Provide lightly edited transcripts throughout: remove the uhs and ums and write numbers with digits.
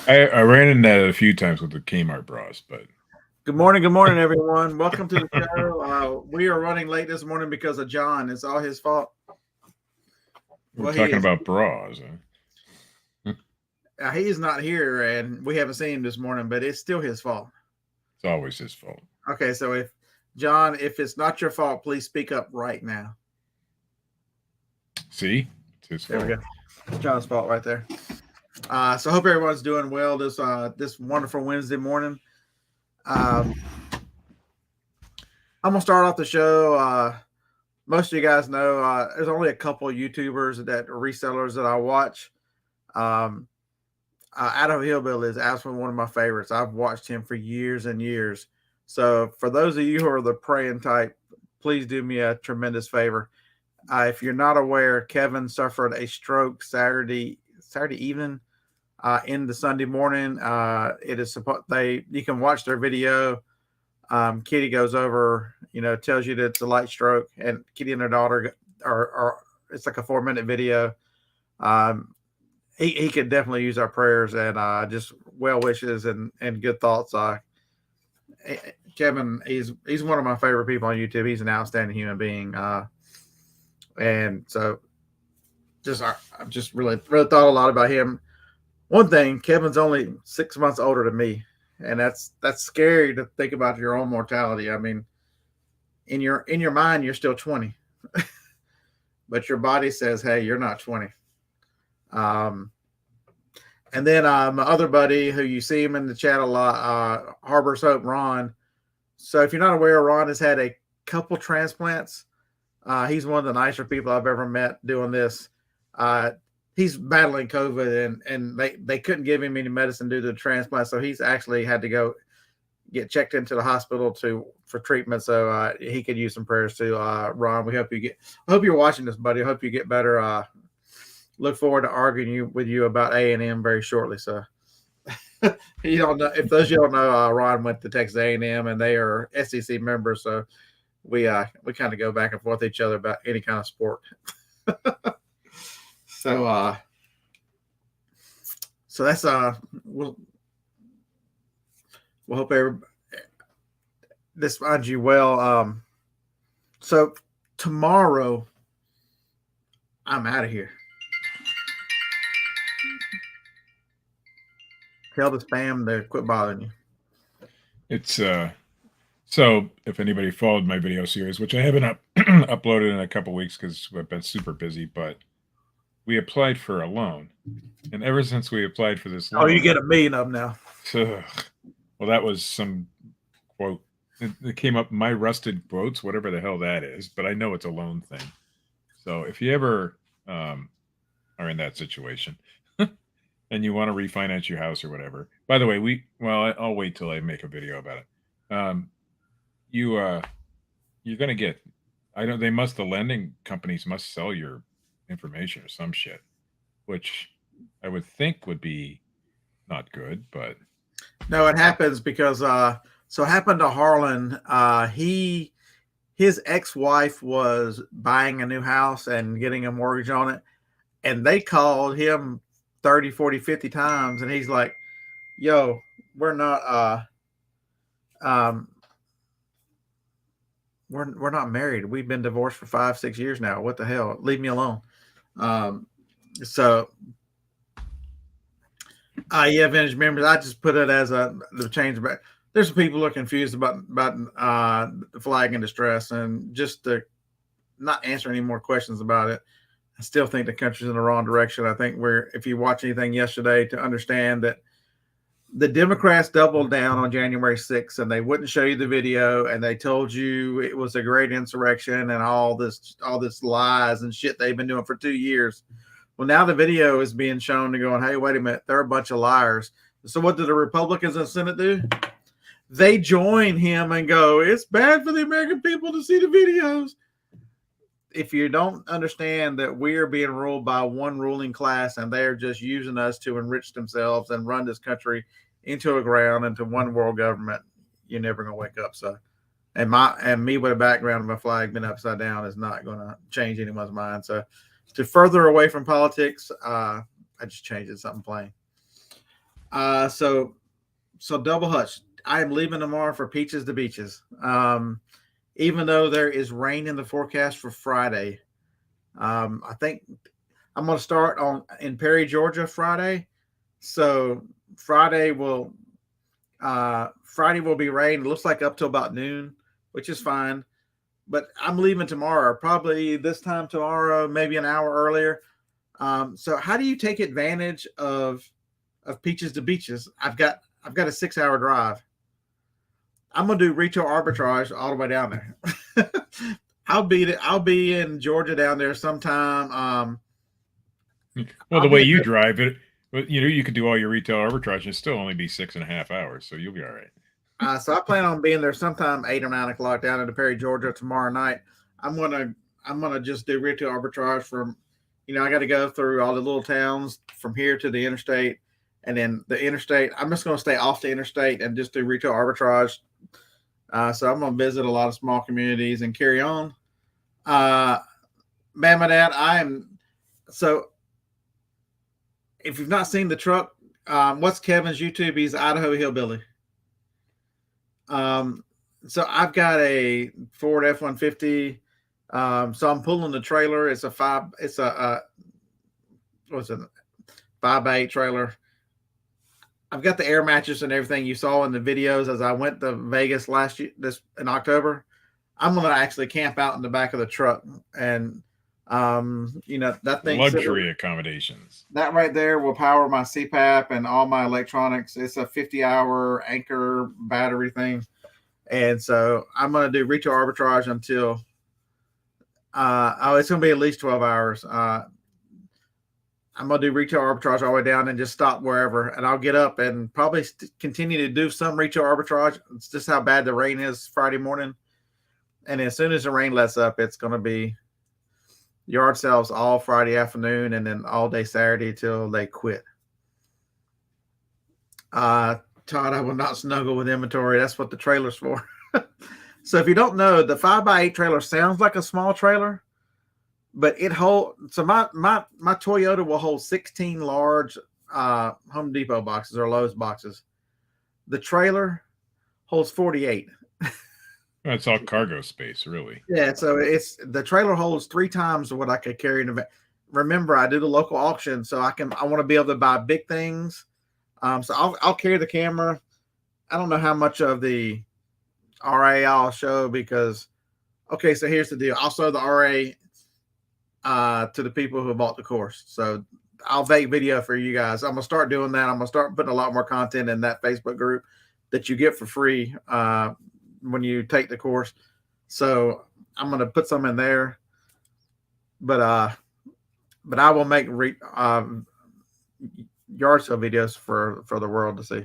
I ran into that a few times with the Kmart bras, but good morning, everyone. Welcome to the show. We are running late this morning because of John. It's all his fault. we're Well, he talking is. about bras. He is not here, and we haven't seen him this morning, but it's still his fault. It's always his fault. Okay, so if John, if it's not your fault, please speak up right now. See, it's his There fault. we go. It's John's fault right there. So I hope everyone's doing well this wonderful Wednesday morning. I'm gonna start off the show. Most of you guys know there's only a couple of YouTubers that are resellers that I watch. Adam Hillbill is absolutely one of my favorites. I've watched him for years and years. So for those of you who are the praying type, please do me a tremendous favor. If you're not aware, Kevin suffered a stroke Saturday evening into Sunday morning. It is you can watch their video. Kitty goes over, tells you that it's a light stroke, and Kitty and her daughter are it's like a 4-minute video. He could definitely use our prayers and just well wishes and good thoughts. Kevin, he's one of my favorite people on YouTube. He's an outstanding human being, and so I just really thought a lot about him. One thing, Kevin's only 6 months older than me, and that's scary to think about your own mortality. I mean, in your mind, you're still 20, but your body says, "Hey, you're not 20." And then my other buddy, who you see him in the chat a lot, Harbor's Hope, Ron. So if you're not aware, Ron has had a couple transplants. He's one of the nicer people I've ever met doing this. He's battling COVID, and they couldn't give him any medicine due to the transplant, so he's actually had to go get checked into the hospital for treatment. So he could use some prayers too. Ron, we hope I hope you're watching this, buddy. I hope you get better. Look forward to arguing with you about A&M very shortly. So you don't know, if those of you don't know, Ron went to Texas A&M, and they are SEC members. So we kind of go back and forth with each other about any kind of sport. So that's we'll hope this finds you well. So tomorrow I'm out of here. Tell the spam to quit bothering you. It's so if anybody followed my video series, which I haven't uploaded in a couple weeks because I've been super busy, but we applied for a loan, and ever since we applied for this loan, you get 1 million of them now. Well, that was some quote. It came up, my rusted boats, whatever the hell that is, but I know it's a loan thing. So if you ever are in that situation and you want to refinance your house or whatever, by the way, I'll wait till I make a video about it. You're gonna get, the lending companies must sell your information or some shit, which I would think would be not good, but no, it happens because so it happened to Harlan. His ex-wife was buying a new house and getting a mortgage on it, and they called him 30, 40, 50 times, and he's like, "Yo, we're not we're not married. We've been divorced for 5, 6 years now. What the hell? Leave me alone." So vintage members, I just put it as the change back. There's people who are confused about the flag in distress, and just to not answer any more questions about it. I still think the country's in the wrong direction. I think if you watch anything yesterday, to understand that the Democrats doubled down on January 6th, and they wouldn't show you the video, and they told you it was a great insurrection and all this lies and shit they've been doing for 2 years. Well, now the video is being shown and going, hey, wait a minute, they're a bunch of liars. So what did the Republicans in the Senate do? They join him and go, it's bad for the American people to see the videos. If you don't understand that we are being ruled by one ruling class, and they're just using us to enrich themselves and run this country into a ground, into one world government, you're never going to wake up. So, and me with a background of my flag being upside down is not going to change anyone's mind. So, to further away from politics, I just changed it to something plain. So double hutch. I am leaving tomorrow for Peaches to Beaches. Even though there is rain in the forecast for Friday, I think I'm going to start in Perry, Georgia, Friday. So Friday will be rain. It looks like up till about noon, which is fine. But I'm leaving tomorrow, probably this time tomorrow, maybe an hour earlier. So how do you take advantage of Peaches to Beaches? I've got a 6-hour drive. I'm gonna do retail arbitrage all the way down there. I'll be in Georgia down there sometime. Well, the way you drive it, you could do all your retail arbitrage and still only be 6.5 hours, so you'll be all right. So I plan on being there sometime 8 or 9 o'clock down in Perry, Georgia tomorrow night. I'm gonna just do retail arbitrage from, I got to go through all the little towns from here to the interstate, and then the interstate. I'm just gonna stay off the interstate and just do retail arbitrage. So I'm gonna visit a lot of small communities and carry on. Man, my dad, so if you've not seen the truck, what's Kevin's YouTube? He's Idaho Hillbilly. So I've got a Ford F-150. So I'm pulling the trailer. It's a 5x8 trailer. I've got the air mattress and everything you saw in the videos as I went to Vegas in October. I'm going to actually camp out in the back of the truck, and that thing, luxury accommodations. That right there will power my CPAP and all my electronics. It's a 50-hour Anchor battery thing, and so I'm going to do retail arbitrage until it's going to be at least 12 hours. I'm going to do retail arbitrage all the way down and just stop wherever. And I'll get up and probably continue to do some retail arbitrage. It's just how bad the rain is Friday morning. And as soon as the rain lets up, it's going to be yard sales all Friday afternoon and then all day Saturday till they quit. Todd, I will not snuggle with inventory. That's what the trailer's for. So if you don't know, the 5x8 trailer sounds like a small trailer, but it holds. So my Toyota will hold 16 large Home Depot boxes or Lowe's boxes. The trailer holds 48. That's all cargo space, really. Yeah, so the trailer holds 3 times what I could carry in the. Remember, I do the local auction, so I want to be able to buy big things. So I'll carry the camera. I don't know how much of the RA I'll show because, okay, so here's the deal. I'll show the RA to the people who bought the course. So I'll make video for you guys. I'm gonna start doing that. I'm gonna start putting a lot more content in that Facebook group that you get for free when you take the course. So I'm gonna put some in there, but I will make yard sale videos for the world to see.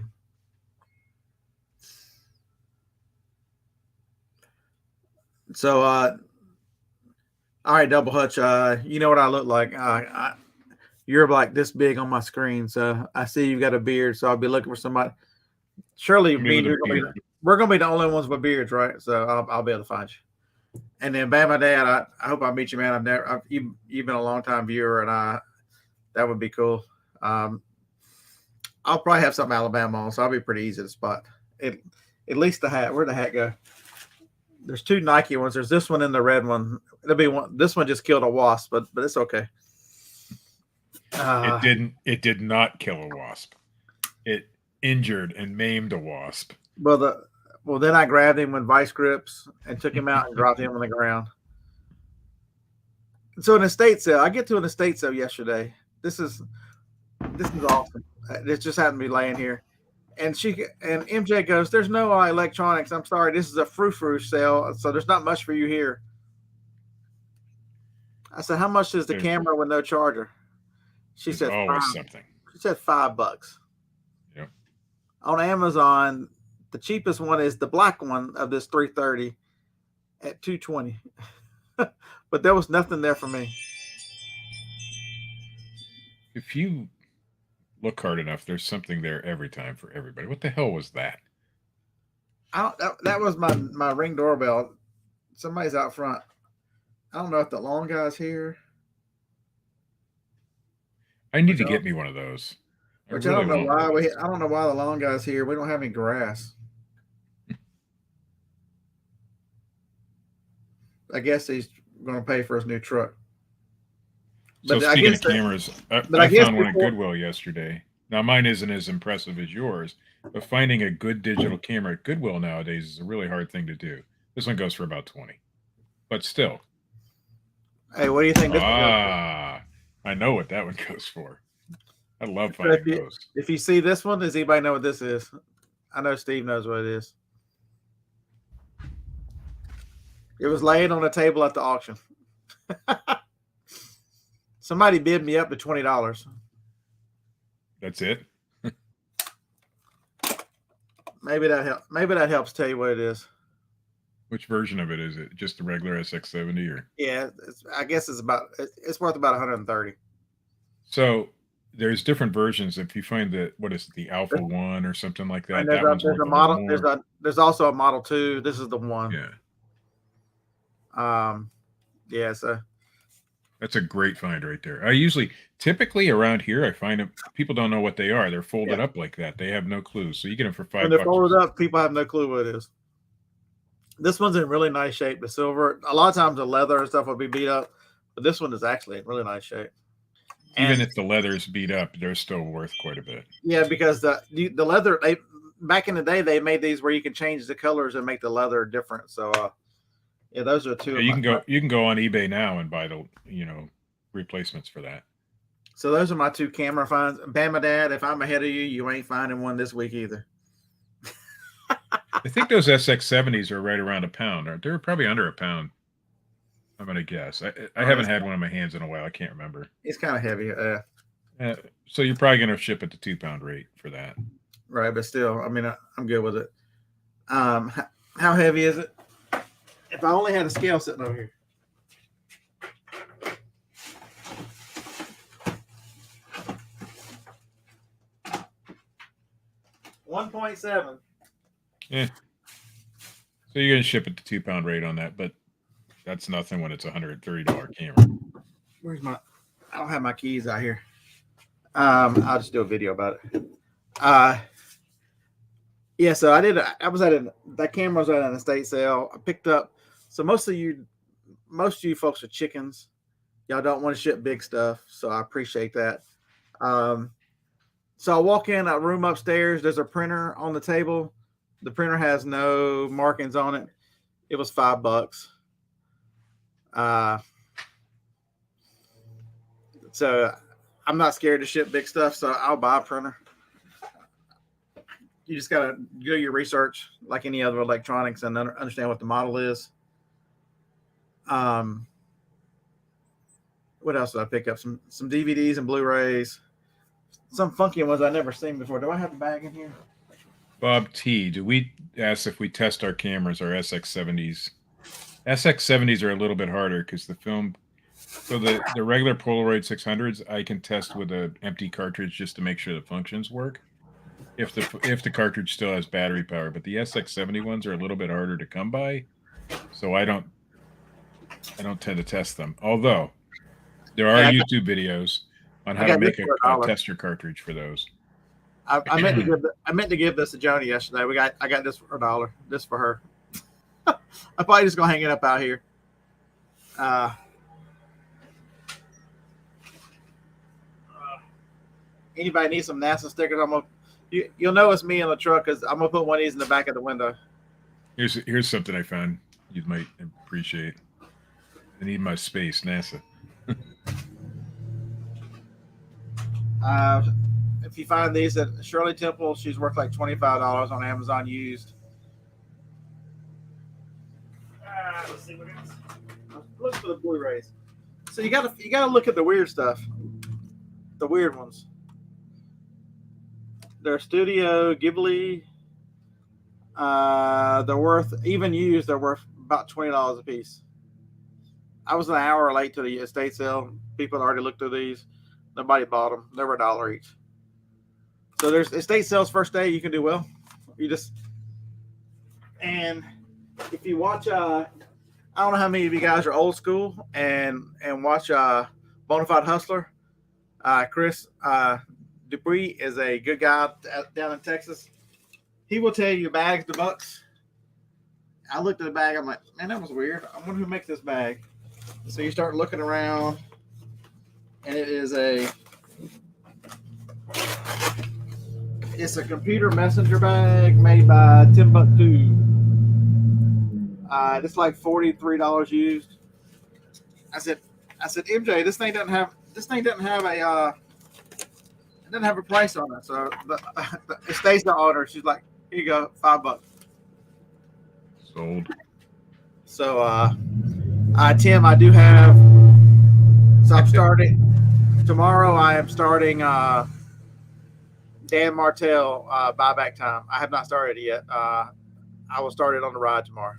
So all right, Double Hutch, you know what I look like. You're like this big on my screen, so I see you've got a beard, so I'll be looking for somebody. Surely we're gonna be the only ones with beards, right? So I'll be able to find you. And then Bama Dad, I hope I meet you, man. You've been a long time viewer, and that would be cool. I'll probably have something Alabama on, so I'll be pretty easy to spot. At least the hat. Where'd the hat go? There's 2 Nike ones. There's this one and the red one. It'll be one. This one just killed a wasp, but it's okay. It did not kill a wasp. It injured and maimed a wasp. Well, then I grabbed him with vice grips and took him out and dropped him on the ground. So an estate sale. I get to an estate sale yesterday. This is awesome. It just happened to be laying here. And MJ goes, "There's no electronics. I'm sorry. This is a frou-frou sale, so there's not much for you here." I said, "How much is the camera with no charger?" She said, "Always something." She said $5. Yep. On Amazon, the cheapest one is the black one of this 330 at $220. But there was nothing there for me. If you look hard enough, there's something there every time for everybody. What the hell was that? That was my Ring doorbell. Somebody's out front. I don't know if the lawn guy's here. I need to get me one of those. Which really won't notice. I don't know why the lawn guy's here. We don't have any grass. I guess he's going to pay for his new truck. So But I speaking guess of cameras, but I I guess found one at before, Goodwill yesterday. Now mine isn't as impressive as yours, but finding a good digital camera at Goodwill nowadays is a really hard thing to do. This one goes for about 20, but still. hey, what do you think this one goes for? Ah, I know what that one goes for. I love So finding those. if you see this one, does anybody know what this is? I know Steve knows what it is. It was laying on a table at the auction. Somebody bid me up to $20. That's it. Maybe that helps tell you what it is. Which version of it is it? Just the regular SX70 or? Yeah, I guess it's worth about 130. So there's different versions. If you find what is it, the Alpha 1 or something like that, And that one's worth there's a a model. little more. There's also a Model 2. This is the one. Yeah. Yeah. So That's a great find right there. Typically around here, I find them, people don't know what they are. They're folded up like that. They have no clue. So you get them for when $5. they're folded up, people have no clue what it is. This one's in really nice shape. The silver, a lot of times the leather and stuff will be beat up, but this one is actually in really nice shape. Even if the leather's beat up, they're still worth quite a bit. Yeah, because the leather, back in the day, they made these where you can change the colors and make the leather different. So, yeah, those are two. You can go on eBay now and buy the replacements for that. So those are my two camera finds. Bama Dad, if I'm ahead of you, you ain't finding one this week either. I think those SX70s are right around £1. They're probably under £1. I'm gonna guess. I haven't had one in my hands in a while. I can't remember. It's kind of heavy. So you're probably gonna ship at the £2 rate for that. Right, but still, I mean, I'm good with it. How heavy is it? If I only had a scale sitting over here. $1.7. Yeah. So you're gonna ship at the £2 rate on that, but that's nothing when it's $130 camera. Where's my? I don't have my keys out here. I'll just do a video about it. Yeah. So I was at that camera was at an estate sale. I picked up. So most of you folks are chickens. Y'all don't want to ship big stuff, so I appreciate that. So I walk in a room upstairs. There's a printer on the table. The printer has no markings on it. It was $5. So I'm not scared to ship big stuff, so I'll buy a printer. You just got to do your research like any other electronics and understand what the model is. What else did I pick up? Some DVDs and Blu-rays. Some funky ones I've never seen before. Do I have a bag in here? Bob T, do we ask if we test our cameras, our SX70s? SX70s are a little bit harder because the film. So the regular Polaroid 600s, I can test with an empty cartridge just to make sure the functions work. If the cartridge still has battery power, but the SX70 ones are a little bit harder to come by, so I don't tend to test them. Although there are YouTube videos on how to make a tester cartridge for those. I meant to give this to Joni yesterday. I got this for $1. This for her. I'm probably just gonna hang it up out here. Anybody need some NASA stickers? You'll know it's me in the truck because I'm gonna put one of these in the back of the window. Here's something I found you might appreciate. I need my space, NASA. If you find these at Shirley Temple, she's worth like $25 on Amazon used. Let's see what else. Look for the Blu-rays. So you gotta look at the weird stuff, the weird ones. They're Studio Ghibli. They're worth, even used, they're worth about $20 a piece. I was an hour late to the estate sale. People had already looked through these. Nobody bought them. They were $1 each. So there's estate sales first day. You can do well. And if you watch, I don't know how many of you guys are old school and watch Bonafide Hustler. Chris Dupree is a good guy down in Texas. He will tell you bags to bucks. I looked at the bag. I'm like, man, that was weird. I wonder who makes this bag. So you start looking around, and it's a computer messenger bag made by Timbuktu. It's like $43 used. I said, MJ, this thing doesn't have a price on it. So it stays the order. She's like, here you go, $5. Sold. So Tim, I do have. So I'm starting tomorrow. I am starting Dan Martell buyback time. I have not started it yet. I will start it on the ride tomorrow.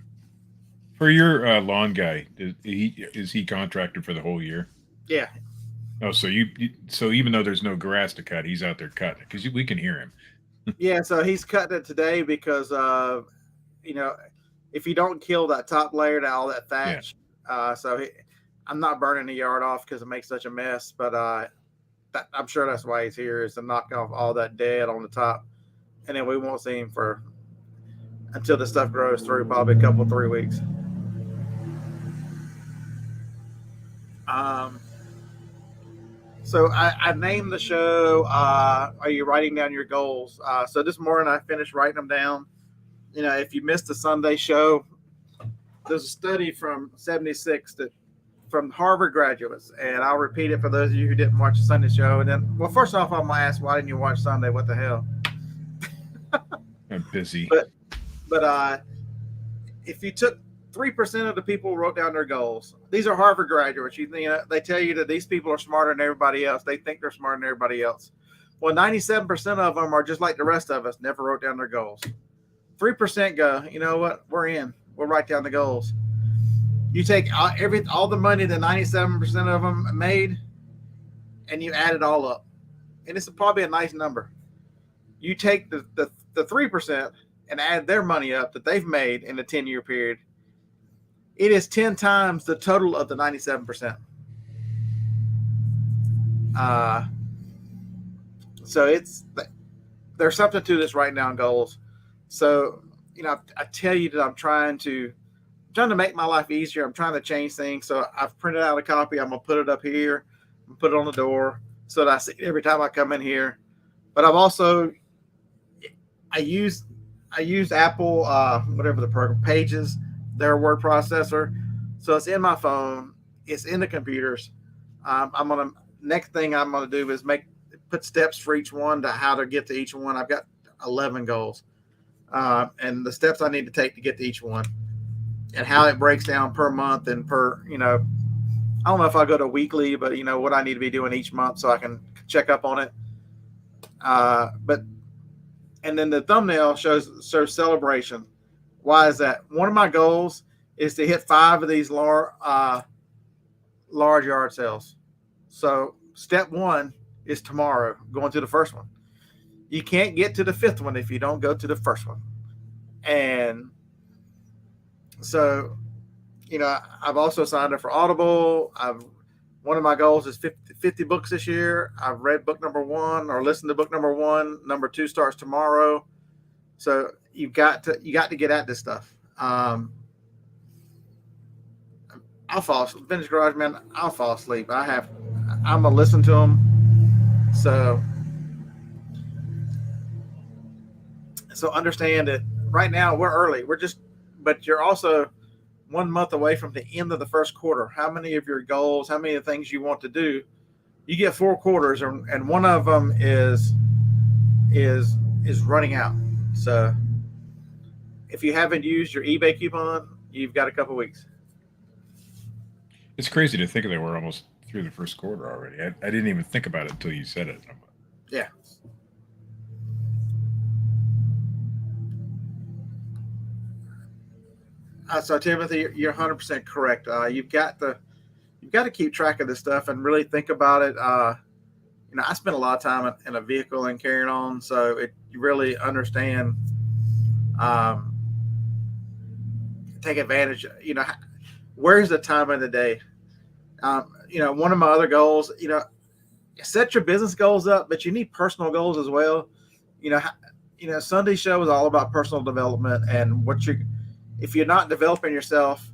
For your lawn guy, is he contracted for the whole year? Yeah. Oh, so so even though there's no grass to cut, he's out there cutting because we can hear him. Yeah, so he's cutting it today because if you don't kill that top layer to all that thatch, I'm not burning the yard off because it makes such a mess. But I'm sure that's why he's here, is to knock off all that dead on the top, and then we won't see him until the stuff grows through, probably a couple 3 weeks. So I named the show, Are You Writing Down Your Goals? So this morning I finished writing them down. If you missed the Sunday show, there's a study from 76 from Harvard graduates, and I'll repeat it for those of you who didn't watch the Sunday show. And then, well, first off, I'm going to ask, why didn't you watch Sunday? What the hell? I'm busy. But if you took 3% of the people who wrote down their goals. These are Harvard graduates. They tell you that these people are smarter than everybody else. They think they're smarter than everybody else. Well, 97% of them are just like the rest of us, never wrote down their goals. 3% go, you know what? We're in. We'll write down the goals. You take all the money that 97% of them made, and you add it all up. And it's probably a nice number. You take the 3% and add their money up that they've made in a 10-year period. It is 10 times the total of the 97%. So there's something to this writing down goals. So, I tell you that I'm trying to make my life easier. I'm trying to change things. So I've printed out a copy. I'm going to put it up here and put it on the door so that I see it every time I come in here. But I've also, I used Apple, whatever the program, Pages, their word processor. So it's in my phone. It's in the computers. Next thing I'm going to do is put steps for each one to how to get to each one. I've got 11 goals. And the steps I need to take to get to each one and how it breaks down per month and per, I don't know if I go to weekly, but what I need to be doing each month so I can check up on it. And then the thumbnail shows celebration. Why is that? One of my goals is to hit 5 of these large yard sales. So step 1 is tomorrow, going to the first one. You can't get to the 5th one if you don't go to the first one. And so, I've also signed up for Audible. One of my goals is 50 books this year. I've read book number 1 or listened to book number 1. Number 2 starts tomorrow. So you got to get at this stuff. I'll fall asleep. Vintage Garage Man, I'll fall asleep. I'm gonna listen to them. So understand that right now we're early. But you're also 1 month away from the end of the first quarter. How many of your goals, how many of the things you want to do, you get 4 quarters, and one of them is running out. So if you haven't used your eBay coupon, you've got a couple weeks. It's crazy to think that we're almost through the first quarter already. I didn't even think about it until you said it. Yeah. So Timothy, you're 100% correct. You've got to keep track of this stuff and really think about it. I spent a lot of time in a vehicle and carrying on, so you really understand. Take advantage. Where's the time of the day? One of my other goals. set your business goals up, but you need personal goals as well. You know, Sunday's show is all about personal development and if you're not developing yourself.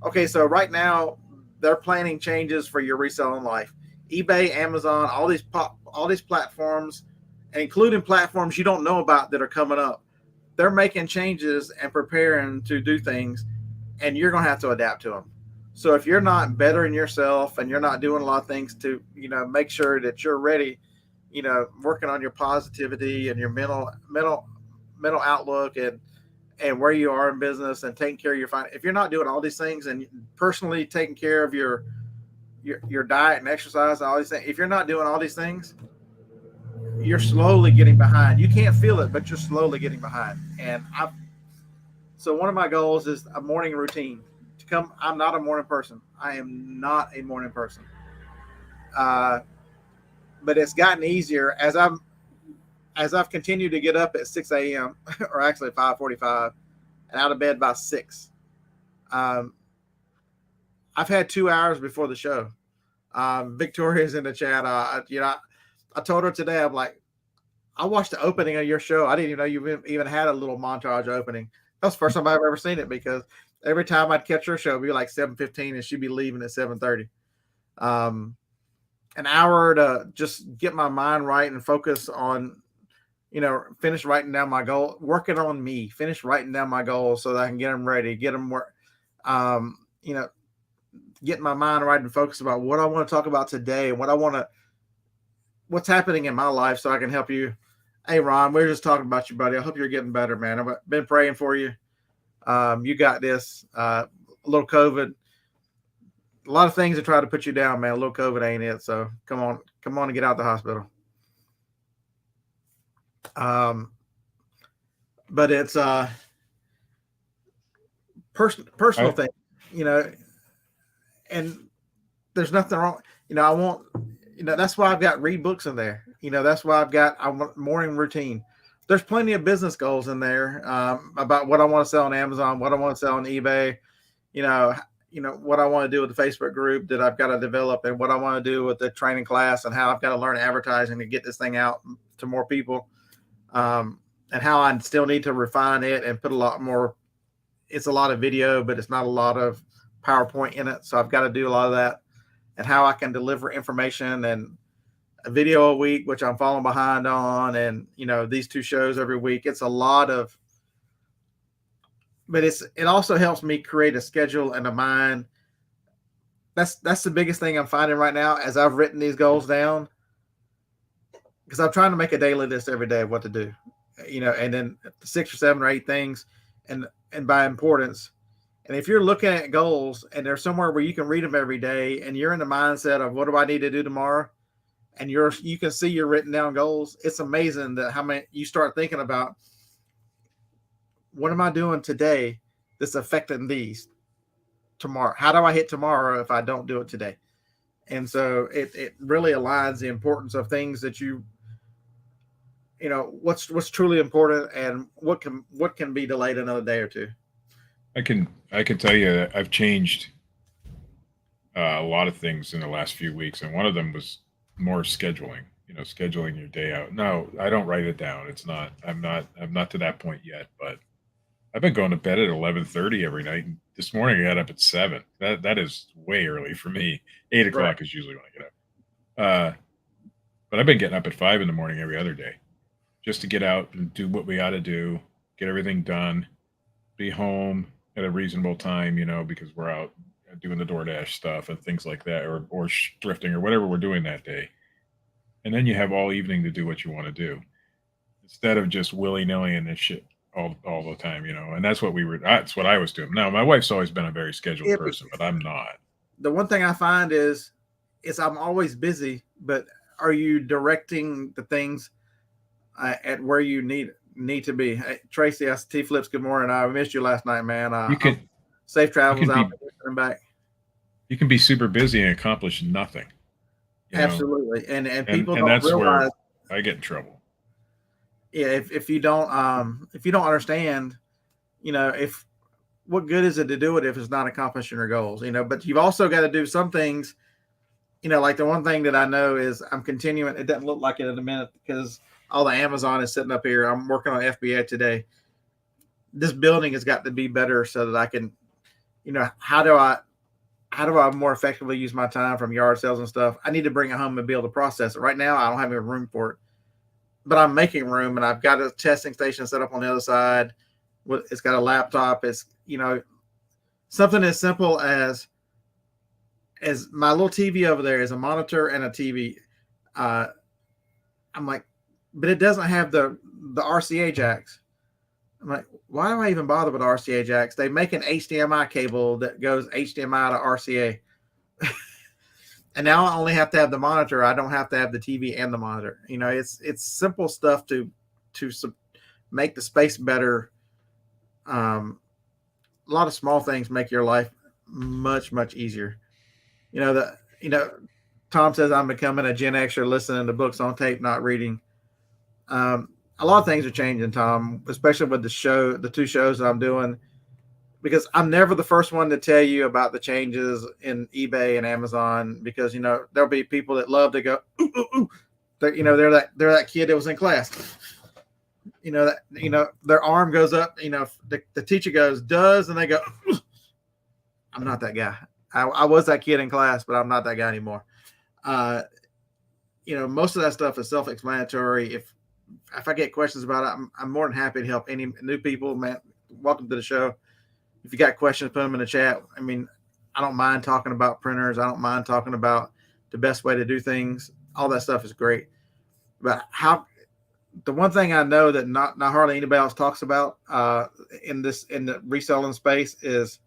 Okay, so right now they're planning changes for your reselling life. eBay, Amazon, all these platforms, including platforms you don't know about that are coming up. They're making changes and preparing to do things, and you're going to have to adapt to them. So if you're not bettering yourself and you're not doing a lot of things to, make sure that you're ready, working on your positivity and your mental outlook and where you are in business and taking care of your if you're not doing all these things and personally taking care of your diet and exercise and all these things, if you're not doing all these things, you're slowly getting behind. You can't feel it, but you're slowly getting behind. So one of my goals is a morning routine. I'm not a morning person. I am not a morning person. But it's gotten easier as I've continued to get up at 6 a.m. or actually 5:45 and out of bed by 6. I've had 2 hours before the show. Victoria's in the chat. I told her today, I'm like, I watched the opening of your show. I didn't even know you even had a little montage opening. That's the first time I've ever seen it, because every time I'd catch her show, it'd be like 7:15 and she'd be leaving at 7:30. An hour to just get my mind right and focus on, finish writing down my goal, working on me, finish writing down my goals so that I can get them ready, get them work, getting my mind right and focus about what I want to talk about today and what's happening in my life so I can help you. Hey, Ron, we're just talking about you, buddy. I hope you're getting better, man. I've been praying for you. You got this. A little COVID. A lot of things to try to put you down, man. A little COVID ain't it. So come on and get out of the hospital. But it's personal thing, and there's nothing wrong. I want, that's why I've got read books in there. That's why I want morning routine. There's plenty of business goals in there about what I want to sell on Amazon, what I want to sell on eBay, what I want to do with the Facebook group that I've got to develop, and what I want to do with the training class, and how I've got to learn advertising to get this thing out to more people, and how I still need to refine it and put a lot more. It's a lot of video, but it's not a lot of PowerPoint in it. So I've got to do a lot of that, and how I can deliver information and a video a week, which I'm falling behind on. And, these 2 shows every week, it's a lot of, but it also helps me create a schedule and a mind. That's the biggest thing I'm finding right now as I've written these goals down, because I'm trying to make a daily list every day of what to do, and then 6 or 7 or 8 things and by importance. And if you're looking at goals and there's somewhere where you can read them every day and you're in the mindset of what do I need to do tomorrow, and you can see your written down goals, it's amazing that how many you start thinking about, what am I doing today that's affecting these tomorrow? How do I hit tomorrow if I don't do it today? And so it really aligns the importance of things that what's truly important and what can be delayed another day or 2. I can tell you that I've changed a lot of things in the last few weeks, and one of them was more scheduling. Scheduling your day out. No, I don't write it down. I'm not to that point yet, but I've been going to bed at 11:30 every night. And this morning I got up at 7. That is way early for me. 8 o'clock Right. is usually when I get up. But I've been getting up at 5 in the morning every other day, just to get out and do what we got to do, get everything done, be home at a reasonable time, because we're out doing the DoorDash stuff and things like that, or thrifting or whatever we're doing that day. And then you have all evening to do what you want to do, instead of just willy-nilly and this shit all the time, and that's what I was doing. Now, my wife's always been a very scheduled person, but I'm not. The one thing I find is I'm always busy, but are you directing the things at where you need to be? Hey, Tracy, T Flips, good morning. I missed you last night, man. Safe travels out and back. You can be super busy and accomplish nothing. Absolutely. And people don't that's realize, where I get in trouble. Yeah, if you don't understand, if what good is it to do it if it's not accomplishing your goals? But you've also got to do some things like the one thing that I know is I'm continuing. It doesn't look like it in a minute because all the Amazon is sitting up here. I'm working on FBA today. This building has got to be better so that I can, how do I more effectively use my time from yard sales and stuff? I need to bring it home and be able to process it. Right now, I don't have any room for it, but I'm making room, and I've got a testing station set up on the other side. It's got a laptop. It's, something as simple as my little TV over there is a monitor and a TV. I'm like, but it doesn't have the RCA jacks. I'm like, why do I even bother with RCA jacks? They make an HDMI cable that goes HDMI to RCA. And now I only have to have the monitor. I don't have to have the TV and the monitor. It's simple stuff to make the space better. A lot of small things make your life much, much easier. Tom says I'm becoming a Gen Xer, listening to books on tape, not reading. A lot of things are changing, Tom, especially with the two shows that I'm doing, because I'm never the first one to tell you about the changes in eBay and Amazon, because, there'll be people that love to go, ooh, ooh, ooh. They're that kid that was in class, their arm goes up, the teacher goes, does, and they go, ooh. I'm not that guy. I was that kid in class, but I'm not that guy anymore. Most of that stuff is self-explanatory. If I get questions about it, I'm more than happy to help any new people. Man, welcome to the show. If you got questions, put them in the chat. I mean, I don't mind talking about printers. I don't mind talking about the best way to do things. All that stuff is great. But the one thing I know that not hardly anybody else talks about in the reselling space is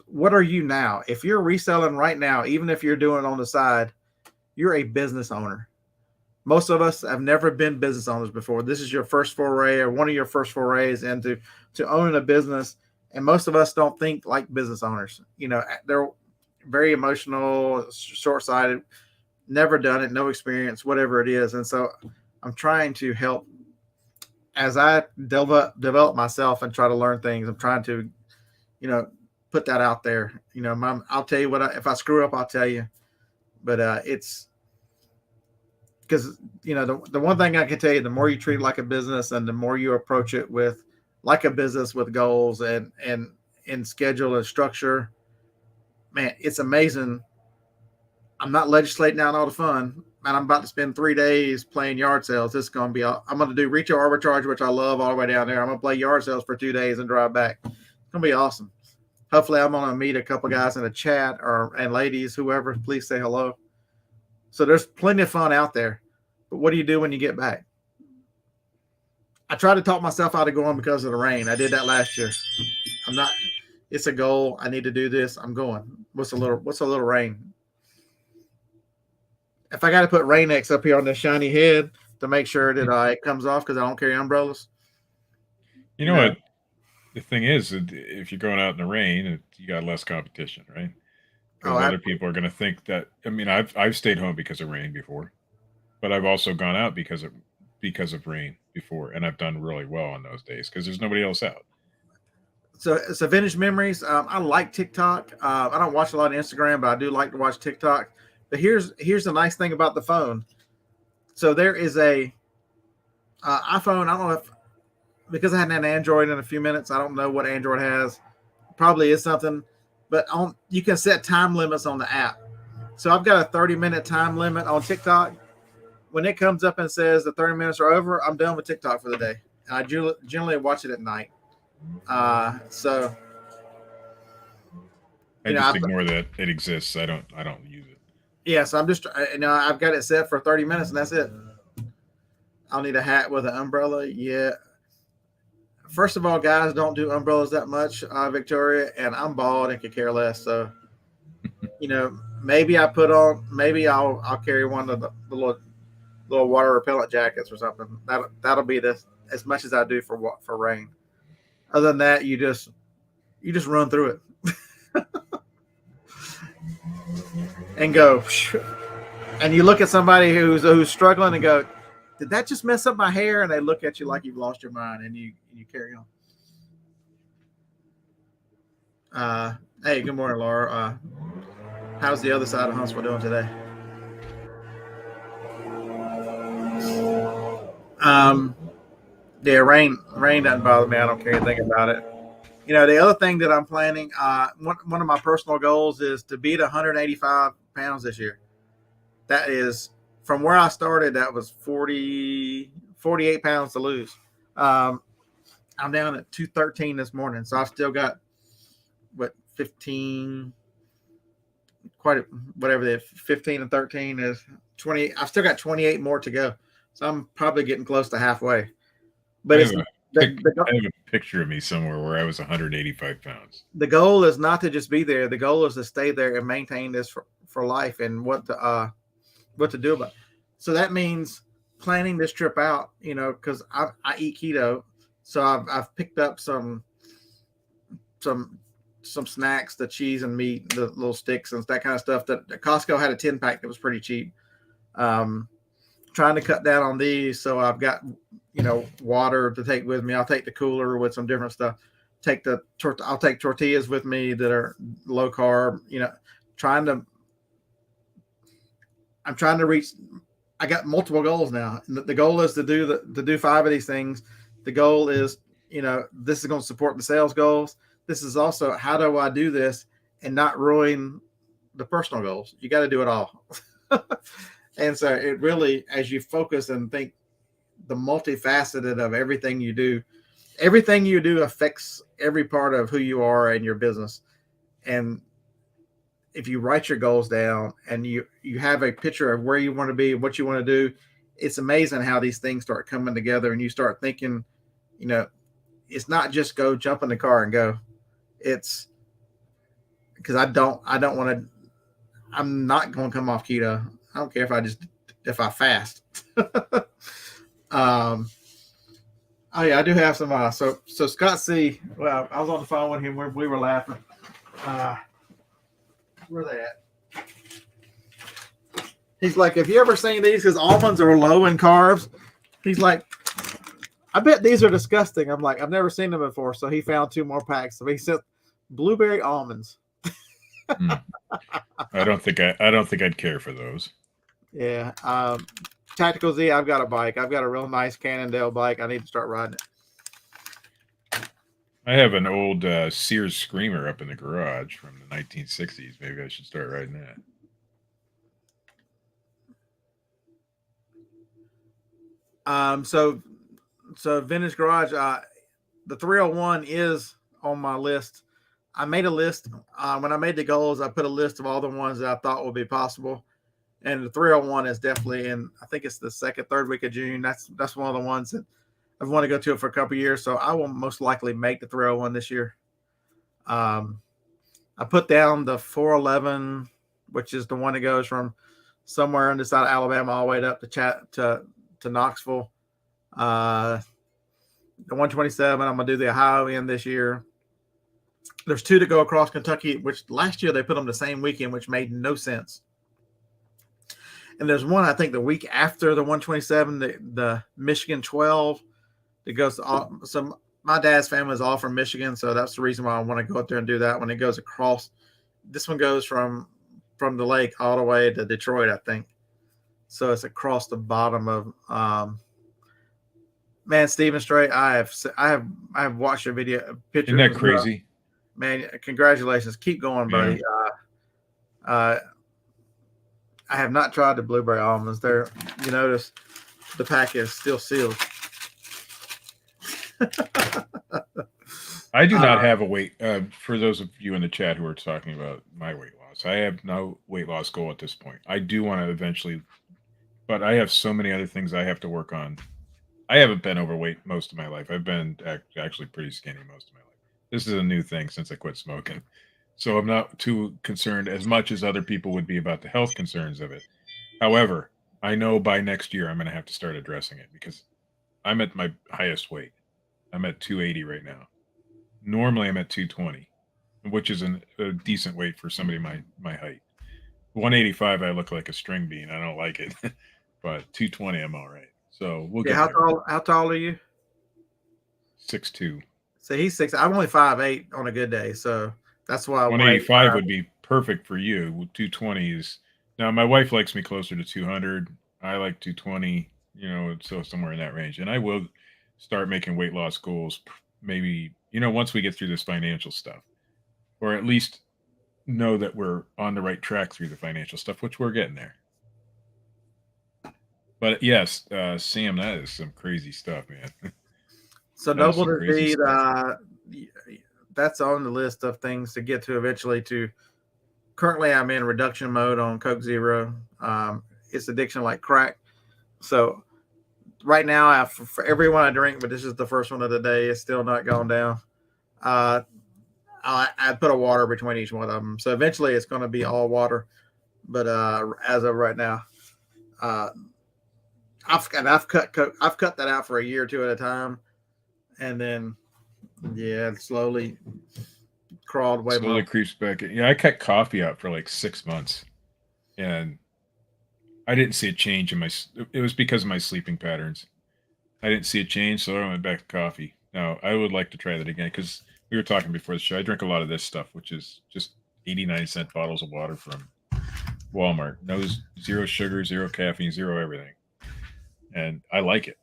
what are you now? If you're reselling right now, even if you're doing it on the side, you're a business owner. Most of us have never been business owners before. This is your first foray, or one of your first forays into owning a business. And most of us don't think like business owners. They're very emotional, short-sighted, never done it, no experience, whatever it is. And so I'm trying to help as I develop myself and try to learn things. I'm trying to, put that out there. I'll tell you if I screw up, I'll tell you. But it's because, the one thing I can tell you, the more you treat it like a business and the more you approach it with like a business with goals and schedule and structure, man, it's amazing. I'm not legislating out all the fun, and I'm about to spend 3 days playing yard sales. This is going to be, I'm going to do retail arbitrage, which I love, all the way down there. I'm going to play yard sales for 2 days and drive back. It's going to be awesome. Hopefully I'm going to meet a couple guys in the chat and ladies, whoever, please say hello. So there's plenty of fun out there, but what do you do when you get back? I try to talk myself out of going because of the rain. I did that last year. It's a goal. I need to do this. I'm going. What's a little rain? If I got to put Rain-X up here on the shiny head to make sure that it comes off, because I don't carry umbrellas. You know what? The thing is, if you're going out in the rain, you got less competition, right? Because other people are going to think that. I mean, I've stayed home because of rain before, but I've also gone out because of rain before, and I've done really well on those days because there's nobody else out. So vintage memories. I like TikTok. I don't watch a lot of Instagram, but I do like to watch TikTok. But here's the nice thing about the phone. So there is a iPhone. I don't know because I hadn't had Android in a few minutes. I don't know what Android has. Probably is something, but you can set time limits on the app. So I've got a 30-minute time limit on TikTok. When it comes up and says the 30 minutes are over, I'm done with TikTok for the day. And I generally watch it at night. So I just ignore that it exists. I don't use it. Yeah, so I'm just I've got it set for 30 minutes and that's it. I'll need a hat with an umbrella. Yeah. First of all, guys don't do umbrellas that much, Victoria, and I'm bald and could care less. So, maybe I'll carry one of the little water repellent jackets or something. That'll be as much as I do for rain. Other than that, you just run through it and go. And you look at somebody who's struggling and go, did that just mess up my hair? And they look at you like you've lost your mind, and you carry on. Hey, good morning, Laura. How's the other side of Huntsville doing today? Yeah, rain doesn't bother me. I don't care anything about it. You know, the other thing that I'm planning, one of my personal goals is to beat 185 pounds this year. That is from where I started. That was 48 pounds to lose. I'm down at 213 this morning, so I've still got what 15, whatever the 15 and 13 is 20. I've still got 28 more to go, so I'm probably getting close to halfway. But I have a picture of me somewhere where I was 185 pounds. The goal is not to just be there. The goal is to stay there and maintain this for life, and what to do about it. So that means planning this trip out, you know, because I eat keto. So I've picked up some snacks, the cheese and meat, the little sticks and that kind of stuff. That Costco had a 10-pack that was pretty cheap. Trying to cut down on these, so I've got, you know, water to take with me. I'll take the cooler with some different stuff. I'll take tortillas with me that are low carb. You know, I'm trying to reach. I got multiple goals now. The goal is to do 5 of these things. The goal is, you know, this is going to support the sales goals. This is also, how do I do this and not ruin the personal goals? You got to do it all. And so it really, as you focus and think the multifaceted of everything you do affects every part of who you are and your business. And if you write your goals down and you have a picture of where you want to be and what you want to do, it's amazing how these things start coming together, and you start thinking, you know, it's not just go jump in the car and go. It's because I'm not going to come off keto. I don't care if I fast. Oh yeah, I do have some. So Scott C. Well, I was on the phone with him. We were laughing. Where they at? He's like, have you ever seen these? Because almonds are low in carbs. He's like, I bet these are disgusting. I'm like, I've never seen them before. So he found 2 more packs. So he said, blueberry almonds. I don't think I'd care for those. Yeah. Tactical Z, I've got a bike. I've got a real nice Cannondale bike. I need to start riding it. I have an old Sears Screamer up in the garage from the 1960s. Maybe I should start riding that. So Vintage Garage, the 301 is on my list. I made a list. When I made the goals, I put a list of all the ones that I thought would be possible. And the 301 is definitely in, I think it's the 2nd, 3rd week of June. That's one of the ones that I've wanted to go to it for a couple of years. So I will most likely make the 301 this year. I put down the 411, which is the one that goes from somewhere on the side of Alabama all the way up to Knoxville. The 127, I'm going to do the Ohio end this year. There's 2 to go across Kentucky, which last year they put them the same weekend, which made no sense. And there's one, I think, the week after the 127, the Michigan 12 that goes to my dad's family is all from Michigan, so that's the reason why I want to go up there and do that one. It goes across. This one goes from the lake all the way to Detroit, I think. So it's across the bottom of man, Stephen Strait. I have watched your video picture. Isn't that crazy? Man, congratulations. Keep going, buddy. Yeah. I have not tried the blueberry almonds. There, you notice the pack is still sealed. I do not have a weight. For those of you in the chat who are talking about my weight loss, I have no weight loss goal at this point. I do want to eventually, but I have so many other things I have to work on. I haven't been overweight most of my life. I've been actually pretty skinny most of my life. This is a new thing since I quit smoking. So I'm not too concerned as much as other people would be about the health concerns of it. However, I know by next year I'm going to have to start addressing it because I'm at my highest weight. I'm at 280 right now. Normally I'm at 220, which is a decent weight for somebody my height. 185, I look like a string bean. I don't like it. But 220, I'm all right. So we'll get there. How tall are you? 6'2". So he's 6. I'm only 5'8" on a good day. So that's why 185 would be perfect for you. 220 is now. My wife likes me closer to 200. I like 220. So somewhere in that range. And I will start making weight loss goals. Maybe once we get through this financial stuff, or at least know that we're on the right track through the financial stuff, which we're getting there. But yes, Sam, that is some crazy stuff, man. So That is double some to crazy feed, stuff. that's on the list of things to get to eventually. To currently, I'm in reduction mode on Coke Zero. It's addiction like crack. So right now, for every one I drink, but this is the first one of the day, it's still not gone down. Uh, I put a water between each one of them, so eventually it's going to be all water. But as of right now, uh, I've cut that out for a year or two at a time, and then it slowly crawled away. Slowly creeps back. Yeah, I cut coffee out for like 6 months, and I didn't see a change in my. It was because of my sleeping patterns. I didn't see a change, so I went back to coffee. Now I would like to try that again because we were talking before the show. I drink a lot of this stuff, which is just 89-cent bottles of water from Walmart. No, zero sugar, zero caffeine, zero everything, and I like it.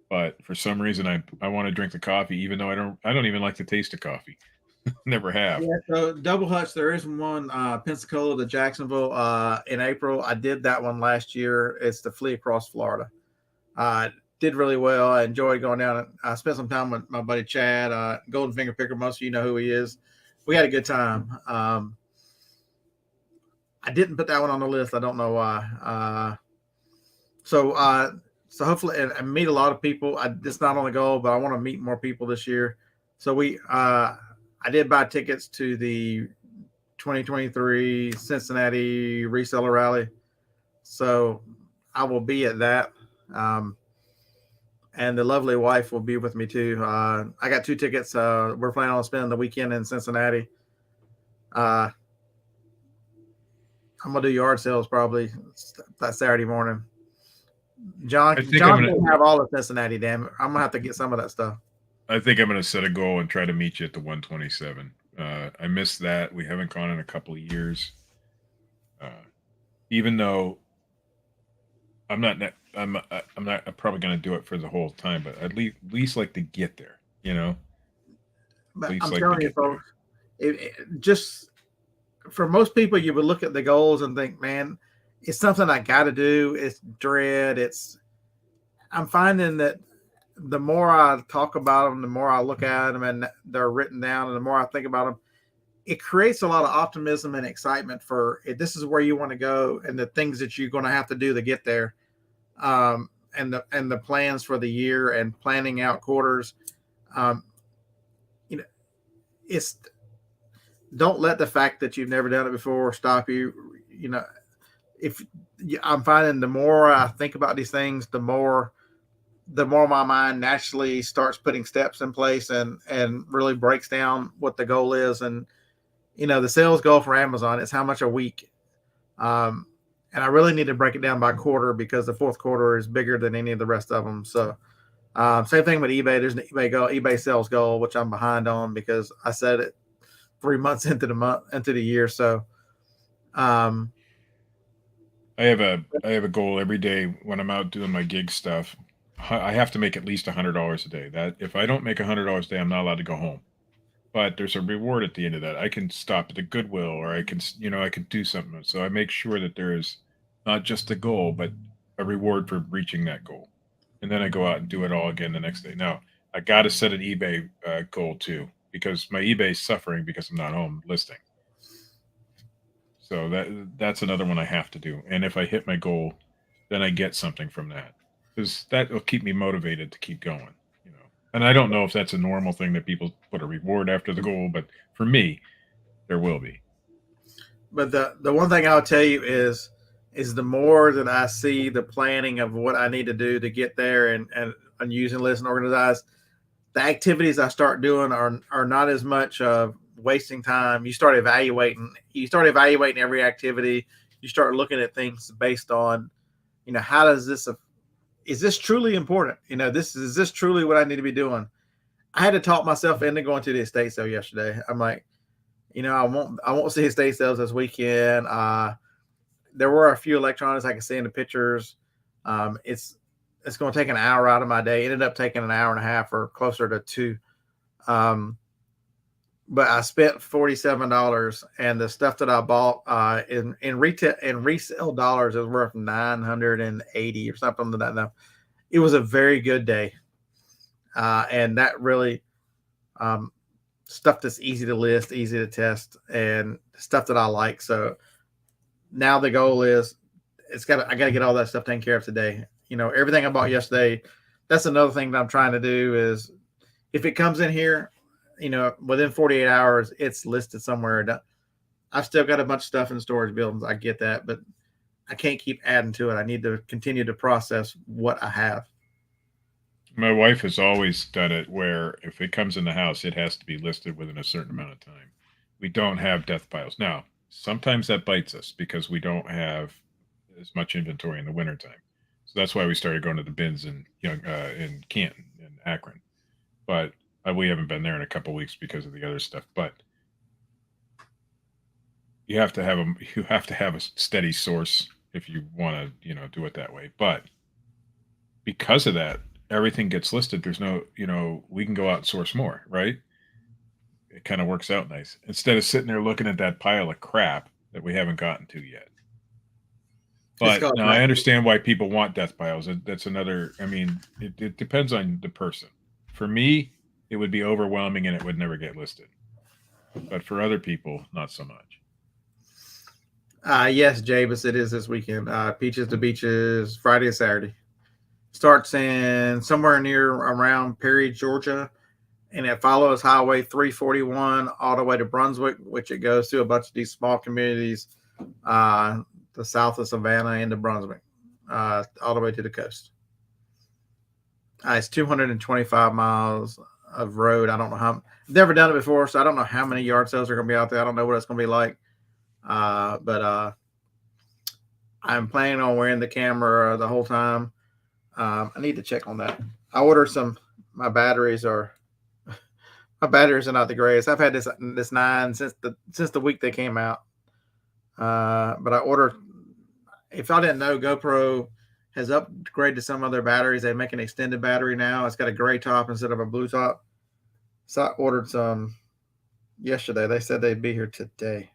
But for some reason, I want to drink the coffee, even though I don't even like the taste of coffee. Never have. Yeah, so Double Hutch, there is one, Pensacola to Jacksonville, in April. I did that one last year. It's the Flee Across Florida. Did really well. I enjoyed going down. I spent some time with my buddy Chad, Golden Finger Picker. Most of you know who he is. We had a good time. I didn't put that one on the list. I don't know why. So hopefully, and meet a lot of people. It's not on the goal, but I want to meet more people this year. So I did buy tickets to the 2023 Cincinnati Reseller Rally. So I will be at that. And the lovely wife will be with me too. I got 2 tickets. We're planning on spending the weekend in Cincinnati. I'm going to do yard sales probably that Saturday morning. John can have all of Cincinnati, damn it. I'm going to have to get some of that stuff. I think I'm going to set a goal and try to meet you at the 127. I missed that. We haven't gone in a couple of years. Even though I'm probably going to do it for the whole time, but at least like to get there, But I'm telling you, folks, just for most people, you would look at the goals and think, man, it's something I got to do. It's dread. I'm finding that the more I talk about them, the more I look at them and they're written down, and the more I think about them, it creates a lot of optimism and excitement for this is where you want to go and the things that you're going to have to do to get there. And the plans for the year and planning out quarters. It's don't let the fact that you've never done it before stop you. If I'm finding the more I think about these things, the more my mind naturally starts putting steps in place and really breaks down what the goal is. And, the sales goal for Amazon is how much a week. And I really need to break it down by quarter because the fourth quarter is bigger than any of the rest of them. So same thing with eBay. There's an eBay sales goal, which I'm behind on because I set it 3 months into the year. So I have a goal every day when I'm out doing my gig stuff. I have to make at least $100 a day. That if I don't make $100 a day, I'm not allowed to go home. But there's a reward at the end of that. I can stop at the Goodwill, or I can do something. So I make sure that there is not just a goal, but a reward for reaching that goal. And then I go out and do it all again the next day. Now I got to set an eBay goal too, because my eBay is suffering because I'm not home listing. So that's another one I have to do. And if I hit my goal, then I get something from that, because that will keep me motivated to keep going. And I don't know if that's a normal thing that people put a reward after the goal, but for me, there will be. But the one thing I'll tell you is the more that I see the planning of what I need to do to get there and using list and organize, the activities I start doing are not as much of wasting time. You start evaluating every activity. You start looking at things based on, how does this is this truly important? Is this truly what I need to be doing? I had to talk myself into going to the estate sale yesterday. I'm like, I won't see estate sales this weekend. There were a few electronics I can see in the pictures. It's going to take an hour out of my day. It ended up taking an hour and a half or closer to two. But I spent $47, and the stuff that I bought in retail and resale dollars is worth 980 or something like that. It was a very good day, and that really stuff that's easy to list, easy to test, and stuff that I like. So now the goal is I got to get all that stuff taken care of today. Everything I bought yesterday. That's another thing that I'm trying to do is if it comes in here, within 48 hours, it's listed somewhere. I've still got a bunch of stuff in storage buildings. I get that, but I can't keep adding to it. I need to continue to process what I have. My wife has always done it where if it comes in the house, it has to be listed within a certain amount of time. We don't have death piles. Now, sometimes that bites us because we don't have as much inventory in the wintertime. So that's why we started going to the bins in Canton and Akron. But we haven't been there in a couple of weeks because of the other stuff. But you have to have a steady source if you want to do it that way. But because of that, everything gets listed. There's no we can go out and source more, right? It kind of works out nice instead of sitting there looking at that pile of crap that we haven't gotten to yet. But no, I understand why people want death piles. That's another. I mean, it depends on the person. For me, it would be overwhelming and it would never get listed. But for other people, not so much. Yes, Javis, it is this weekend. Peaches to Beaches, Friday and Saturday. Starts in somewhere near around Perry, Georgia, and it follows Highway 341 all the way to Brunswick, which it goes through a bunch of these small communities, the south of Savannah into Brunswick, all the way to the coast. It's 225 miles of road. I don't know I've never done it before, so I don't know how many yard sales are going to be out there. I don't know what it's going to be like. But I'm planning on wearing the camera the whole time. I need to check on that. I ordered my batteries are not the greatest. I've had this 9 since the week they came out. But I ordered, if I didn't know, GoPro has upgraded some of their batteries. They make an extended battery now. It's got a gray top instead of a blue top. So I ordered some yesterday. They said they'd be here today.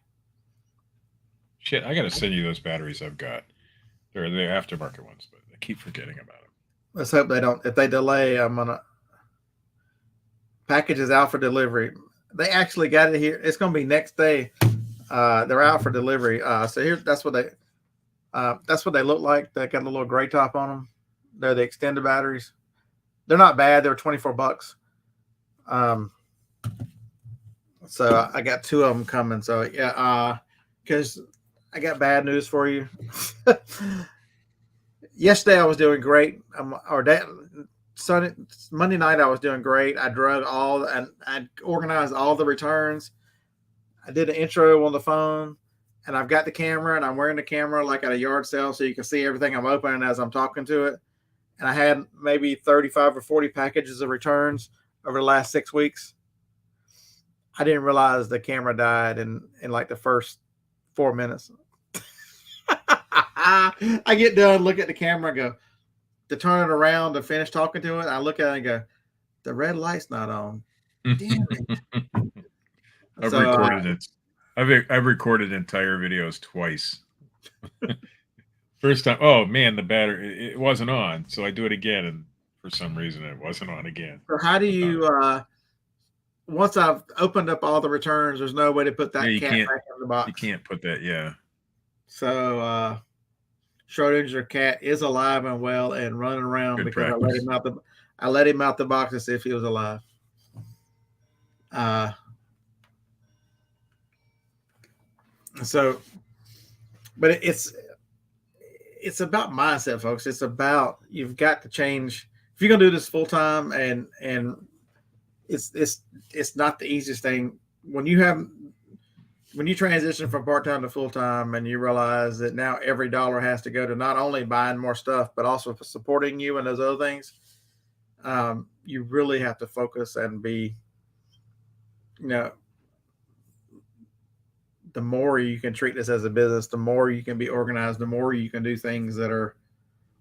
Shit, I got to send you those batteries I've got. They're the aftermarket ones, but I keep forgetting about them. Let's hope they don't. If they delay, I'm going to. Package is out for delivery. They actually got it here. It's going to be next day. They're out for delivery. So here, that's what they look like. They got a little gray top on them. They're the extended batteries. They're not bad. They're $24. So I got 2 of them coming. So yeah, because I got bad news for you. Yesterday I was doing great. Monday night I was doing great. I organized all the returns. I did an intro on the phone, and I've got the camera, and I'm wearing the camera like at a yard sale so you can see everything I'm opening as I'm talking to it. And I had maybe 35 or 40 packages of returns over the last 6 weeks. I didn't realize the camera died in like the first 4 minutes. I get done, look at the camera, go to turn it around to finish talking to it. I look at it and go, the red light's not on. Damn it. I've recorded entire videos twice. First time, oh man, the battery it wasn't on, so I do it again, and for some reason it wasn't on again. So how do you? Once I've opened up all the returns, there's no way to put that cat back in the box. You can't put that, yeah. So Schrodinger's cat is alive and well and running around. Good because practice. I let him out the box to see if he was alive. So, but it's about mindset, folks. It's about, you've got to change. If you're gonna do this full time, and it's not the easiest thing when you transition from part time to full time, and you realize that now every dollar has to go to not only buying more stuff but also for supporting you and those other things. You really have to focus and be, the more you can treat this as a business, the more you can be organized, the more you can do things that are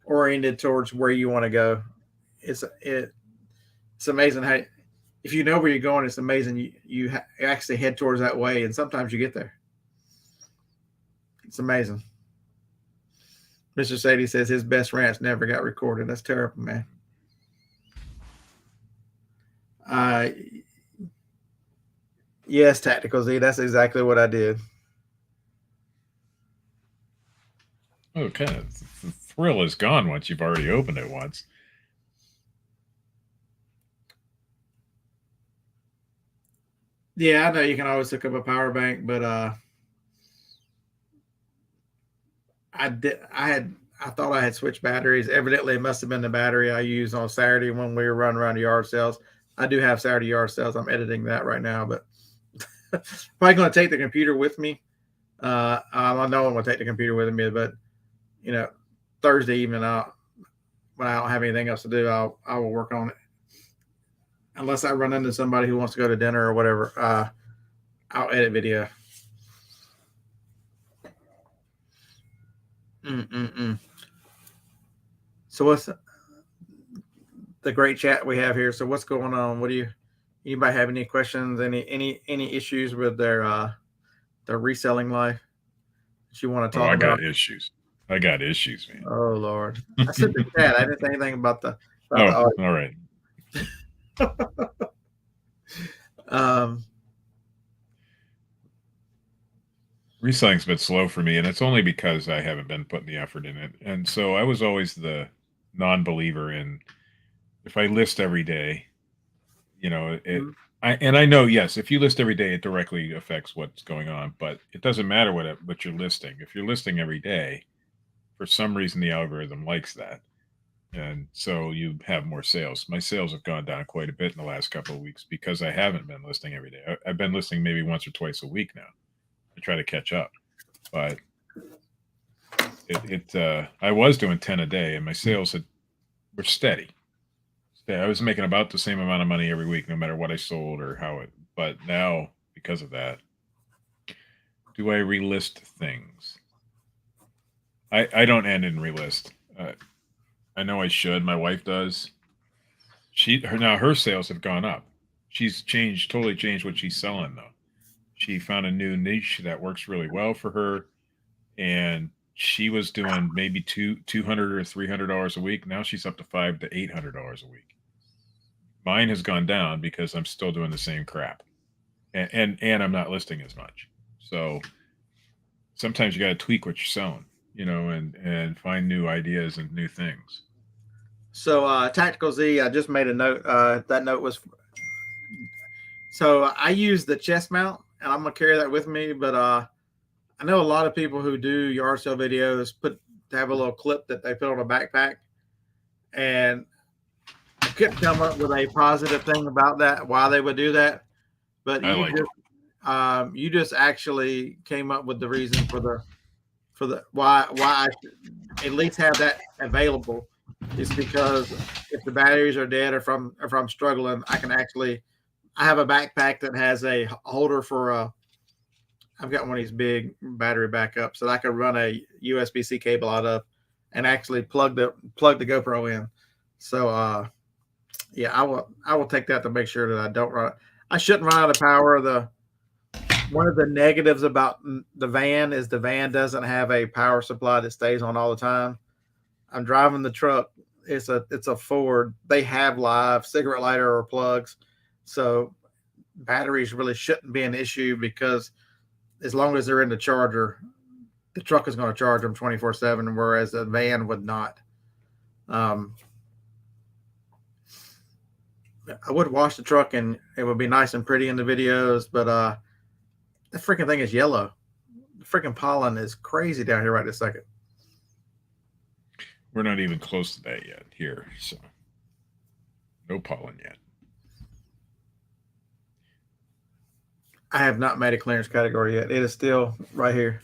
oriented towards where you want to go. It's amazing how, if you know where you're going, it's amazing you actually head towards that way, and sometimes you get there. It's amazing. Mr. Sadie says his best rants never got recorded. That's terrible, man. Yes, Tactical Z. That's exactly what I did. Oh, kind of the thrill is gone once you've already opened it once. Yeah, I know you can always hook up a power bank, but I thought I had switched batteries. Evidently, it must have been the battery I used on Saturday when we were running around the yard sales. I do have Saturday yard sales. I'm editing that right now, but probably going to take the computer with me. I know I'm going to take the computer with me, but Thursday evening, when I don't have anything else to do, I will work on it. Unless I run into somebody who wants to go to dinner or whatever, I'll edit video. So what's the great chat we have here? So what's going on? Anybody have any questions? Any issues with their reselling life that you want to talk about? I got issues, man. Oh Lord, I said the chat. I didn't say anything about the. All right. Reselling's been slow for me, and it's only because I haven't been putting the effort in it. And so I was always the non-believer in, if I list every day, I know, yes, if you list every day, it directly affects what's going on, but it doesn't matter what you're listing. If you're listing every day, for some reason, the algorithm likes that. And so you have more sales. My sales have gone down quite a bit in the last couple of weeks because I haven't been listing every day. I've been listing maybe once or twice a week now to try to catch up. But I was doing 10 a day, and my sales were steady. I was making about the same amount of money every week, no matter what I sold or how it. But now, because of that, do I relist things? I don't end in relist. I know I should. My wife does. Now her sales have gone up. She's totally changed what she's selling though. She found a new niche that works really well for her, and she was doing maybe $200 or $300 a week. Now she's up to $500 to $800 a week. Mine has gone down because I'm still doing the same crap, and I'm not listing as much. So sometimes you got to tweak what you're selling, and find new ideas and new things. So Tactical Z, I just made a note. That note was, so I use the chest mount, and I'm gonna carry that with me. But I know a lot of people who do yard sale videos have a little clip that they put on a backpack, and I couldn't come up with a positive thing about that, why they would do that. But you just actually came up with the reason for the why I should at least have that available. Is because if the batteries are dead, or if I'm struggling, I have a backpack that has a holder for I've got one of these big battery backups that I could run a USB-C cable out of and actually plug the GoPro in. So yeah, I will take that to make sure that I shouldn't run out of power. One of the negatives about the van is the van doesn't have a power supply that stays on all the time. I'm driving the truck. It's a Ford. They have live cigarette lighter or plugs. So batteries really shouldn't be an issue, because as long as they're in the charger, the truck is going to charge them 24/7, whereas the van would not. I would wash the truck and it would be nice and pretty in the videos, but the freaking thing is yellow. The freaking pollen is crazy down here right this second. We're not even close to that yet here, so no pollen yet. I have not made a clearance category yet. It is still right here.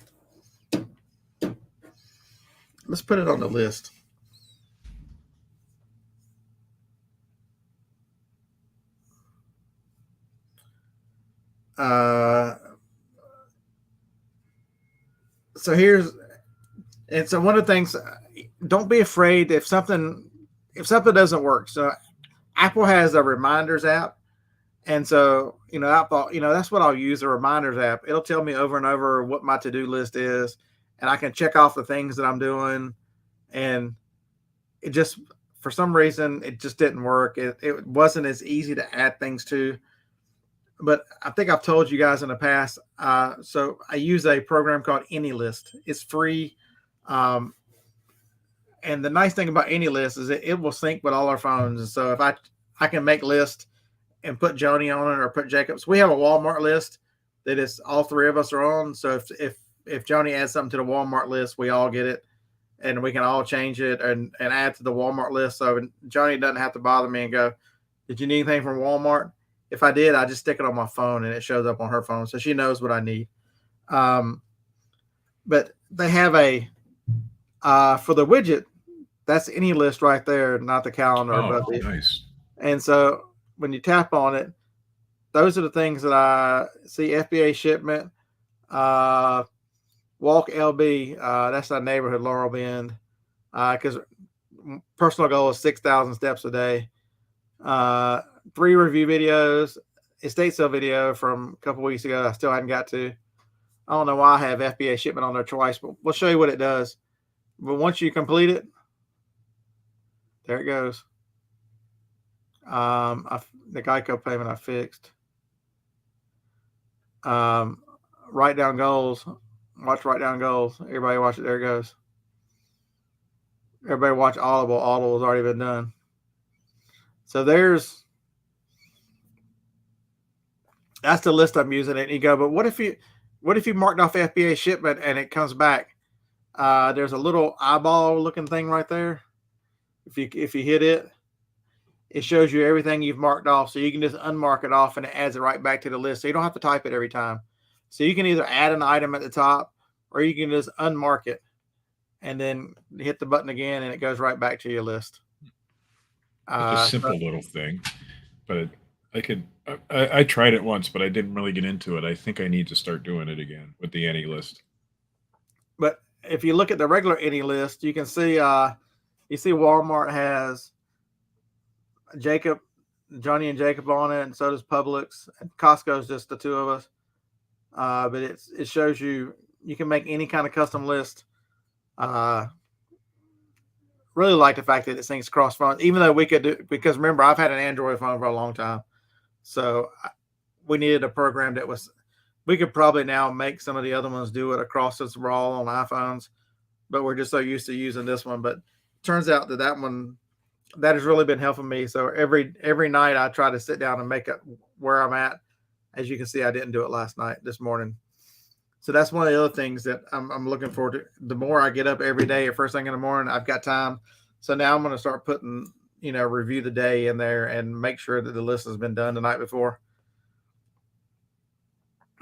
Let's put it on the list. so here's, and so one of the things, don't be afraid if something doesn't work. So Apple has a reminders app. And so, I thought, that's what I'll use, the reminders app. It'll tell me over and over what my to-do list is, and I can check off the things that I'm doing. And it just, for some reason, it just didn't work. It wasn't as easy to add things to. But I think I've told you guys in the past. So I use a program called AnyList. It's free. And the nice thing about AnyList is it will sync with all our phones. And so if I can make lists and put Joni on it or put Jacobs. We have a Walmart list that is all three of us are on. So if Joni adds something to the Walmart list, we all get it, and we can all change it and add to the Walmart list. So Joni doesn't have to bother me and go, "Did you need anything from Walmart?" If I did, I just stick it on my phone and it shows up on her phone, so she knows what I need. But they have a for the widget. That's AnyList right there, not the calendar. Oh, nice. And so when you tap on it, those are the things that I see: FBA shipment, walk LB. That's our neighborhood, Laurel Bend, because personal goal is 6,000 steps a day. 3 review videos, estate sale video from a couple weeks ago I still hadn't got to. I don't know why I have FBA shipment on there twice, but we'll show you what it does. But once you complete it, there it goes. The Geico payment I fixed. Write down goals. Write down goals. Everybody watch it. There it goes. Everybody watch Audible. Audible has already been done. So that's the list I'm using. And you go, but what if you marked off FBA shipment and it comes back? There's a little eyeball looking thing right there. If you hit it, it shows you everything you've marked off. So you can just unmark it off and it adds it right back to the list. So you don't have to type it every time. So you can either add an item at the top or you can just unmark it and then hit the button again and it goes right back to your list. It's a simple little thing, but I tried it once, but I didn't really get into it. I think I need to start doing it again with the AnyList. But if you look at the regular AnyList, you can see, you see Walmart has Johnny and Jacob on it, and so does Publix. And Costco's just the two of us. But it shows you can make any kind of custom list. Really like the fact that it syncs cross phones, even though we could do, because remember, I've had an Android phone for a long time. So we needed a program that we could probably now make some of the other ones do it across, since we're all on iPhones, but we're just so used to using this one. But it turns out that one, that has really been helping me. So every night I try to sit down and make it where I'm at. As you can see, I didn't do it this morning. So that's one of the other things that I'm looking forward to. The more I get up every day at first thing in the morning, I've got time. So now I'm going to start putting, review the day in there and make sure that the list has been done the night before.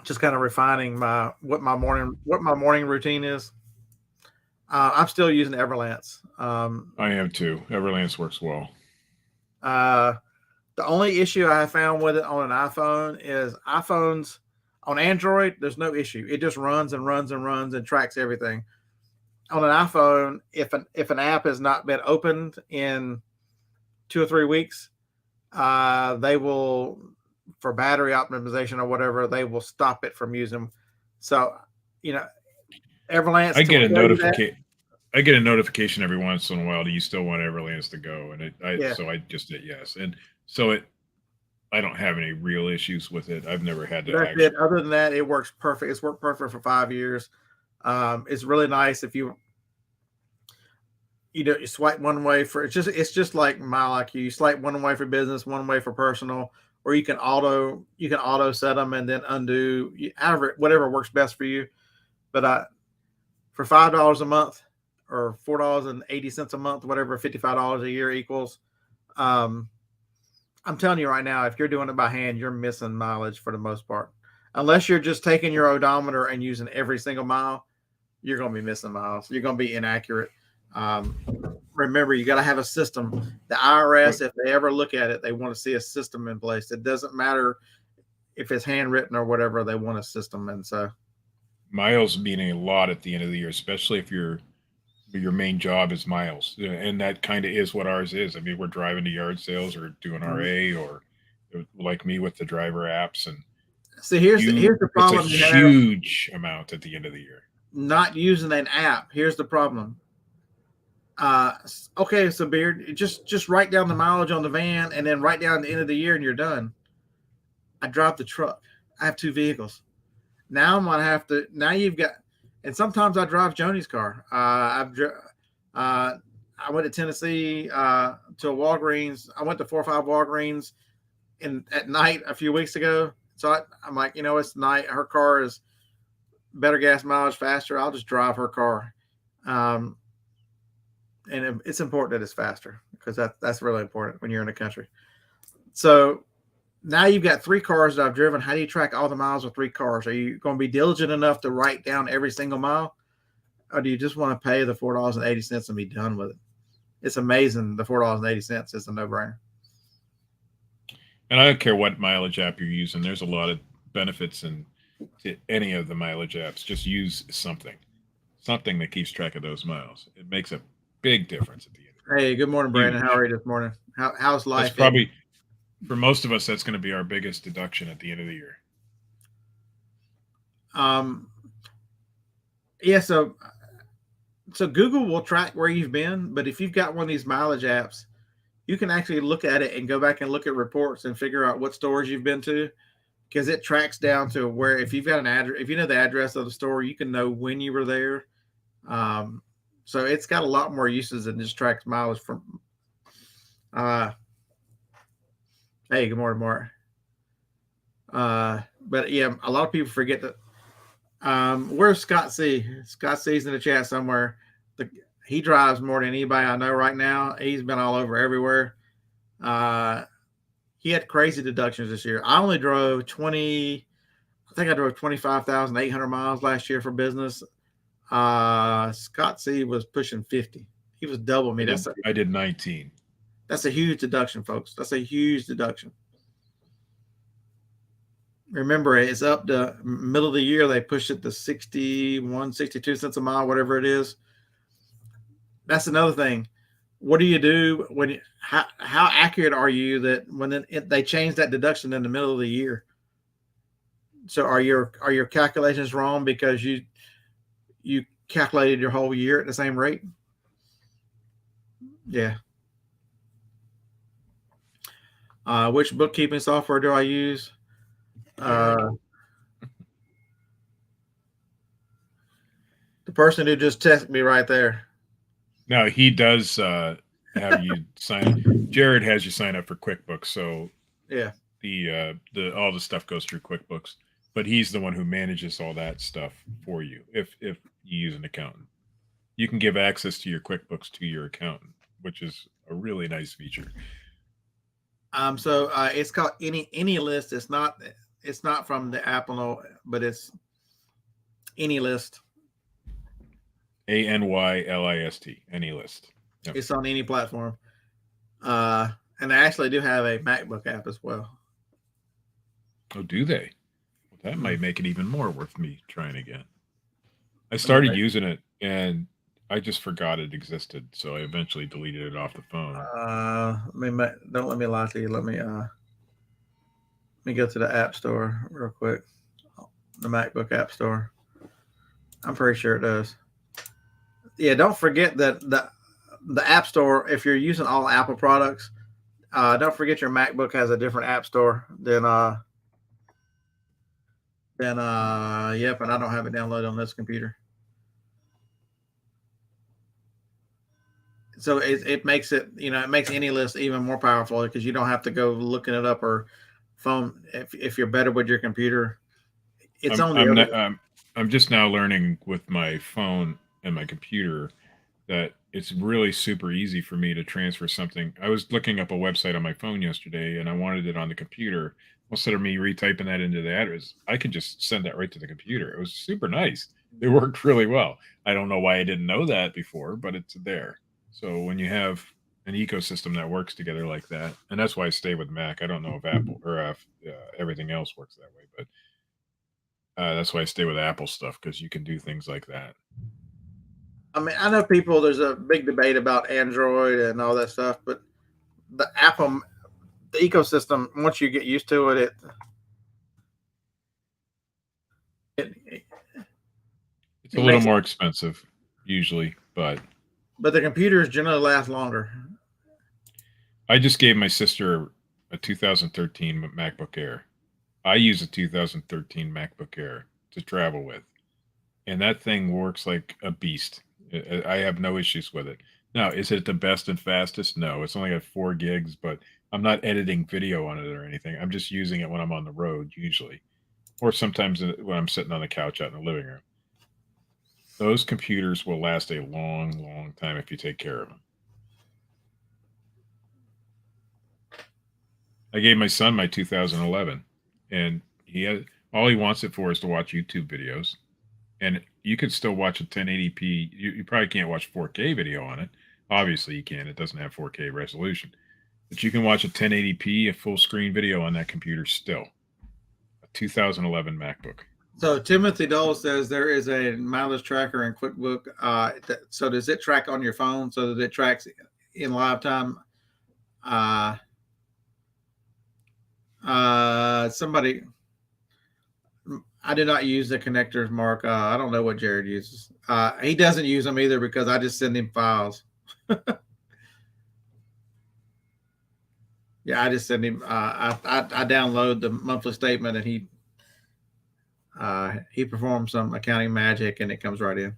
Just kind of refining what my morning routine is. I'm still using Everlance. I am too. Everlance works well. The only issue I have found with it on an iPhone is iPhones. On Android, there's no issue. It just runs and runs and runs and tracks everything. On an iPhone, if an app has not been opened in 2 or 3 weeks, they will, for battery optimization or whatever, they will stop it from using. So, Everlance. I get a notification. I get a notification every once in a while. Do you still want Everlance to go? And so I just did yes. And so I don't have any real issues with it. I've never had to. That's it. Other than that, it works perfect. It's worked perfect for 5 years. It's really nice if you swipe one way for it's just like MileIQ. You swipe one way for business, one way for personal, or you can auto set them and then undo. Whatever works best for you. But for $5 a month or $4.80 a month, whatever $55 a year equals. I'm telling you right now, if you're doing it by hand, you're missing mileage for the most part. Unless you're just taking your odometer and using every single mile, you're going to be missing miles. You're going to be inaccurate. Remember, you got to have a system. The IRS, if they ever look at it, they want to see a system in place. It doesn't matter if it's handwritten or whatever. They want a system. And so miles meaning a lot at the end of the year, especially if your main job is miles, and that kind of is what ours is. I mean, we're driving to yard sales or doing RA, or like me with the driver apps, and See, here's the it's a problem you have huge amount at the end of the year. not using an app. Here's the problem. Okay, so Beard, just write down the mileage on the van and then write down the end of the year and you're done. I dropped the truck. I have 2 vehicles. Now I'm gonna have to. Now you've got, and sometimes I drive Joni's car. I went to Tennessee to a Walgreens. I went to 4 or 5 Walgreens at night a few weeks ago. So I'm like, it's night. Her car is better gas mileage, faster. I'll just drive her car. And it's important that it's faster because that's really important when you're in the country. So now you've got 3 cars that I've driven. How do you track all the miles with 3 cars? Are you going to be diligent enough to write down every single mile? Or do you just want to pay the $4.80 and be done with it? It's amazing. The $4.80 is a no-brainer. And I don't care what mileage app you're using. There's a lot of benefits to any of the mileage apps. Just use something that keeps track of those miles. It makes a big difference at the end. Hey, good morning, Brandon. How are you this morning? How's life? That's probably, for most of us, that's going to be our biggest deduction at the end of the year. Yeah, so Google will track where you've been, but if you've got one of these mileage apps, you can actually look at it and go back and look at reports and figure out what stores you've been to, because it tracks down to where, if you've got an address, if you know the address of the store, you can know when you were there. So it's got a lot more uses than just tracks mileage from. Hey, good morning, Mark. But yeah, a lot of people forget that. Where's Scott C? Scott C's in the chat somewhere. He drives more than anybody I know right now. He's been all over everywhere. He had crazy deductions this year. I only drove 25,800 miles last year for business. Scott C was pushing 50. He was double me. I did 19. That's a huge deduction, folks. That's a huge deduction. Remember, it's up to middle of the year. They push it to 61, 62 cents a mile, whatever it is. That's another thing. What do you do when? How accurate are you that when they change that deduction in the middle of the year? So are your calculations wrong because you calculated your whole year at the same rate? Yeah. Which bookkeeping software do I use? The person who just texted me right there. No, he does have you sign. Jared has you sign up for QuickBooks, so yeah, the all the stuff goes through QuickBooks. But he's the one who manages all that stuff for you. If you use an accountant, you can give access to your QuickBooks to your accountant, which is a really nice feature. So it's called AnyList. It's not from the Apple, but it's AnyList. ANYLIST. AnyList. Yep. It's on any platform. And they actually do have a MacBook app as well. Oh, do they? Well, that might make it even more worth me trying again. I started using it and I just forgot it existed, so I eventually deleted it off the phone. Don't let me lie to you. Let me go to the App Store real quick. The MacBook App Store. I'm pretty sure it does. Yeah, don't forget that the App Store, if you're using all Apple products, don't forget your MacBook has a different App Store than and I don't have it downloaded on this computer. So it makes it, it makes AnyList even more powerful because you don't have to go looking it up or phone. If you're better with your computer, it's I'm just now learning with my phone and my computer that it's really super easy for me to transfer something. I was looking up a website on my phone yesterday and I wanted it on the computer. Instead of me retyping that into the address, I could just send that right to the computer. It was super nice. It worked really well. I don't know why I didn't know that before, but it's there. So when you have an ecosystem that works together like that, and that's why I stay with Mac. I don't know if Apple or if everything else works that way, but That's why I stay with Apple stuff, because you can do things like that. I mean, I know there's a big debate about Android and all that stuff, but the Apple, the ecosystem, once you get used to it, it It's it a little makes, more expensive usually, but but the computers generally last longer. I just gave my sister a 2013 MacBook Air. I use a 2013 MacBook Air to travel with, and that thing works like a beast. I have no issues with it. Now, is it the best and fastest? No, it's only got 4 gigs, but I'm not editing video on it or anything. I'm just using it when I'm on the road usually, or sometimes when I'm sitting on the couch out in the living room. Those computers will last a long, long time if you take care of them. I gave my son my 2011, and all he wants it for is to watch YouTube videos. And you could still watch a 1080p. You probably can't watch 4K video on it. Obviously, you can. It doesn't have 4K resolution, but you can watch a 1080p, a full screen video on that computer still. A 2011 MacBook. So Timothy Dole says there is a mileage tracker in QuickBook. So does it track on your phone so that it tracks in live time? Somebody, I do not use the connectors, Mark. I don't know what Jared uses. He doesn't use them either because I just send him files. Yeah, I just send him. I download the monthly statement, and he performs some accounting magic, and it comes right in.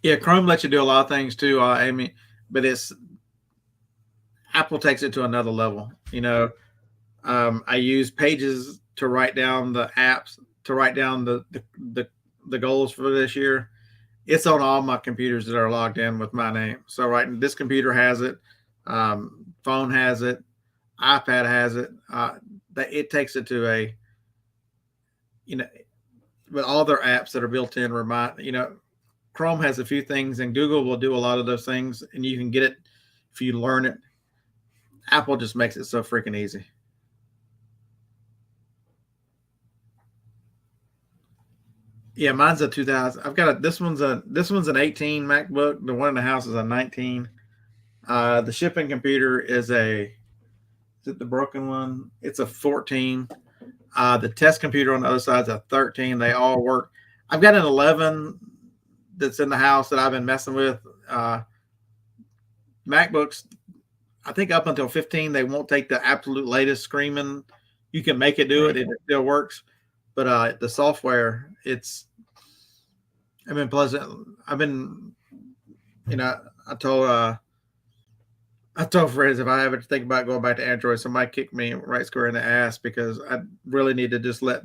Yeah, Chrome lets you do a lot of things too, Amy, but Apple takes it to another level. I use Pages to write down the apps, to write down the goals for this year. It's on all my computers that are logged in with my name. So this computer has it, phone has it, iPad has it. It takes it to with all their apps that are built in, Chrome has a few things, and Google will do a lot of those things, and you can get it if you learn it. Apple just makes it so freaking easy. Yeah, mine's a 2000. I've got this one's an 18 MacBook. The one in the house is a 19. The shipping computer is it the broken one? It's a 14. The test computer on the other side is a 13. They all work. I've got an 11 that's in the house that I've been messing with. MacBooks, I think up until 15, they won't take the absolute latest screaming. You can make it do it. It still works. But the software, I've been pleasant. I've been, I told friends if I ever think about going back to Android, somebody kick me right square in the ass, because I really need to just let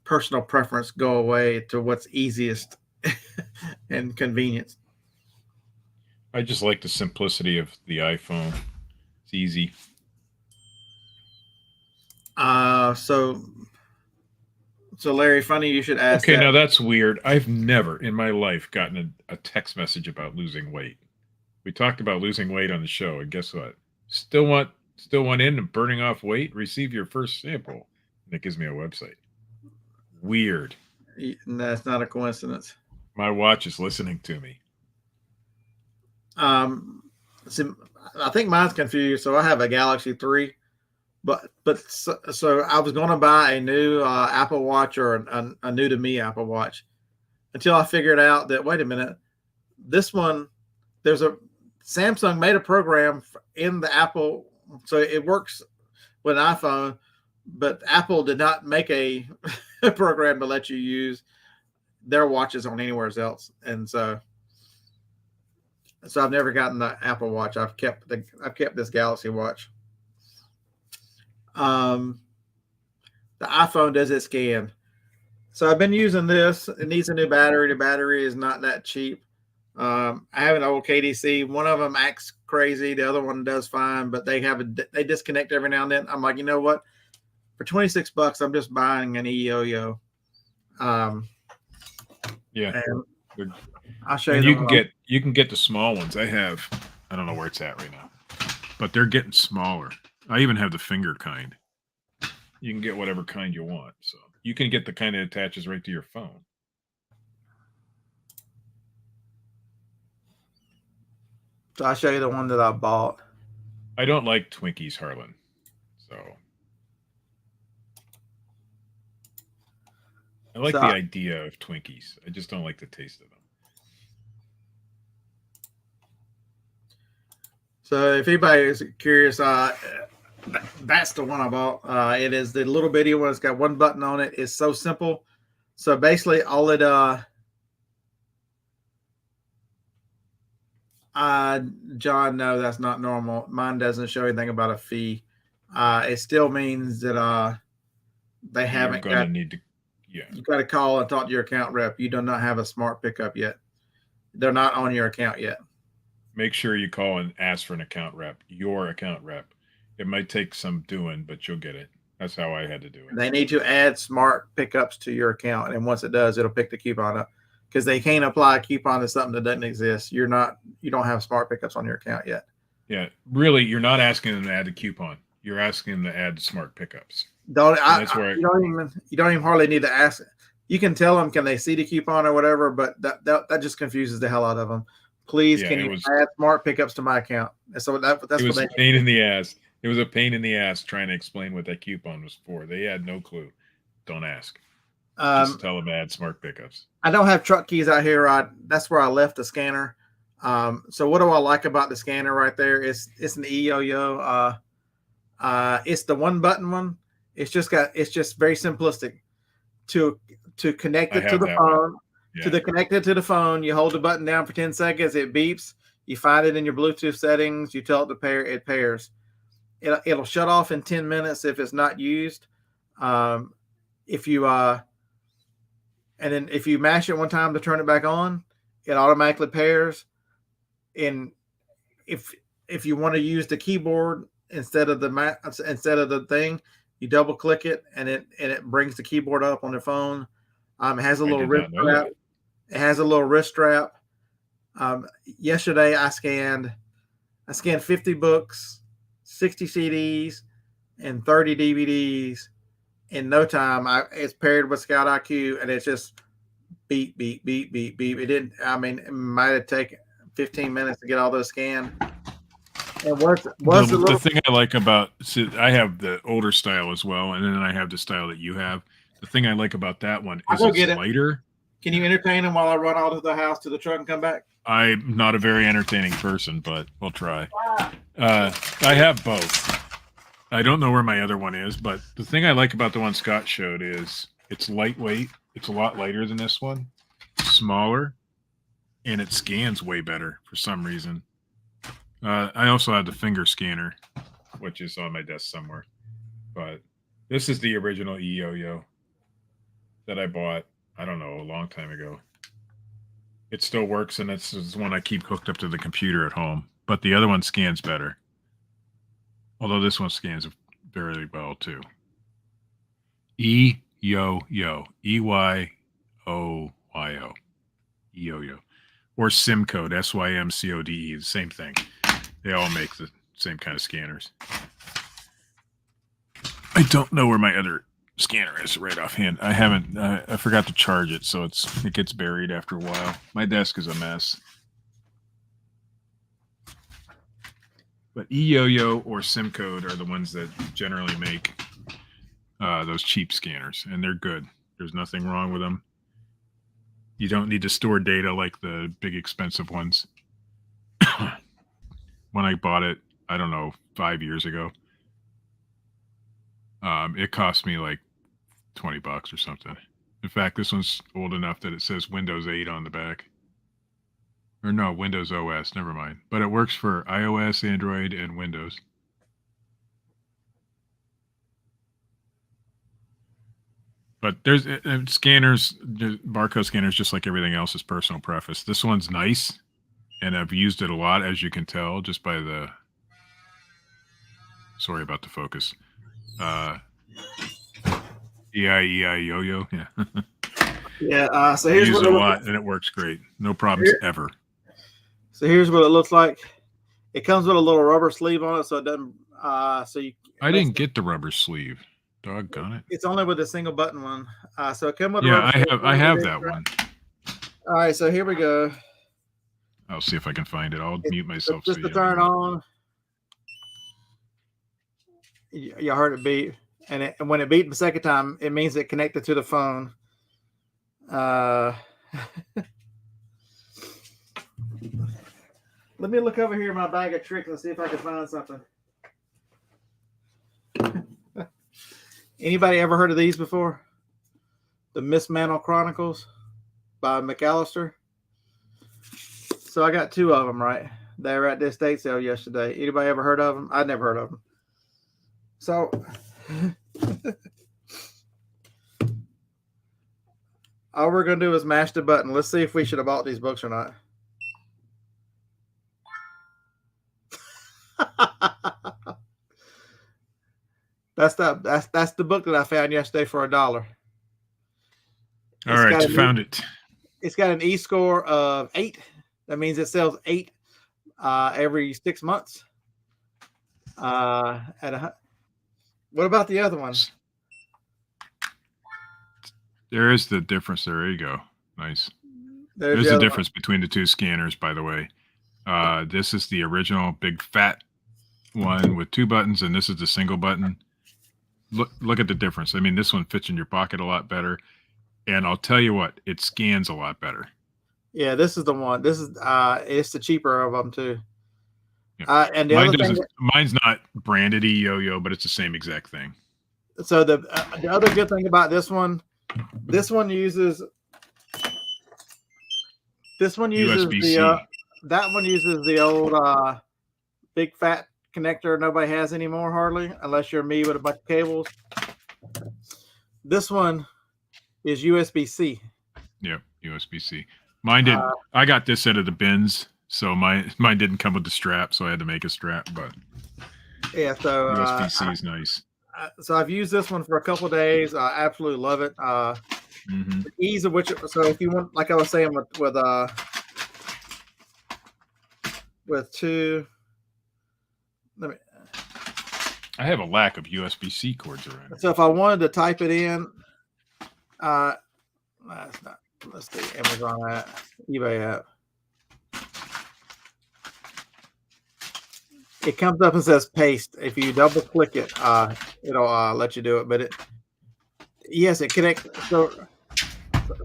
personal preference go away to what's easiest and convenience. I just like the simplicity of the iPhone. It's easy. So Larry, funny you should ask. Okay, now that's weird. I've never in my life gotten a text message about losing weight. We talked about losing weight on the show, and guess what? Still want in and burning off weight? Receive your first sample. And it gives me a website. Weird. That's not a coincidence. My watch is listening to me. So I think mine's confused. So I have a Galaxy 3, but so I was going to buy a new Apple Watch, or a new to me Apple Watch, until I figured out that, wait a minute, this one, Samsung made a program in the Apple, so it works with an iPhone, but Apple did not make a program to let you use their watches on anywhere else. And so I've never gotten the Apple Watch. I've kept this Galaxy Watch. The iPhone does its scan. So I've been using this. It needs a new battery. The battery is not that cheap. I have an old KDC. One of them acts crazy. The other one does fine, but they disconnect every now and then. I'm like, you know what? For $26, I'm just buying an eYo-Yo. Yeah. I'll show you. You can get the small ones. I don't know where it's at right now, but they're getting smaller. I even have the finger kind. You can get whatever kind you want. So you can get the kind that attaches right to your phone. So I'll show you the one that I bought. I don't like Twinkies, Harlan. So I like the idea of Twinkies. I just don't like the taste of them. So if anybody is curious, that's the one I bought. It is the little bitty one. It's got one button on it. It's so simple. So basically all it John, no, that's not normal. Mine doesn't show anything about a fee. It still means that they haven't got. Yeah, you got to call and talk to your account rep. You do not have a smart pickup yet. They're not on your account yet. Make sure you call and ask for an account rep, your account rep. It might take some doing, but you'll get it. That's how I had to do it. They need to add smart pickups to your account, and once it does, it'll pick the coupon up, because they can't apply a coupon to something that doesn't exist. You don't have smart pickups on your account yet. Yeah, really, you're not asking them to add a coupon. You're asking them to add smart pickups. You don't even hardly need to ask. You can tell them, can they see the coupon or whatever, but that just confuses the hell out of them. Please, can you add smart pickups to my account? And so that's it was what a pain in the ass. It was a pain in the ass trying to explain what that coupon was for. They had no clue. Don't ask. Just tell them to add smart pickups. I don't have truck keys out here. That's where I left the scanner. So what do I like about the scanner right there? It's an eYoYo. It's the one button one. It's just very simplistic to connect it to the phone. Yeah. Connect it to the phone, you hold the button down for 10 seconds, it beeps. You find it in your Bluetooth settings. You tell it to pair, it pairs. It'll shut off in 10 minutes if it's not used. If you mash it one time to turn it back on, it automatically pairs. And if you want to use the keyboard instead of the thing, you double click it and it brings the keyboard up on the phone. It has a little wrist strap. It has a little wrist strap. Yesterday I scanned 50 books, 60 CDs, and 30 DVDs in no time. It's paired with Scout IQ, and it's just beep, beep, beep, beep, beep. It might have taken 15 minutes to get all those scanned. And the thing I like about, I have the older style as well, and then I have the style that you have. The thing I like about that one is it's lighter. Can you entertain them while I run out of the house to the truck and come back? I'm not a very entertaining person, but we'll try. I have both. I don't know where my other one is, but the thing I like about the one Scott showed is it's lightweight. It's a lot lighter than this one, smaller, and it scans way better for some reason. I also have the finger scanner, which is on my desk somewhere. But this is the original eYoYo that I bought, I don't know, a long time ago. It still works, and it's one I keep hooked up to the computer at home. But the other one scans better. Although this one scans very well, too. eYoYo. E-Y-O-Y-O. eYoYo. Or SIMCode, SYMCODE, the same thing. They all make the same kind of scanners. I don't know where my other scanner is right offhand. I forgot to charge it, so it gets buried after a while. My desk is a mess. But eYoYo or SIMCode are the ones that generally make those cheap scanners, and they're good. There's nothing wrong with them. You don't need to store data like the big expensive ones. When I bought it, I don't know, 5 years ago, it cost me like $20 or something. In fact, this one's old enough that it says Windows 8 on the back. Or no, Windows OS, never mind. But it works for iOS, Android, and Windows. But there's scanners, barcode scanners, just like everything else, is personal preference. This one's nice, and I've used it a lot, as you can tell, just by the... Sorry about the focus. eYoYo, yeah. Yeah, so here's I use it a lot, and it works great. No problems ever. So here's what it looks like. It comes with a little rubber sleeve on it, so it doesn't So you. I didn't get the rubber sleeve. Doggone it. It's only with a single button one. So it comes with. Yeah, I have that one. All right, so here we go. I'll see if I can find it. I'll mute myself. Just to turn on. You heard it beep, and when it beeped the second time, it means it connected to the phone. Let me look over here in my bag of tricks and see if I can find something. Anybody ever heard of these before? The Miss Mantle Chronicles by McAllister. So I got 2 of them, right? They were at the estate sale yesterday. Anybody ever heard of them? I'd never heard of them. So all we're going to do is mash the button. Let's see if we should have bought these books or not. That's the book that I found yesterday for $1. All right, found it. It's got an E-score of 8. That means it sells 8 every 6 months. What about the other ones? There is the difference. There you go. Nice. There's a difference between the 2 scanners, by the way. This is the original big fat one with 2 buttons, and this is the single button. Look at the difference. I mean, this one fits in your pocket a lot better, and I'll tell you what, it scans a lot better. Yeah, this is the one. This is it's the cheaper of them too. Yeah. And the mine's not branded yo-yo, but it's the same exact thing. So the other good thing about this one uses USB-C. That one uses the old big fat connector nobody has anymore hardly, unless you're me with a bunch of cables. This one is USB-C. Yep, USB-C. Mine did. I got this out of the bins, so mine didn't come with the strap, so I had to make a strap. But yeah, so USB-C is nice. So I've used this one for a couple of days. I absolutely love it. The ease of which, so if you want, like I was saying with 2. I have a lack of USB-C cords around. So if I wanted to type it in, that's not. Let's see, Amazon app, eBay app. It comes up and says paste. If you double click it, it'll let you do it. But yes, it connects. So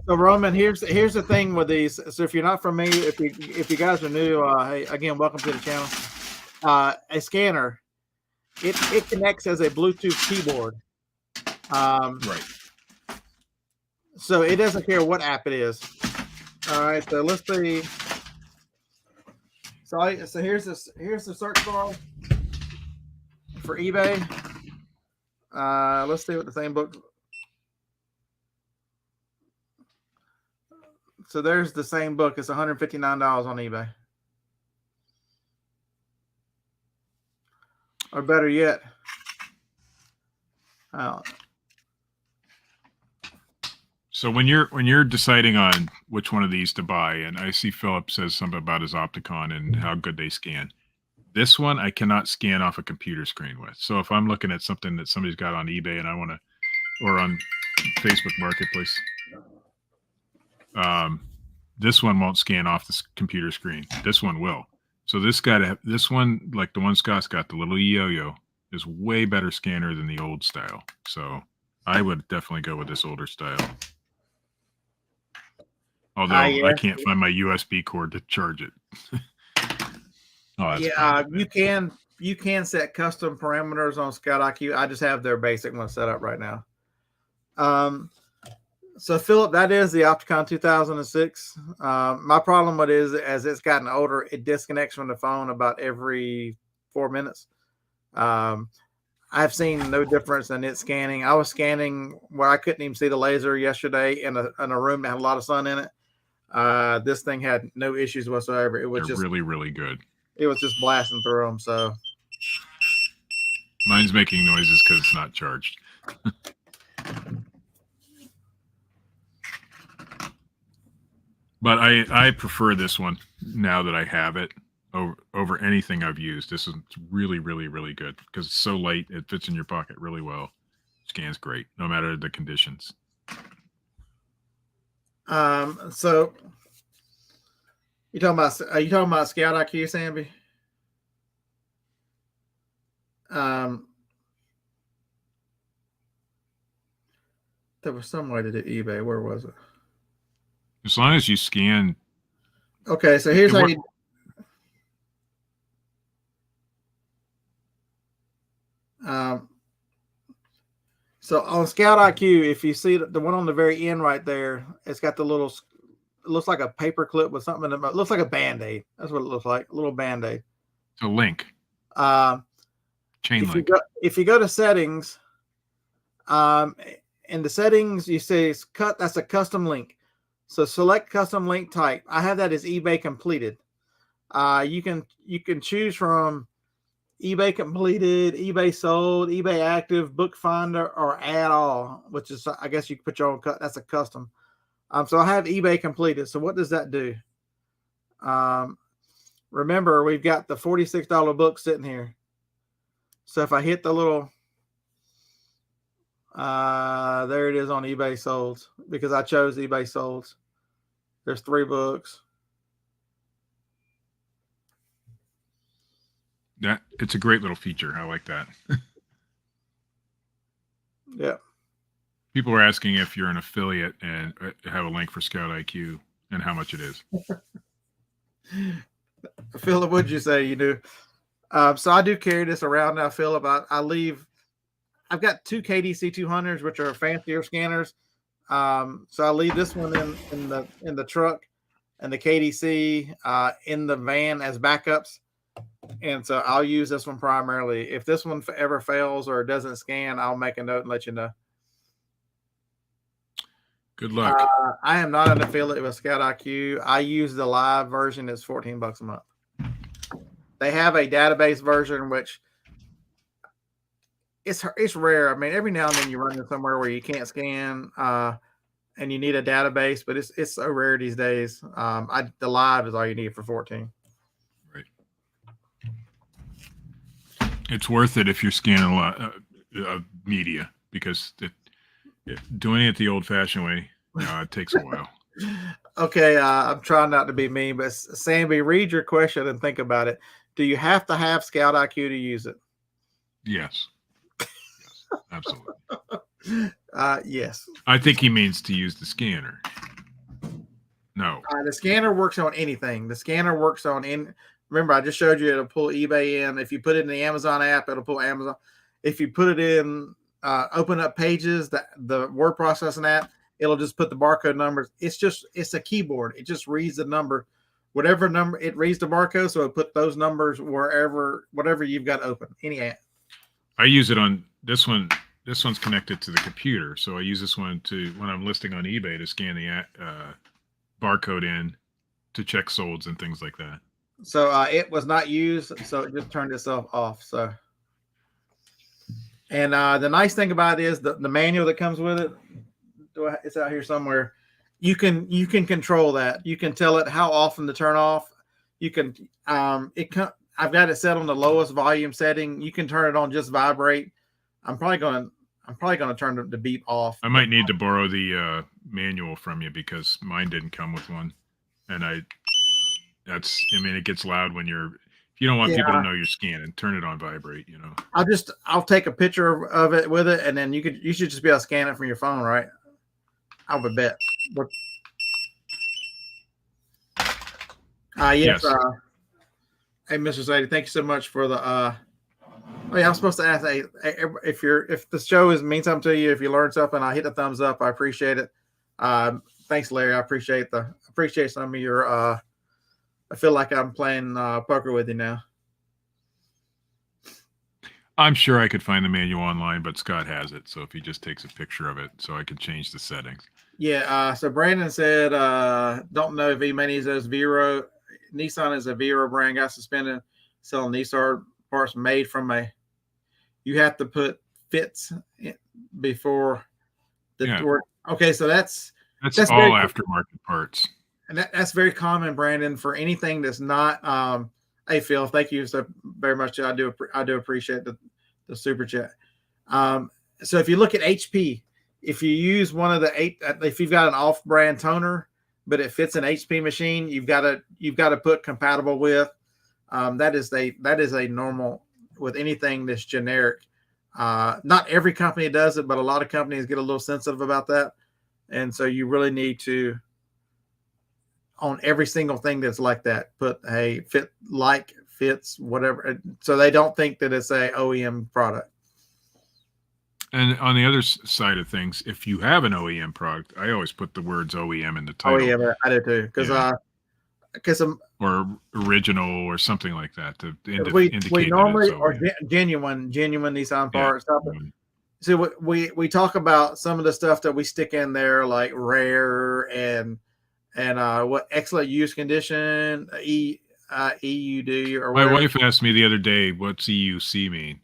Roman, here's the thing with these. So if you're not from me, if you guys are new, hey, again, welcome to the channel. A scanner, it connects as a Bluetooth keyboard. Right. So it doesn't care what app it is. All right, so let's see. So here's the search bar for eBay. Let's see what the same book. So there's the same book. It's $159 on eBay. Or better yet, so when you're deciding on which one of these to buy, and I see Philip says something about his Opticon and how good they scan. This one I cannot scan off a computer screen with. So if I'm looking at something that somebody's got on eBay and I want to, or on Facebook Marketplace, this one won't scan off the computer screen. This one will. So this one, like the one Scott's got, the little yo-yo, is way better scanner than the old style. So I would definitely go with this older style. Although I can't find my USB cord to charge it. You can set custom parameters on Scout IQ. I just have their basic one set up right now. So Philip, that is the Opticon 2006. My problem with it is, as it's gotten older, it disconnects from the phone about every 4 minutes. I've seen no difference in it scanning. I was scanning where I couldn't even see the laser yesterday in a room that had a lot of sun in it. This thing had no issues whatsoever. It was just really, really good. It was just blasting through them. So mine's making noises because it's not charged. But I prefer this one now that I have it. over anything I've used. This is really, really, really good because it's so light. It fits in your pocket really well. Scans great, no matter the conditions. So are you talking about Scout IQ, Sammy? There was some way to do eBay. Where was it? As long as you scan. Okay, so here's how you. So on Scout IQ, if you see the one on the very end right there, it's got the little. It looks like a paper clip with something. It looks like a Band-Aid. That's what it looks like. A little Band-Aid. It's a link. Chain link. If you go to settings, in the settings you say it's cut. That's a custom link. So select custom link type. I have that as eBay completed. You can choose from eBay completed, eBay sold, eBay active, book finder, or add all, which is, I guess you can put your own cut. That's a custom. So I have eBay completed. So what does that do? Remember, we've got the $46 book sitting here. So if I hit the little, there it is on eBay sold, because I chose eBay sold. There's 3 books. It's a great little feature. I like that. Yeah. People are asking if you're an affiliate and have a link for Scout IQ and how much it is. Philip, what'd you say you do? So I do carry this around now, Philip. I've got 2 KDC 200s, which are fancier scanners. So I leave this one in the truck and the KDC in the van as backups. And so I'll use this one primarily. If this one ever fails or doesn't scan, I'll make a note and let you know. Good luck. I am not an affiliate with Scout IQ. I use the live version. It's $14 a month. They have a database version, which it's rare. I mean, every now and then you run into somewhere where you can't scan and you need a database, but it's so rare these days. The live is all you need for 14. Right. It's worth it if you're scanning a lot of media, because doing it the old-fashioned way, it takes a while. Okay, I'm trying not to be mean, but Sammy, read your question and think about it. Do you have to have Scout IQ to use it? Yes. Yes, absolutely. Yes. I think he means to use the scanner. No. The scanner works on anything. The scanner works on remember, I just showed you it'll pull eBay in. If you put it in the Amazon app, it'll pull Amazon. If you put it in open up Pages, the word processing app, it'll just put the barcode numbers. It's a keyboard. It just reads the number. Whatever number, it reads the barcode, so it put those numbers whatever you've got open, any app. I use it on this one. This one's connected to the computer, so I use this one when I'm listing on eBay to scan the barcode in to check solds and things like that. So it was not used, so it just turned itself off. So, and the nice thing about it is the manual that comes with it. It's out here somewhere. You can control that. You can tell it how often to turn off. You can I've got it set on the lowest volume setting. You can turn it on just vibrate. I'm probably going to turn the beep off. I might need to borrow the manual from you because mine didn't come with one, and it gets loud when if you don't want people to know you're scanning, turn it on vibrate. I'll take a picture of it with it, and then you should just be able to scan it from your phone, right? I would bet. Yes. Hey, Mr. Sadie, thank you so much for the. I'm supposed to ask. Hey, if the show means something to you, if you learn something, I hit the thumbs up. I appreciate it. Thanks, Larry. I appreciate some of your. I feel like I'm playing poker with you now. I'm sure I could find the manual online, but Scott has it. So if he just takes a picture of it, so I can change the settings. Yeah. So Brandon said, don't know if anybody needs those Vero. Nissan is a Vero brand. Got suspended selling Nissan parts made from you have to put fits before the door. Okay. So that's all aftermarket parts. And that's very common, Brandon, for anything that's not Hey Phil, thank you so very much. I do appreciate the super chat. So if you look at HP, if you use one of the if you've got an off-brand toner, but it fits an HP machine, you've got to put compatible with. That is a normal with anything that's generic. Not every company does it, but a lot of companies get a little sensitive about that, and so you really need to, on every single thing that's like that, put fits whatever, so they don't think that it's a OEM product. And on the other side of things, if you have an OEM product, I always put the words OEM in the title. OEM, I do too, because or original or something like that to we indicate normally are genuine Nissan parts. So we talk about some of the stuff that we stick in there, like rare and what excellent use condition, EUD or whatever. My wife asked me the other day, what's EUC mean?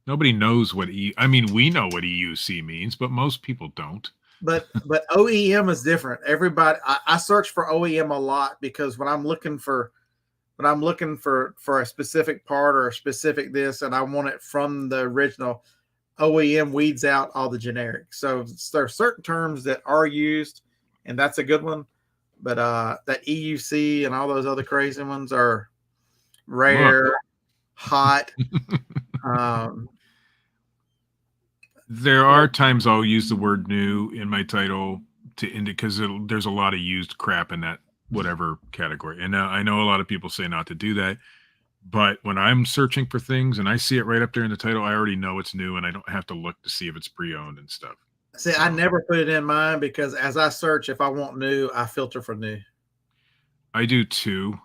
Nobody knows what I mean, we know what EUC means, but most people don't. But OEM is different. Everybody, I search for OEM a lot because when I'm looking for a specific part or a specific this, and I want it from the original, OEM weeds out all the generic. So there are certain terms that are used, and that's a good one. But that EUC and all those other crazy ones are rare, hot. There are times I'll use the word new in my title to indicate, because there's a lot of used crap in that whatever category. And I know a lot of people say not to do that, but when I'm searching for things and I see it right up there in the title, I already know it's new and I don't have to look to see if it's pre-owned and stuff. See, I never put it in mine because as I search, if I want new, I filter for new. I do too.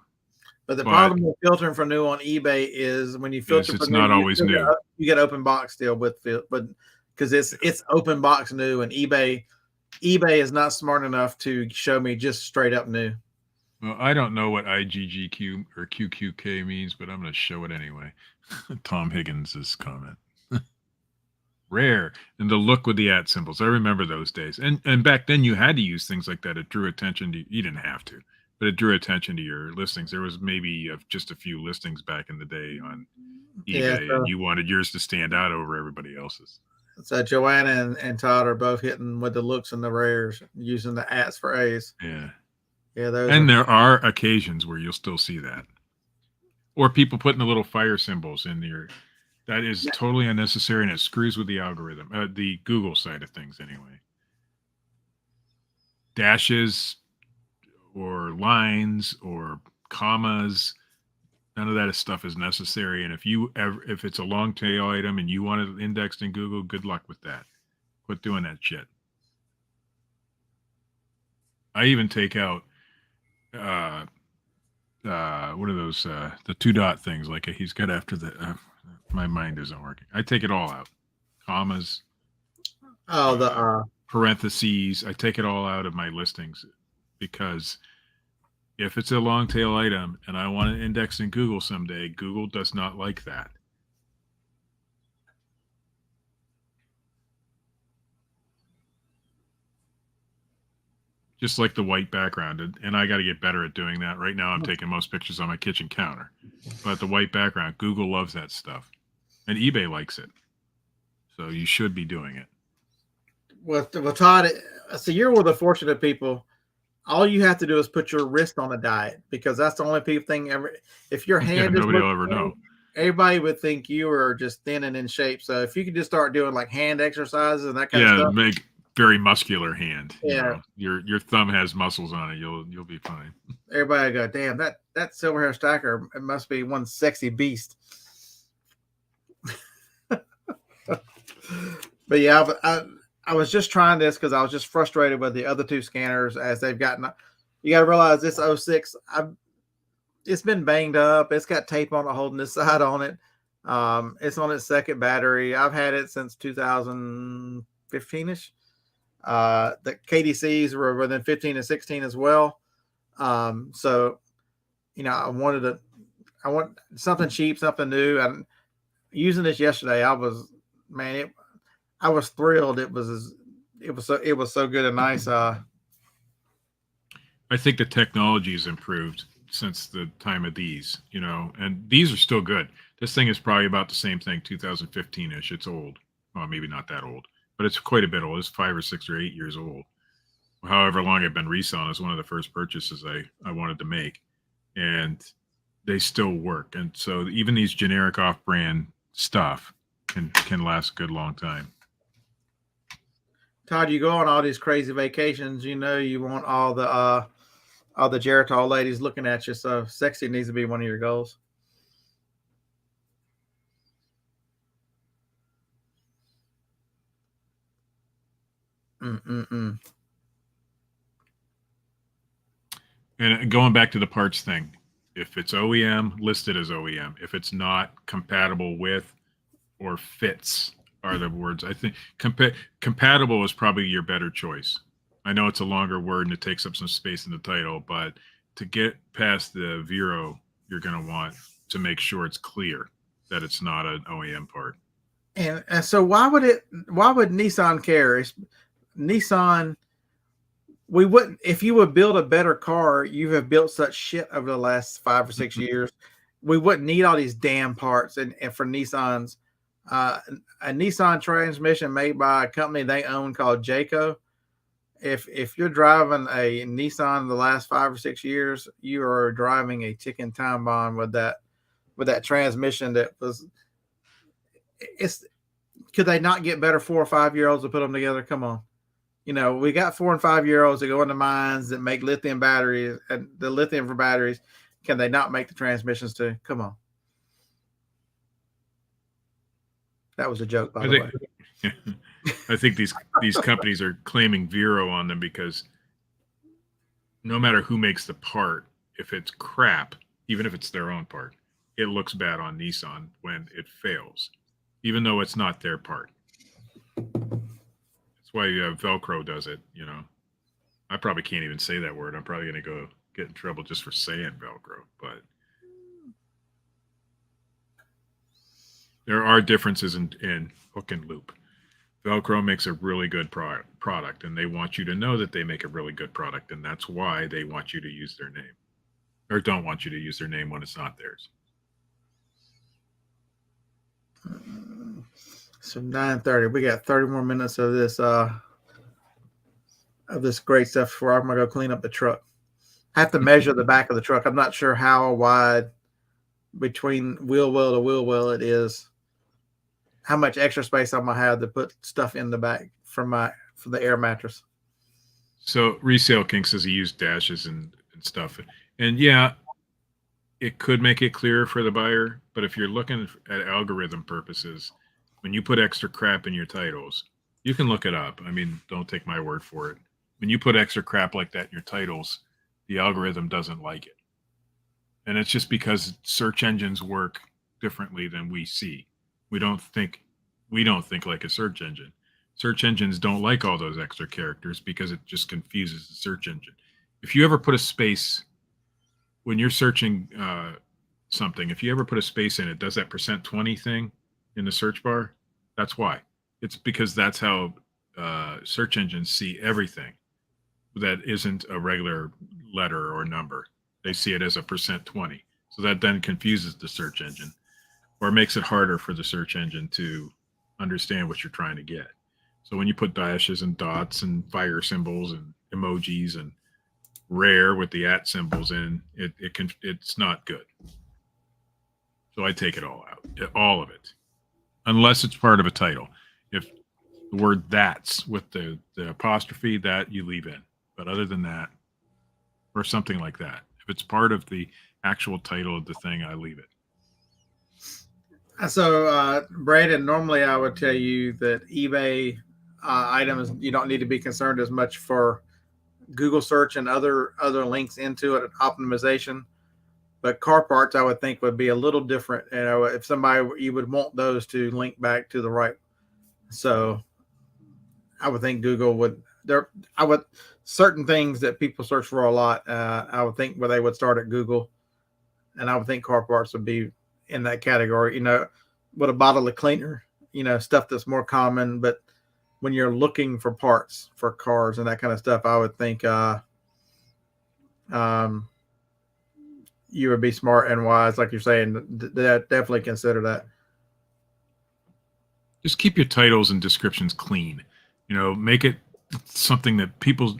But the problem with filtering for new on eBay is when you filter for it's new, not always new. You get open box still but because it's open box new, and eBay is not smart enough to show me just straight up new. Well, I don't know what IGGQ or QQK means, but I'm going to show it anyway. Tom Higgins's comment. Rare, and the look with the @ symbols. I remember those days. And back then you had to use things like that. It drew attention to, you didn't have to, but it drew attention to your listings. There was maybe just a few listings back in the day on eBay, and you wanted yours to stand out over everybody else's. So Joanna and Todd are both hitting with the looks and the rares, using the ats for A's. Yeah. And there are occasions where you'll still see that. Or people putting the little fire symbols in there. That is totally unnecessary, and it screws with the algorithm, the Google side of things anyway. Dashes or lines or commas, none of that stuff is necessary. And if it's a long tail item and you want it indexed in Google, good luck with that. Quit doing that shit. I even take out what are those the 2 dot things, like he's got after the my mind isn't working. I take it all out. Commas. Parentheses. I take it all out of my listings, because if it's a long tail item and I want it indexed in Google someday, Google does not like that. Just like the white background. And I got to get better at doing that. Right now I'm taking most pictures on my kitchen counter. But the white background, Google loves that stuff. And eBay likes it. So you should be doing it. Well, Todd, so you're one of the fortunate people. All you have to do is put your wrist on a diet, because that's the only thing ever. If your hand nobody will ever know. Everybody would think you are just thin and in shape. So if you could just start doing like hand exercises and that kind of stuff. Yeah, make very muscular hand. Yeah. You know, your thumb has muscles on it. You'll be fine. Everybody go, damn, that silver hair stacker, it must be one sexy beast. But yeah, I was just trying this because I was just frustrated with the other 2 scanners as they've gotten. You got to realize this 06, it's been banged up. It's got tape on it holding this side on it. It's on its second battery. I've had it since 2015-ish. The KDCs were within 15 and 16 as well. So, I want something cheap, something new. And using this yesterday, I was thrilled. It was so good and nice. I think the technology has improved since the time of these, and these are still good. This thing is probably about the same thing, 2015-ish. It's old. Well, maybe not that old, but it's quite a bit old. It's 5 or 6 or 8 years old. However long I've been reselling, is one of the first purchases I wanted to make, and they still work. And so even these generic off-brand stuff can last a good long time. Todd, you go on all these crazy vacations, you want all the Geritol ladies looking at you, so sexy needs to be one of your goals. And going back to the parts thing, if it's OEM, listed as OEM. If it's not, compatible with or fits are the words. I think compatible is probably your better choice. I know it's a longer word and it takes up some space in the title, but to get past the Vero, you're going to want to make sure it's clear that it's not an OEM part. And so why would Nissan care? Nissan, we wouldn't, if you would build a better car, you have built such shit over the last 5 or 6 years. We wouldn't need all these damn parts. And for Nissans, a Nissan transmission made by a company they own called Jayco. If you're driving a Nissan the last 5 or 6 years, you are driving a ticking time bomb with that transmission. Could they not get better 4 or 5 year olds to put them together? Come on. We got 4 and 5 year olds that go into mines that make lithium batteries and the lithium for batteries. Can they not make the transmissions too? Come on. That was a joke, by the way. I think these companies are claiming Vero on them because no matter who makes the part, if it's crap, even if it's their own part, it looks bad on Nissan when it fails, even though it's not their part. That's why Velcro does it. I probably can't even say that word. I'm probably going to go get in trouble just for saying Velcro, but there are differences in hook and loop. Velcro makes a really good product, and they want you to know that they make a really good product, and that's why they want you to use their name, or don't want you to use their name when it's not theirs. So 9:30, we got 30 more minutes of this great stuff before I'm gonna go clean up the truck. I have to measure the back of the truck. I'm not sure how wide between wheel well to wheel well it is. How much extra space I'm gonna have to put stuff in the back for the air mattress. So Resale King says he used dashes and stuff, and yeah, it could make it clearer for the buyer. But if you're looking at algorithm purposes, when you put extra crap in your titles, you can look it up. I mean, don't take my word for it. When you put extra crap like that in your titles, the algorithm doesn't like it, and it's just because search engines work differently than we see. We don't think like a search engine. Search engines don't like all those extra characters because it just confuses the search engine. If you ever put a space when you're searching something, if you ever put a space in it, does that %20 thing in the search bar? That's why. It's because that's how search engines see everything that isn't a regular letter or number. They see it as a %20. So that then confuses the search engine, or makes it harder for the search engine to understand what you're trying to get. So when you put dashes and dots and fire symbols and emojis and rare with the @ symbols in, it's not good. So I take it all out, all of it, unless it's part of a title. If the word "that's" with the apostrophe, that you leave in. But other than that, or something like that, if it's part of the actual title of the thing, I leave it. So, Braden, normally I would tell you that eBay items, you don't need to be concerned as much for Google search and other links into it, optimization. But car parts, I would think, would be a little different. If somebody, you would want those to link back to the right. So I would think Google would, certain things that people search for a lot, I would think where they would start at Google. And I would think car parts would be in that category, with a bottle of cleaner, stuff that's more common. But when you're looking for parts for cars and that kind of stuff, I would think car you would be smart and wise, like you're saying. Definitely consider that. Just keep your titles and descriptions clean. Make it something that people,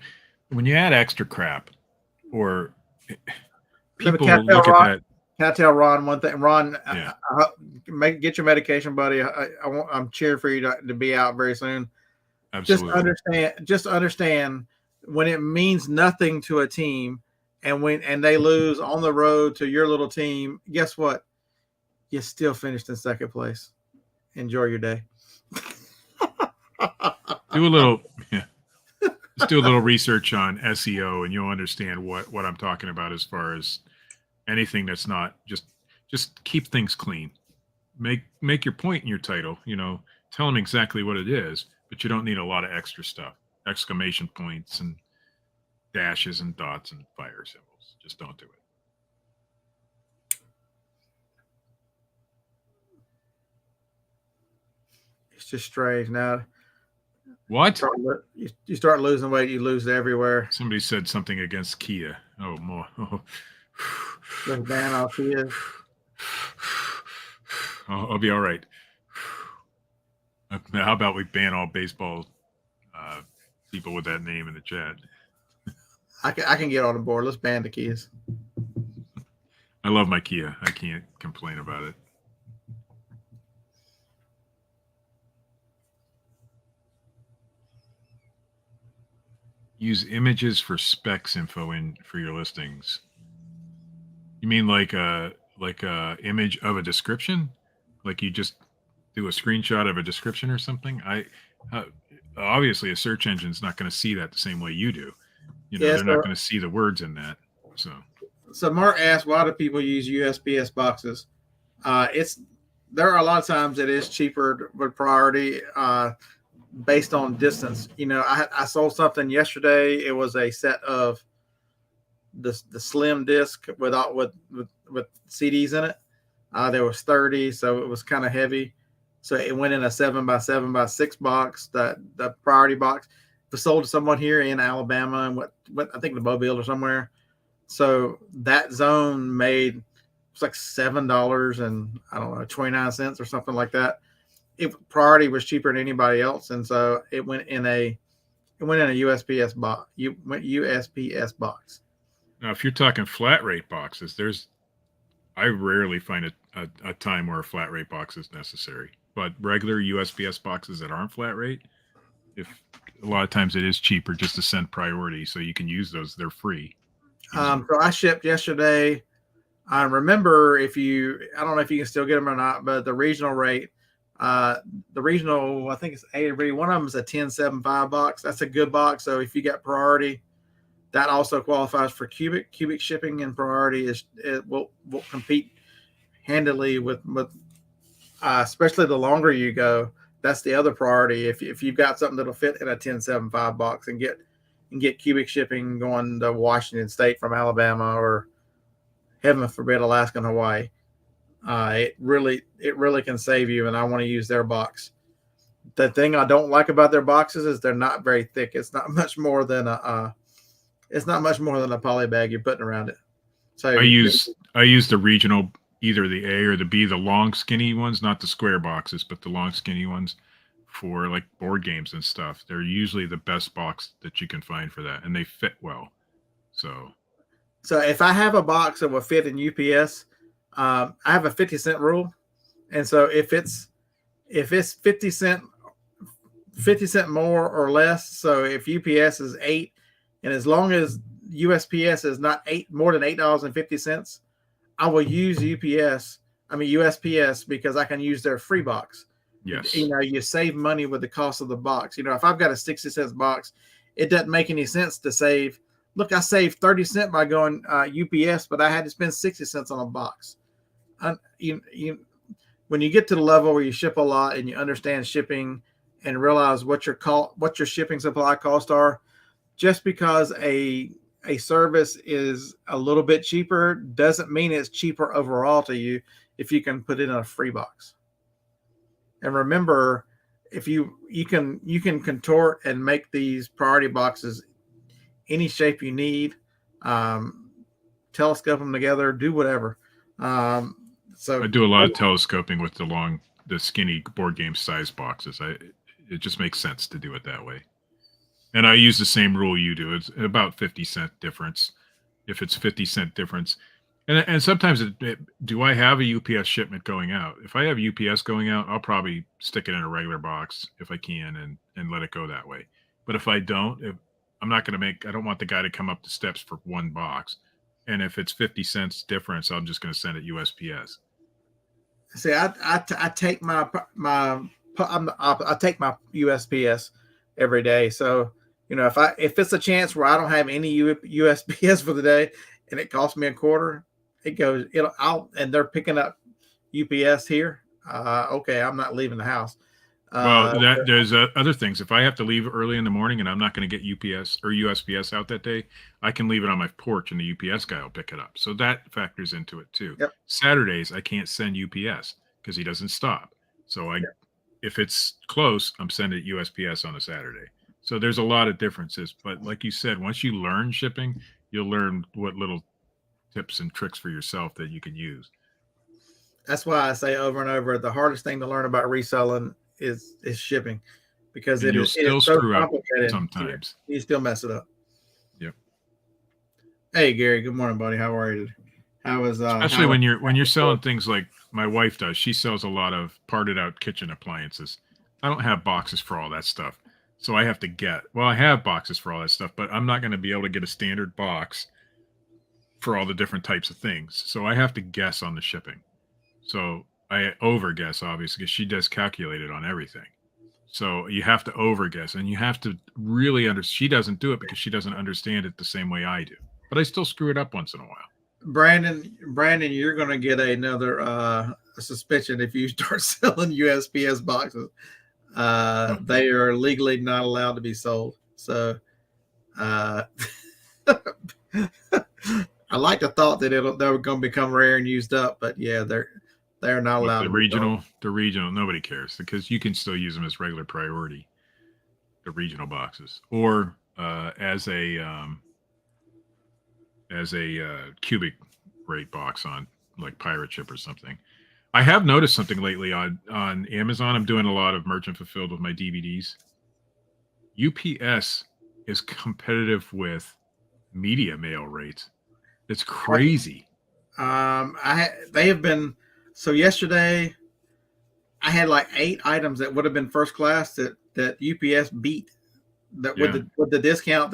when you add extra crap, or people look at that. Can I tell Ron one thing? Ron, Yeah. Get your medication, buddy. I'm cheering for you to be out very soon. Absolutely. Just understand when it means nothing to a team, and they lose on the road to your little team. Guess what? You still finished in second place. Enjoy your day. Do a little, yeah. Just do a little research on SEO, and you'll understand what I'm talking about as far as anything that's not just keep things clean. Make your point in your title. Tell them exactly what it is, but you don't need a lot of extra stuff, exclamation points and dashes and dots and fire symbols. Just don't do it. It's just strange now. What? You start losing weight, you lose it everywhere. Somebody said something against Kia. Oh, more. Oh. Let's ban all Kia. I'll be all right. How about we ban all baseball people with that name in the chat? I can get on the board. Let's ban the Kias. I love my Kia. I can't complain about it. Use images for specs info for your listings. You mean like a image of a description? Like you just do a screenshot of a description or something? Obviously a search engine's not going to see that the same way you do. They're not going to see the words in that. So Mark asked, why do people use USPS boxes? There are a lot of times it is cheaper with priority based on distance. I sold something yesterday. It was a set of the slim disc with CDs in it. There was 30, so it was kind of heavy. So it went in a 7x7x6 box, the priority box. It was sold to someone here in Alabama and what I think the Mobile or somewhere. So that zone made, it's like $7 and I don't know, 29 cents or something like that. Priority was cheaper than anybody else, and so it went in a USPS box. USPS box. Now, if you're talking flat rate boxes, I rarely find a time where a flat rate box is necessary. But regular USPS boxes that aren't flat rate, if a lot of times it is cheaper just to send priority, so you can use those. They're free. So I shipped yesterday. I remember I don't know if you can still get them or not, but the regional rate, I think it's A. One of them is a 1075 box. That's a good box. So if you got priority, that also qualifies for cubic shipping, and priority it will compete handily with especially the longer you go. That's the other priority. If you've got something that'll fit in a 1075 box and get cubic shipping going to Washington State from Alabama, or heaven forbid Alaska and Hawaii, it really can save you. And I want to use their box. The thing I don't like about their boxes is they're not very thick. It's not much more than a poly bag you're putting around it. So I use the regional, either the A or the B, the long skinny ones, not the square boxes, but the long skinny ones for like board games and stuff. They're usually the best box that you can find for that, and they fit well. So if I have a box that will fit in UPS, I have a 50-cent rule, and so if it's 50 cent more or less, so if UPS is $8, and as long as USPS is not more than $8.50, I will use USPS, because I can use their free box. Yes. You save money with the cost of the box. If I've got a 60-cent box, it doesn't make any sense to save. Look, I saved 30 cents by going UPS, but I had to spend 60 cents on a box. When you get to the level where you ship a lot and you understand shipping and realize what your shipping supply costs are, just because a service is a little bit cheaper doesn't mean it's cheaper overall to you if you can put it in a free box. And remember, if you can contort and make these priority boxes any shape you need. telescope them together, do whatever. So I do a lot of telescoping with the skinny board game size boxes. It just makes sense to do it that way. And I use the same rule you do. It's about 50-cent difference. If it's 50-cent difference, and sometimes do I have a UPS shipment going out? If I have UPS going out, I'll probably stick it in a regular box if I can and let it go that way. But if I don't, I'm not going to I don't want the guy to come up the steps for one box. And if it's 50 cents difference, I'm just going to send it USPS. See, I take my I take my USPS every day. So, if it's a chance where I don't have any USPS for the day and it costs me $0.25, and they're picking up UPS here. Okay, I'm not leaving the house. Well, there's other things. If I have to leave early in the morning and I'm not going to get UPS or USPS out that day, I can leave it on my porch and the UPS guy will pick it up. So that factors into it too. Yep. Saturdays, I can't send UPS because he doesn't stop. So if it's close, I'm sending USPS on a Saturday. So there's a lot of differences. But like you said, once you learn shipping, you'll learn what little tips and tricks for yourself that you can use. That's why I say over and over, the hardest thing to learn about reselling is shipping, because it is so complicated. Sometimes you still mess it up. Yep. Hey Gary, good morning, buddy. How are you? How is especially when you're selling things like my wife does. She sells a lot of parted out kitchen appliances. I don't have boxes for all that stuff, so I have to I have boxes for all that stuff, but I'm not going to be able to get a standard box for all the different types of things. So I have to guess on the shipping. So I over guess, obviously, because she does calculate it on everything. So you have to over guess, and you have to really she doesn't do it because she doesn't understand it the same way I do. But I still screw it up once in a while. Brandon, you're going to get another suspension if you start selling USPS boxes. They are legally not allowed to be sold. So I like the thought that they're going to become rare and used up, but yeah, they're not allowed. The regional, nobody cares because you can still use them as regular priority, the regional boxes, or as a cubic rate box on like Pirate Ship or something. I have noticed something lately on Amazon. I'm doing a lot of merchant fulfilled with my DVDs. UPS is competitive with media mail rates. It's crazy. They have been. So yesterday, I had like 8 items that would have been first class that UPS beat with the discount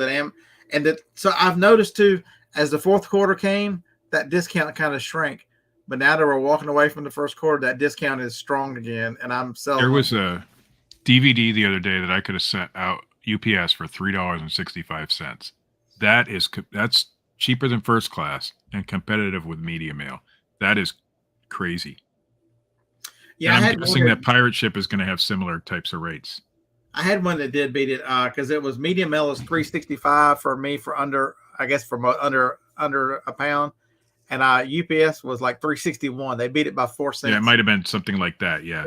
so I've noticed too, as the fourth quarter came, that discount kind of shrank. But now that we're walking away from the first quarter, that discount is strong again, and I'm selling. There was a DVD the other day that I could have sent out UPS for $3.65. That's cheaper than first class and competitive with media mail. That is crazy. Yeah, and I'm guessing that Pirate Ship is going to have similar types of rates. I had one that did beat it because it was media mail is $3.65 for me for under a pound, and UPS was like $3.61. They beat it by 4 cents. Yeah, it might have been something like that. Yeah.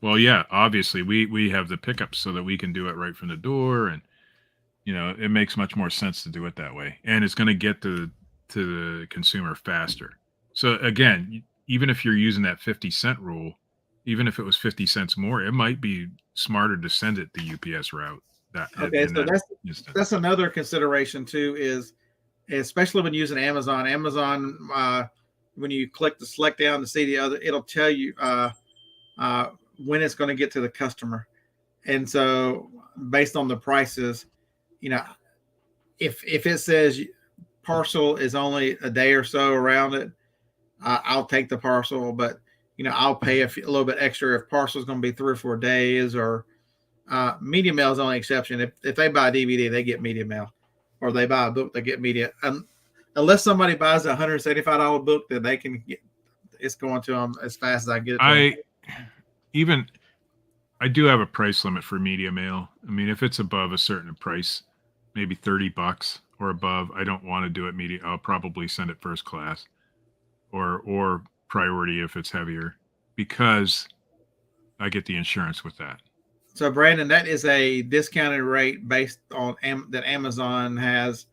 Well, yeah. Obviously, we have the pickups so that we can do it right from the door, and it makes much more sense to do it that way, and it's going to get to the consumer faster. So again, even if you're using that 50-cent rule, even if it was 50 cents more, it might be smarter to send it the UPS route. That's another consideration too, is especially when using Amazon. When you click the select down to see the other, it'll tell you when it's going to get to the customer. And so based on the prices, if it says parcel is only a day or so around it, I'll take the parcel, but I'll pay a little bit extra if parcel is going to be 3 or 4 days, or media mail is the only exception. If they buy a DVD, they get media mail, or they buy a book, they get media. Unless somebody buys a $175 book, then they can get it's going to them as fast as I get it. I do have a price limit for media mail. I mean, if it's above a certain price, maybe $30 or above, I don't want to do it media. I'll probably send it first class or priority if it's heavier, because I get the insurance with that. So Brandon, that is a discounted rate based on that Amazon has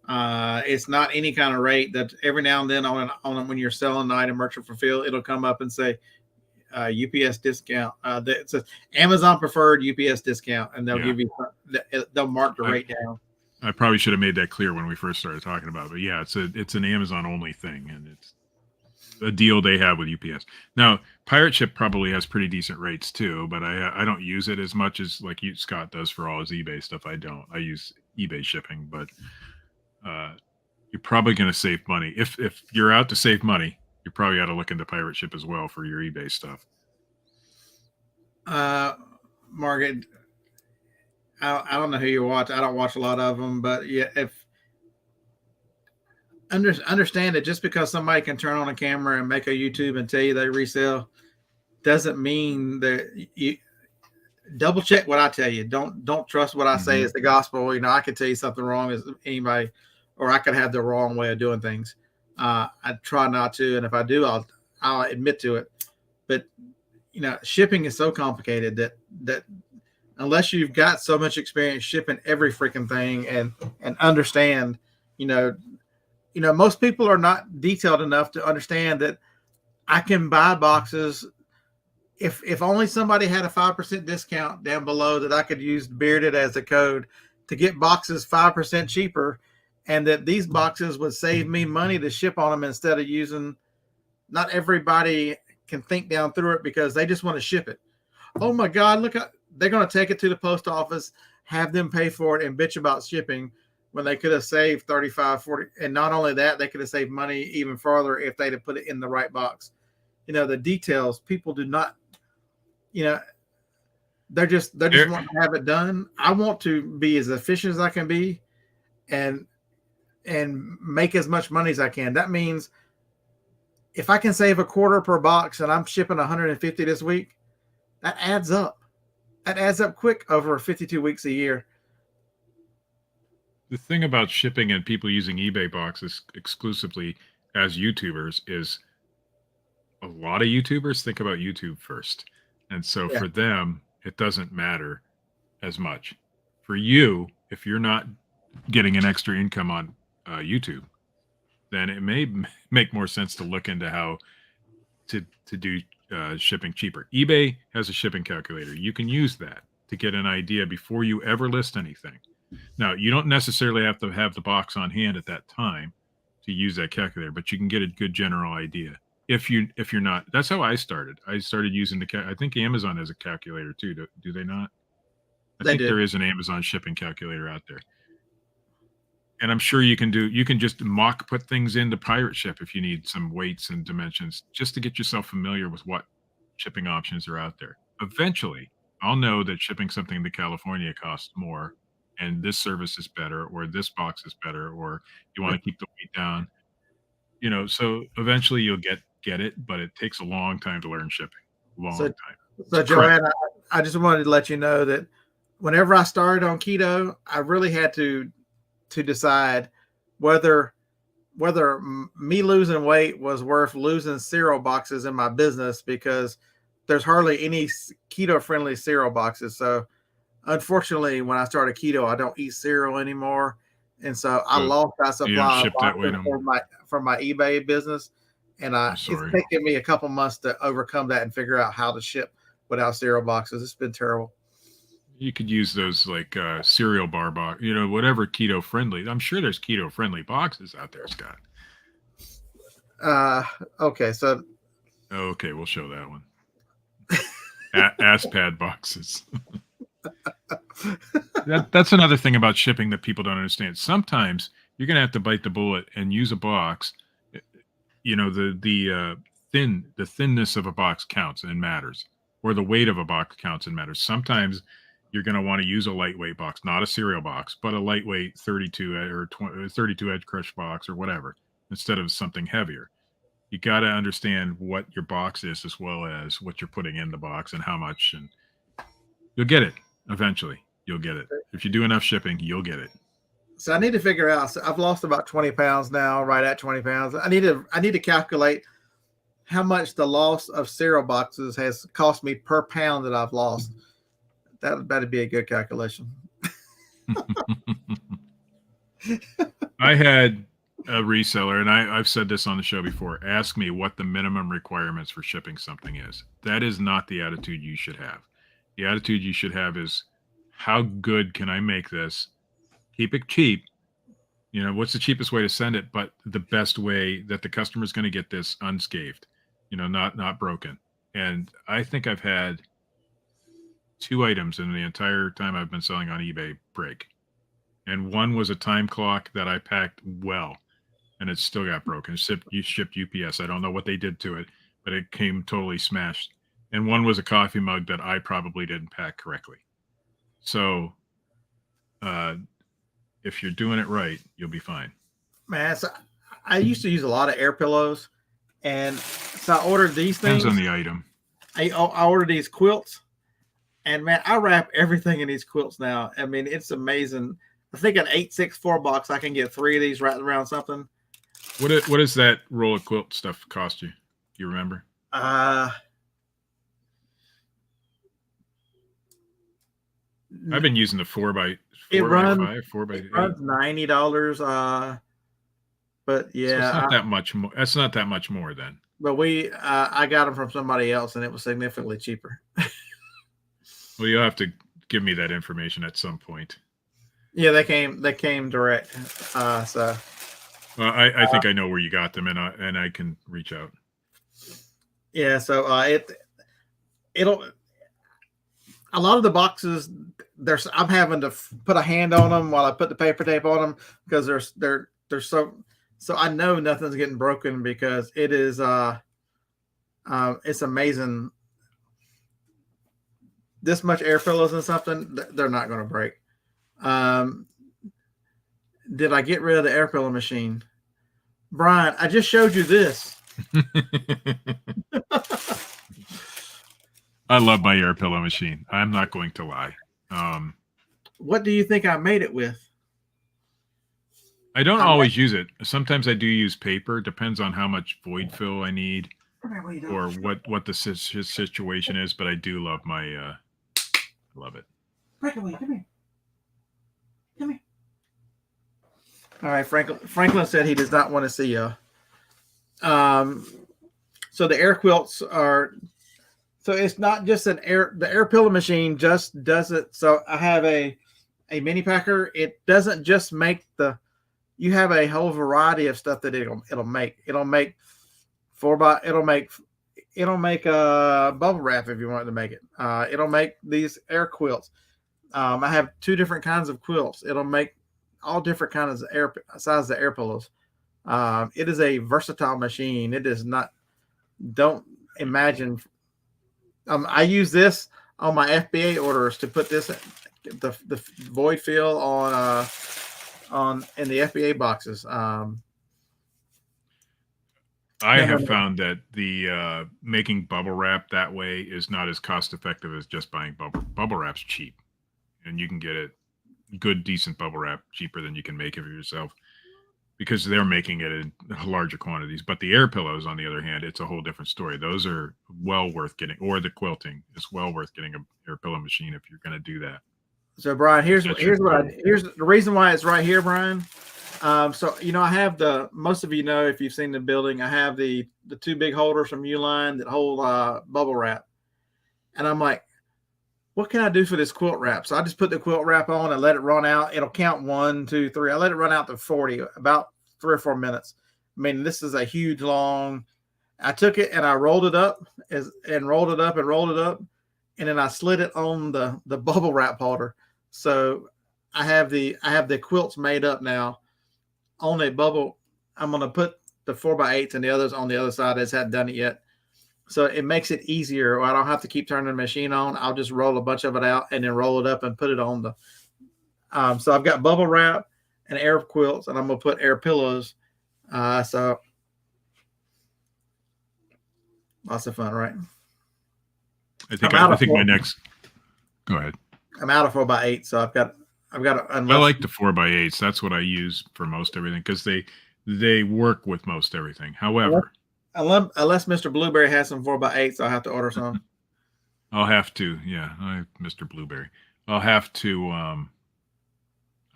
It's not any kind of rate that every now and then when you're selling an item merchant fulfill, it'll come up and say UPS discount. It says Amazon preferred UPS discount, and they'll give you they'll mark the rate down. I probably should have made that clear when we first started talking about it, but yeah, it's an Amazon only thing, and it's a deal they have with UPS. Now, Pirate Ship probably has pretty decent rates too, but I don't use it as much as like Scott does for all his eBay stuff. I don't. I use eBay shipping, but you're probably going to save money. If you're out to save money, you probably ought to look into Pirate Ship as well for your eBay stuff. Margaret, I don't know who you watch. I don't watch a lot of them, but yeah, understand that just because somebody can turn on a camera and make a YouTube and tell you they resell doesn't mean that you double check what I tell you. Don't trust what I say is the gospel. You know, I could tell you something wrong as anybody, or I could have the wrong way of doing things. I try not to, and if I do, I'll admit to it. But you know, shipping is so complicated that unless you've got so much experience shipping every freaking thing and understand, you know, most people are not detailed enough to understand that I can buy boxes. If only somebody had a 5% discount down below that I could use Bearded as a code to get boxes 5% cheaper, and that these boxes would save me money to ship on them instead of using. Not everybody can think down through it because they just want to ship it. Oh my God, look, they're going to take it to the post office, have them pay for it, and bitch about shipping when they could have saved 35, 40. And not only that, they could have saved money even further if they'd have put it in the right box. You know, the details, people do not, you know, they're just wanting to have it done. I want to be as efficient as I can be and make as much money as I can. That means if I can save $0.25 per box and I'm shipping 150 this week, that adds up. That adds up quick over 52 weeks a year. The thing about shipping and people using eBay boxes exclusively as YouTubers is a lot of YouTubers think about YouTube first. And so for them, it doesn't matter as much. For you, if you're not getting an extra income on YouTube, then it may make more sense to look into how to do shipping cheaper. eBay has a shipping calculator. You can use that to get an idea before you ever list anything. Now, you don't necessarily have to have the box on hand at that time to use that calculator, but you can get a good general idea. If you're not, that's how I started. I started using I think Amazon has a calculator too. Do they not? I think there is an Amazon shipping calculator out there. And I'm sure you can just put things into Pirate Ship if you need some weights and dimensions just to get yourself familiar with what shipping options are out there. Eventually, I'll know that shipping something to California costs more and this service is better, or this box is better, or you want to keep the weight down. You know, so eventually you'll get it, but it takes a long time to learn shipping. Long time. So Joanne, I just wanted to let you know that whenever I started on keto, I really had to decide whether me losing weight was worth losing cereal boxes in my business, because there's hardly any keto friendly cereal boxes. So unfortunately, when I started keto, I don't eat cereal anymore. And so I lost that supply of boxes from my eBay business. And it's taken me a couple months to overcome that and figure out how to ship without cereal boxes. It's been terrible. You could use those like cereal bar box, you know, whatever keto friendly. I'm sure there's keto friendly boxes out there, Scott. Okay, so okay, we'll show that one. Ass pad boxes. That's another thing about shipping that people don't understand. Sometimes you're gonna have to bite the bullet and use a box. You know, the thinness of a box counts and matters, or the weight of a box counts and matters. Sometimes you're going to want to use a lightweight box, not a cereal box, but a lightweight 32 or 32 edge crush box or whatever, instead of something heavier. You got to understand what your box is as well as what you're putting in the box and how much, and you'll get it eventually. You'll get it. If you do enough shipping, you'll get it. So I need to figure out. So I've lost about 20 pounds now, right at 20 pounds. I need to calculate how much the loss of cereal boxes has cost me per pound that I've lost. That'd be a good calculation. I had a reseller, and I've said this on the show before. Ask me what the minimum requirements for shipping something is. That is not the attitude you should have. The attitude you should have is, how good can I make this? Keep it cheap. What's the cheapest way to send it, but the best way that the customer is going to get this unscathed, not broken. And I think I've had 2 items in the entire time I've been selling on eBay break. And one was a time clock that I packed well, and it still got broken. Shipped UPS. I don't know what they did to it, but it came totally smashed. And one was a coffee mug that I probably didn't pack correctly. So, if you're doing it right, you'll be fine. Man, so I used to use a lot of air pillows, and so I ordered these things. Depends on the item. I ordered these quilts, and man, I wrap everything in these quilts now. I mean, it's amazing. I think an 864 box, I can get 3 of these wrapped around something. What does that roll of quilt stuff cost you? Do you remember? I've been using the 4x5, 4x8. Runs $90. But yeah, so it's not that much more. That's not that much more then. But I got them from somebody else, and it was significantly cheaper. Well, you'll have to give me that information at some point. Yeah, they came direct. So. Well, I think I know where you got them, and I can reach out. Yeah, so it'll a lot of the boxes I'm having to put a hand on them while I put the paper tape on them because they're so I know nothing's getting broken because it is it's amazing. This much air pillows and something, they're not going to break. Did I get rid of the air pillow machine? Brian, I just showed you this. I love my air pillow machine. I'm not going to lie. What do you think I made it with? I don't always use it. Sometimes I do use paper. Depends on how much void fill I need or what the situation is. But I do love my love it. Breakaway, come here. Come here. All right, Franklin said he does not want to see you. So the air quilts are. So it's not just the air pillow machine just does it. So I have a mini packer. It doesn't just make you have a whole variety of stuff that it'll make. It'll make bubble wrap if you want to make it. It'll make these air quilts. I have 2 different kinds of quilts. It'll make all different kinds of sizes of air pillows. It is a versatile machine. It is not. Don't imagine. I use this on my FBA orders to put the void fill on in the FBA boxes. I have found that the making bubble wrap that way is not as cost effective as just buying bubble wrap's cheap, and you can get it good, decent bubble wrap cheaper than you can make it for yourself because they're making it in larger quantities. But the air pillows, on the other hand, it's a whole different story. Those are well worth getting, or the quilting is well worth getting an air pillow machine if you're going to do that. So Brian, here's the reason why it's right here, Brian. So I have most of you know, if you've seen the building, I have the 2 big holders from Uline that hold bubble wrap, and I'm like, what can I do for this quilt wrap? So I just put the quilt wrap on and let it run out. It'll count 1, 2, 3. I let it run out to 40, about 3 or 4 minutes. I mean, this is a huge long. I took it and I rolled it up and rolled it up, and then I slid it on the bubble wrap holder. So I have the quilts made up now on a bubble. I'm going to put the 4x8s and the others on the other side. I just hadn't done it yet. So it makes it easier. I don't have to keep turning the machine on. I'll just roll a bunch of it out and then roll it up and put it on the. So I've got bubble wrap and air quilts, and I'm going to put air pillows. So lots of fun, right? I think my next. Go ahead. I'm out of 4x8, so I've got. I like the 4x8s. That's what I use for most everything because they work with most everything. However, unless Mr. Blueberry has some 4x8s, I'll have to order some. I'll have to. Yeah, Mr. Blueberry. I'll have to. I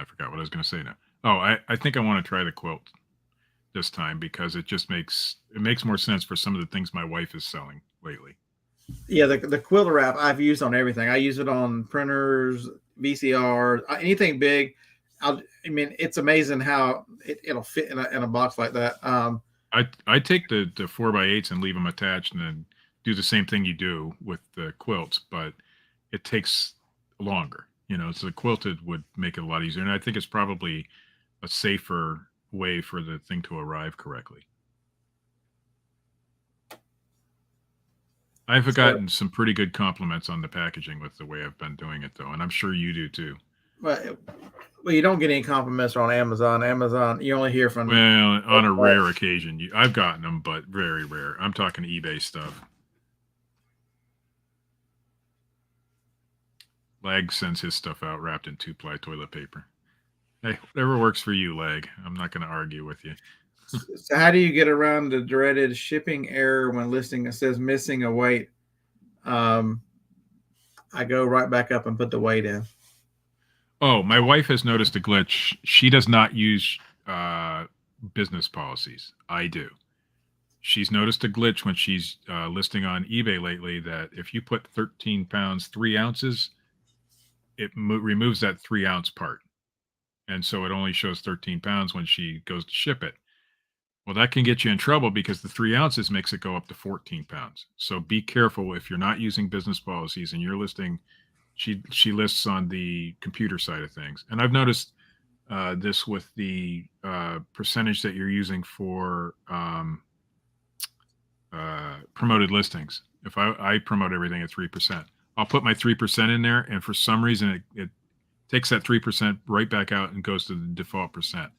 forgot what I was going to say now. Oh, I think I want to try the quilt this time because it just makes more sense for some of the things my wife is selling lately. Yeah, the quilt wrap I've used on everything. I use it on printers, VCR, anything big. I mean, it's amazing how it'll fit in a box like that. I take the 4x8s and leave them attached, and then do the same thing you do with the quilts, but it takes longer. So the quilted would make it a lot easier, and I think it's probably a safer way for the thing to arrive correctly. I've So, gotten some pretty good compliments on the packaging with the way I've been doing it, though, and I'm sure you do too. but well, you don't get any compliments on Amazon. Amazon, you only hear from. Well, on a rare occasion, I've gotten them, but very rare. I'm talking eBay stuff. Lag sends his stuff out wrapped in 2-ply toilet paper. Hey, whatever works for you, Lag. I'm not going to argue with you. So how do you get around the dreaded shipping error when listing it says missing a weight? I go right back up and put the weight in. Oh, my wife has noticed a glitch. She does not use business policies. I do. She's noticed a glitch when she's listing on eBay lately that if you put 13 pounds, 3 ounces, it removes that 3-ounce part. And so it only shows 13 pounds when she goes to ship it. Well, that can get you in trouble because the 3 ounces makes it go up to 14 pounds. So be careful if you're not using business policies and you're listing. She lists on the computer side of things, and I've noticed this with the percentage that you're using for promoted listings. If I promote everything at 3%, I'll put my 3% in there, and for some reason it takes that 3% right back out and goes to the default percent.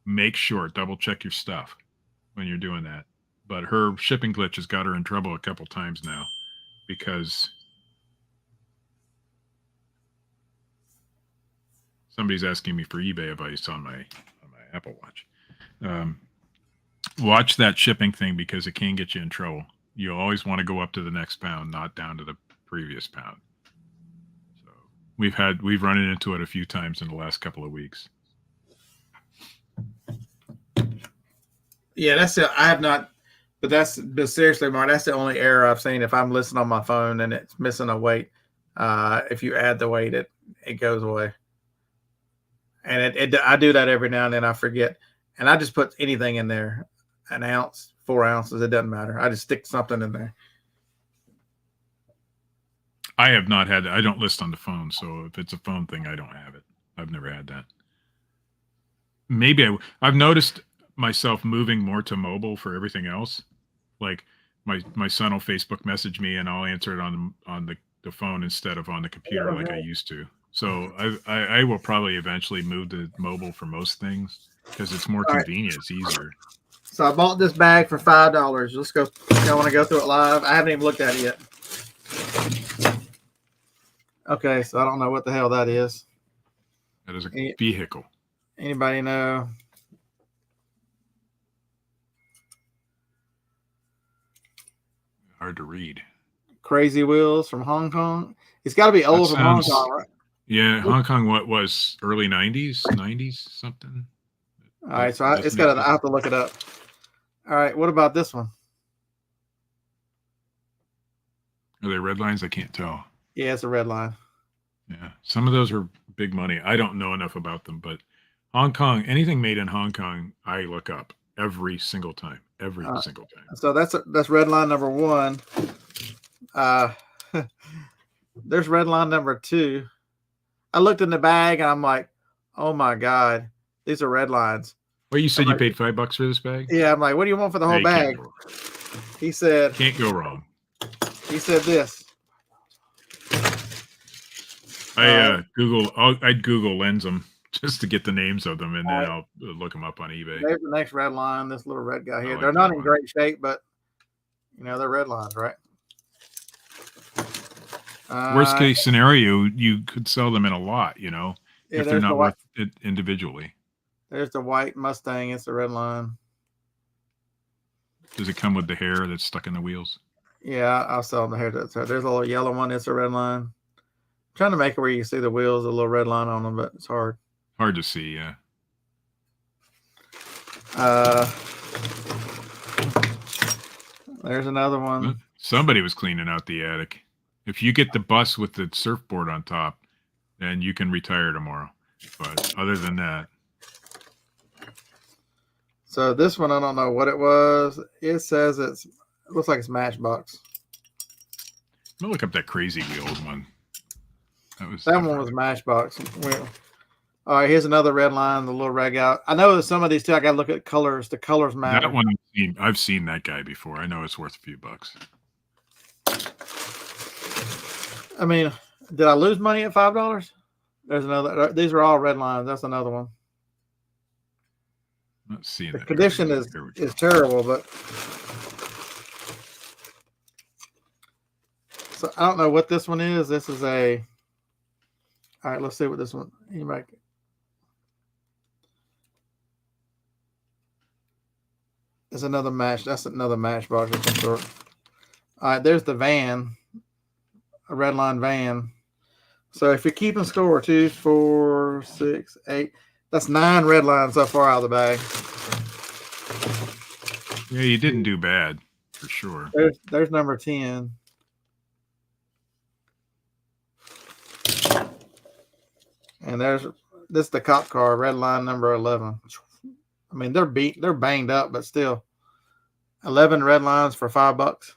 Make sure, double check your stuff when you're doing that. But her shipping glitch has got her in trouble a couple times now because somebody's asking me for eBay advice on my Apple Watch. Watch that shipping thing because it can get you in trouble. You always want to go up to the next pound, not down to the previous pound. So we've run into it a few times in the last couple of weeks. Yeah, that's it. I have not, but seriously, Mark, that's the only error I've seen. If I'm listening on my phone and it's missing a weight, if you add the weight, it goes away. And I do that every now and then. I forget, and I just put anything in there, an ounce, 4 ounces, it doesn't matter. I just stick something in there. I have not had that. I don't list on the phone, so if it's a phone thing, I don't have it. I've never had that. Maybe I've noticed myself moving more to mobile for everything else. Like my son will Facebook message me and I'll answer it on the phone instead of on the computer like I used to. So I will probably eventually move to mobile for most things because it's more convenient. It's easier. So I bought this bag for $5. Let's go. I want to go through it live. I haven't even looked at it yet. Okay, so I don't know what the hell that is. That is a vehicle. Anybody know? Hard to read. Crazy Wheels from Hong Kong. It's got to be old from Hong Kong, right? Yeah, Hong Kong. What was early '90s something? All right, so it's got. I have to look it up. All right, what about this one? Are they red lines? I can't tell. Yeah, it's a red line. Yeah, some of those are big money. I don't know enough about them, but Hong Kong, anything made in Hong Kong, I look up every single time. Every single time. So that's red line number 1. There's red line number 2. I looked in the bag and I'm like, oh my God, these are red lines. Well, you said you paid $5 for this bag? Yeah, I'm like, what do you want for the whole bag? He said, can't go wrong. He said this. I'd Google lens them just to get the names of them, and then I'll look them up on eBay. There's the next red line. This little red guy here. They're not in great shape, but they're red lines, right? Worst case scenario, you could sell them in a lot, if they're not worth it individually. There's the white Mustang. It's the red line. Does it come with the hair that's stuck in the wheels? Yeah, I'll sell them the hair. There's a little yellow one. It's a red line. I'm trying to make it where you can see the wheels, a little red line on them, but it's hard. Hard to see, yeah. There's another one. Somebody was cleaning out the attic. If you get the bus with the surfboard on top, then you can retire tomorrow. But other than that. So this one, I don't know what it was. It says it looks like it's Matchbox. I'm gonna look up that crazy wheeled one. That one was Matchbox. All right, here's another red line, the little reg out. I know that some of these too, I gotta look at colors. The colors matter. That one I've seen that guy before. I know it's worth a few bucks. I mean, did I lose money at $5? There's another. These are all red lines. That's another one. Let's see. The condition is terrible, but so I don't know what this one is. This is a. All right, let's see what this one. It's another match. That's another Matchbox of some sort. All right, there's the van, a red line van. So if you're keeping score, 2, 4, 6, 8, that's 9 red lines so far out of the bag. Yeah, you didn't do bad for sure. There's number 10. And this is the cop car, red line number 11. I mean, they're banged up, but still, 11 red lines for $5.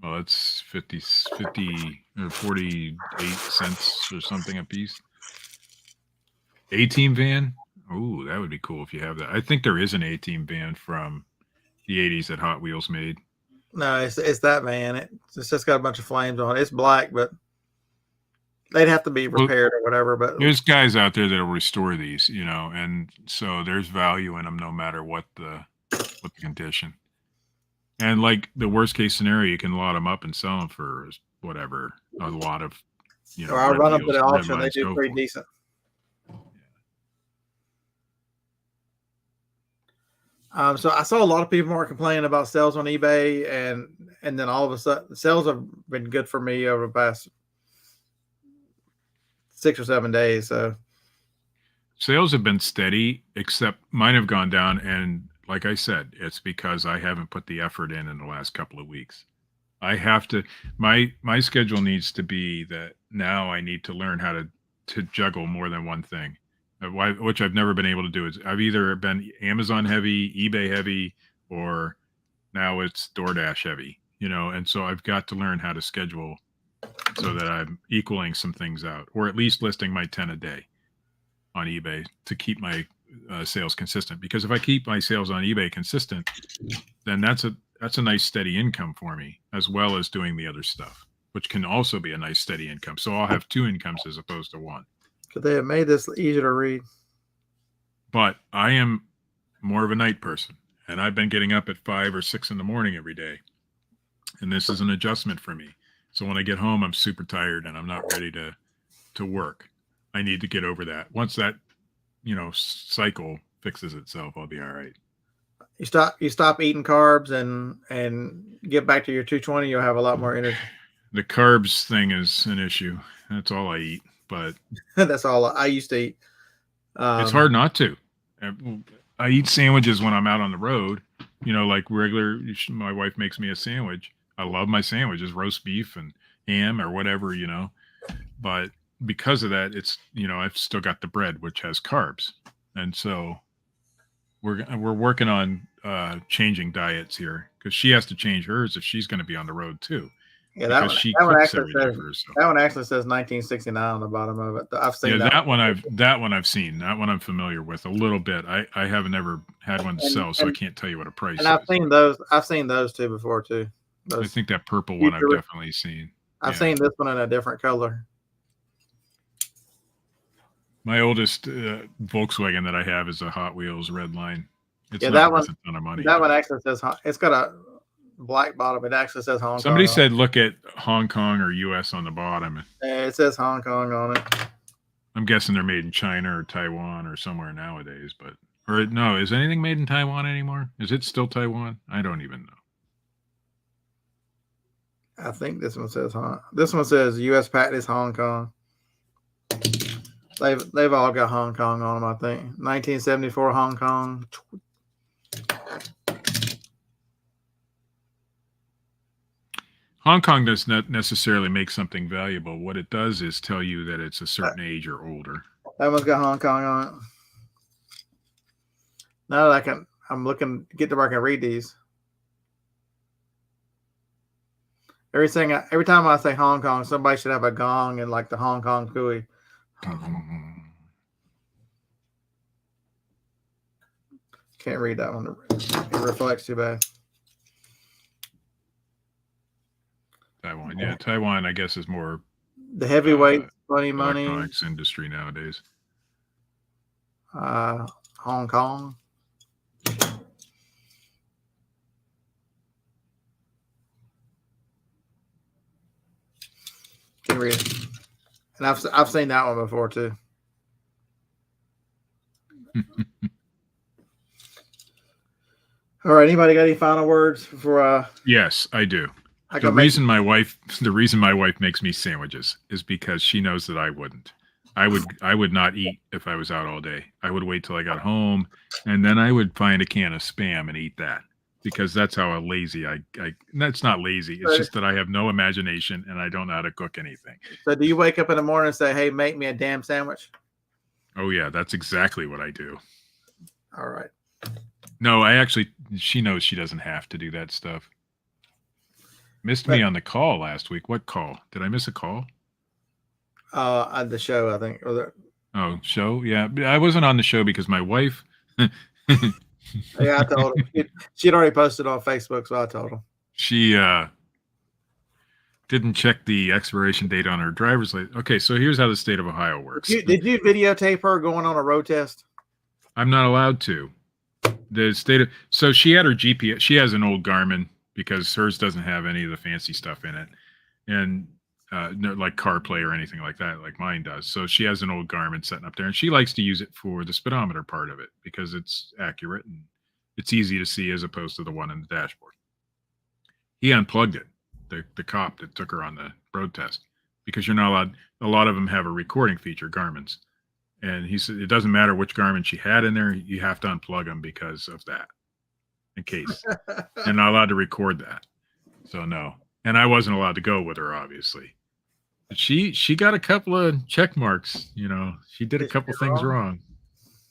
Well, it's 50 or 48 cents or something a piece. A-Team van. Ooh, that would be cool if you have that. I think there is an A-Team van from the 80s that Hot Wheels made. No, it's that van. It's just got a bunch of flames on it. It's black, but they'd have to be repaired or whatever. But there's guys out there that'll restore these, and so there's value in them no matter what the condition. And like the worst case scenario, you can lot them up and sell them for whatever, a lot of, Or I'll run them to the auction. They do pretty decent. So I saw a lot of people more complaining about sales on eBay, and then all of a sudden, sales have been good for me over the past 6 or 7 days. So sales have been steady, except mine have gone down. And like I said, it's because I haven't put the effort in the last couple of weeks. I have to. My schedule needs to be that now I need to learn how to juggle more than one thing. Which I've never been able to do. Is I've either been Amazon heavy, eBay heavy, or now it's DoorDash heavy, and so I've got to learn how to schedule so that I'm equaling some things out, or at least listing my 10 a day on eBay to keep my sales consistent. Because if I keep my sales on eBay consistent, then that's a nice steady income for me, as well as doing the other stuff, which can also be a nice steady income. So I'll have 2 incomes as opposed to 1. Could they have made this easier to read? But I am more of a night person, and I've been getting up at 5 or 6 in the morning every day. And this is an adjustment for me. So when I get home, I'm super tired and I'm not ready to work. I need to get over that. Once that, cycle fixes itself, I'll be all right. You stop eating carbs and get back to your 220, you'll have a lot more energy. The carbs thing is an issue. That's all I eat. But that's all I used to eat. It's hard not to. I eat sandwiches when I'm out on the road, like regular. My wife makes me a sandwich. I love my sandwiches, roast beef and ham or whatever, but because of that, it's, I've still got the bread, which has carbs. And so we're working on changing diets here, because she has to change hers if she's going to be on the road too. Yeah, that one actually says 1969 on the bottom of it. I've seen that one. I've seen. That one I'm familiar with a little bit. I haven't ever had one to sell, so I can't tell you what a price is. I've seen those. I've seen those two before too. I think that purple one I've definitely seen. I've seen this one in a different color. My oldest Volkswagen that I have is a Hot Wheels red line. It's not worth a ton of money. That one actually says it's got a black bottom. It actually says Hong Kong. Somebody said look at Hong Kong or US on the bottom. Yeah, it says Hong Kong on it. I'm guessing they're made in China or Taiwan or somewhere nowadays, or no, is anything made in Taiwan anymore? Is it still Taiwan? I don't even know. I think this one says US patent is Hong Kong. They've all got Hong Kong on them, I think. 1974 Hong Kong, Hong Kong does not necessarily make something valuable. What it does is tell you that it's a certain age or older. That one's got Hong Kong on it. Now that I'm looking to get to where I can read these. Every time I say Hong Kong, somebody should have a gong and like the Hong Kong cooey. Can't read that one. It reflects too bad. Taiwan, yeah, Taiwan, I guess, is more the heavyweight money. Electronics industry nowadays. Hong Kong. Can read it. And I've seen that one before too. All right. Anybody got any final words before? Yes, I do. The reason my wife makes me sandwiches is because she knows that I wouldn't. I would not eat if I was out all day. I would wait till I got home, and then I would find a can of Spam and eat that, because that's how lazy I that's not lazy. It's just that I have no imagination and I don't know how to cook anything. So do you wake up in the morning and say, "Hey, make me a damn sandwich"? Oh yeah, that's exactly what I do. All right. No, she knows she doesn't have to do that stuff. Missed me on the call last week. What call? Did I miss a call? On the show, I think. Oh, show? Yeah. I wasn't on the show because my wife. Yeah, I told her. She'd already posted on Facebook, so I told her. She didn't check the expiration date on her driver's license. Okay, so here's how the state of Ohio works. Did you videotape her going on a road test? I'm not allowed to. So she had her GPS. She has an old Garmin because hers doesn't have any of the fancy stuff in it, and no, like CarPlay or anything like that, like mine does. So she has an old Garmin sitting up there, and she likes to use it for the speedometer part of it because it's accurate and it's easy to see as opposed to the one in the dashboard. He unplugged it, the cop that took her on the road test, because you're not allowed. A lot of them have a recording feature, Garmin's. And he said it doesn't matter which Garmin she had in there, you have to unplug them because of that, in case. You're not allowed to record that. So no. And I wasn't allowed to go with her, obviously. But she got a couple of check marks, She did a couple things wrong.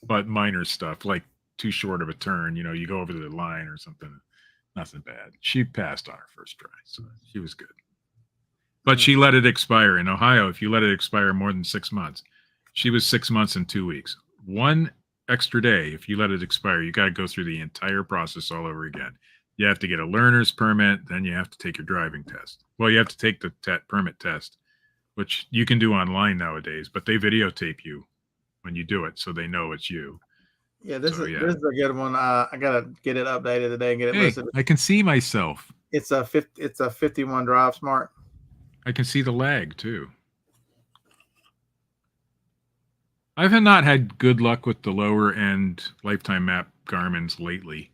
But minor stuff, like too short of a turn, you go over the line or something. Nothing bad. She passed on her first try, so she was good. But she let it expire. In Ohio, if you let it expire more than 6 months, she was 6 months and 2 weeks. One extra day, if you let it expire, you got to go through the entire process all over again. You have to get a learner's permit, then you have to take your driving test. Well, you have to take the permit test, which you can do online nowadays, but they videotape you when you do it, so they know it's you. Yeah, this is a good one. I gotta get it updated today and get it listed. I can see myself. It's a 51 Drive Smart. I can see the lag too. I've not had good luck with the lower end lifetime map Garmin's lately.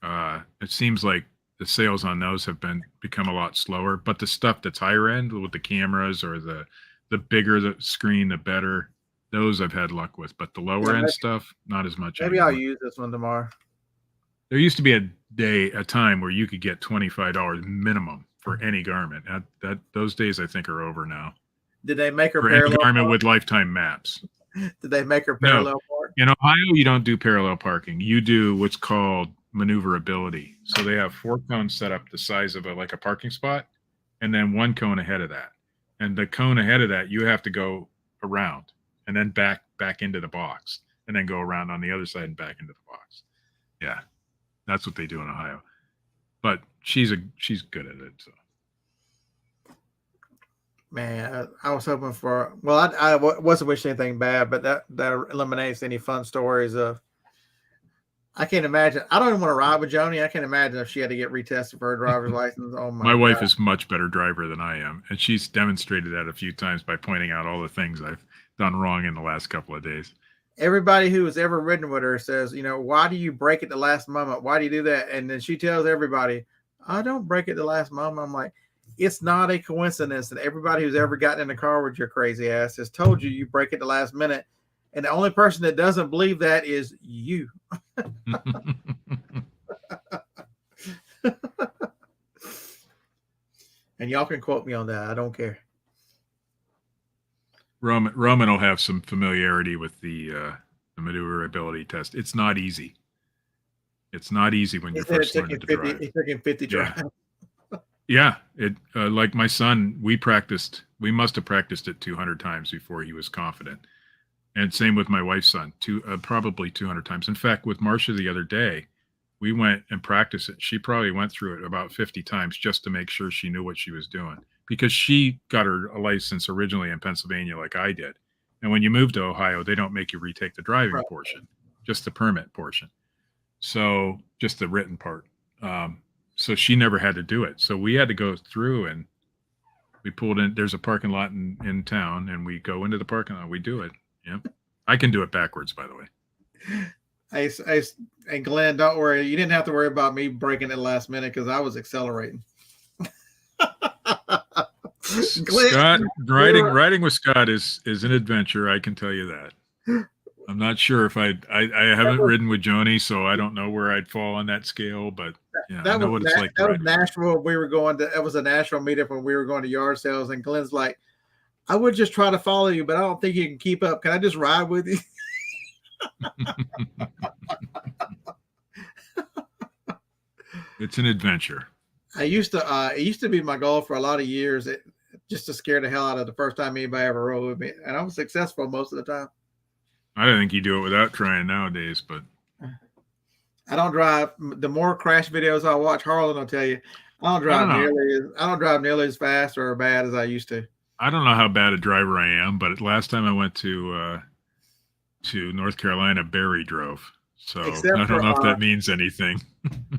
It seems like the sales on those have become a lot slower, but the stuff that's higher end with the cameras or the bigger the screen, the better. Those I've had luck with, but the lower end stuff, not as much. Maybe anymore. I'll use this one tomorrow. There used to be a time where you could get $25 minimum for any Garmin. Those days I think are over now. Did they make her for parallel any Garmin with lifetime maps? Did they make her parallel park? In Ohio, you don't do parallel parking. You do what's called maneuverability. So they have 4 cones set up the size of like a parking spot, and then 1 cone ahead of that. And the cone ahead of that, you have to go around and then back into the box, and then go around on the other side and back into the box. Yeah, that's what they do in Ohio. But she's good at it. So. Man, I was hoping for. Well, I wasn't wishing anything bad, but that eliminates any fun stories of. I can't imagine. I don't even want to ride with Joni. I can't imagine if she had to get retested for her driver's license. Oh my! My wife is much better driver than I am, and she's demonstrated that a few times by pointing out all the things I've done wrong in the last couple of days. Everybody who has ever ridden with her says, why do you break at the last moment? Why do you do that? And then she tells everybody, I don't break at the last moment. I'm like, it's not a coincidence that everybody who's ever gotten in the car with your crazy ass has told you break at the last minute. And the only person that doesn't believe that is you. And y'all can quote me on that. I don't care. Roman will have some familiarity with the maneuverability test. It's not easy. It's not easy when He you're said first learning to drive. It took him 50 Yeah. tries. Yeah, it like my son, we must have practiced it 200 times before he was confident. And same with my wife's son, probably 200 times. In fact, with Marcia the other day, we went and practiced it. She probably went through it about 50 times just to make sure she knew what she was doing, because she got her license originally in Pennsylvania like I did. And when you move to Ohio, they don't make you retake the driving portion, just the permit portion. So just the written part. So she never had to do it. So we had to go through, and we pulled in. There's a parking lot in town, and we go into the parking lot. We do it. Yep. I can do it backwards, by the way. Hey, Glenn, don't worry. You didn't have to worry about me breaking it last minute because I was accelerating. Glenn, Scott, riding with Scott is an adventure. I can tell you that. I'm not sure if I haven't ridden with Joni, so I don't know where I'd fall on that scale, but yeah, I know what it's like. That was Nashville. It was a Nashville meetup when we were going to yard sales, and Glenn's like, I would just try to follow you, but I don't think you can keep up. Can I just ride with you? It's an adventure. It used to be my goal for a lot of years, just to scare the hell out of the first time anybody ever rode with me, and I was successful most of the time. I don't think you do it without trying nowadays, but I don't drive. The more crash videos I watch, Harlan will tell you, I don't drive nearly as fast or bad as I used to. I don't know how bad a driver I am, but last time I went to North Carolina, Barry drove. So I don't know if that means anything.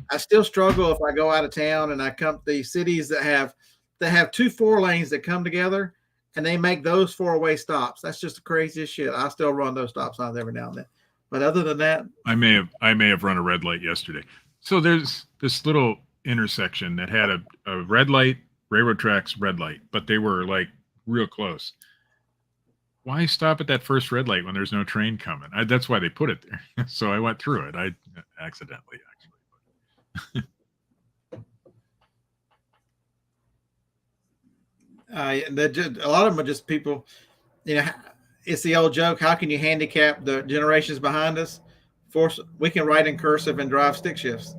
I still struggle if I go out of town and I come to these cities that have 2 4 lanes that come together, and they make those 4-way stops. That's just the craziest shit. I still run those stop signs every now and then. But other than that, I may have run a red light yesterday. So there's this little intersection that had a red light, railroad tracks, red light, but they were like real close. Why stop at that first red light when there's no train coming? That's why they put it there. So I went through it. I accidentally, actually. A lot of them are just people, it's the old joke. How can you handicap the generations behind us? We can write in cursive and drive stick shifts.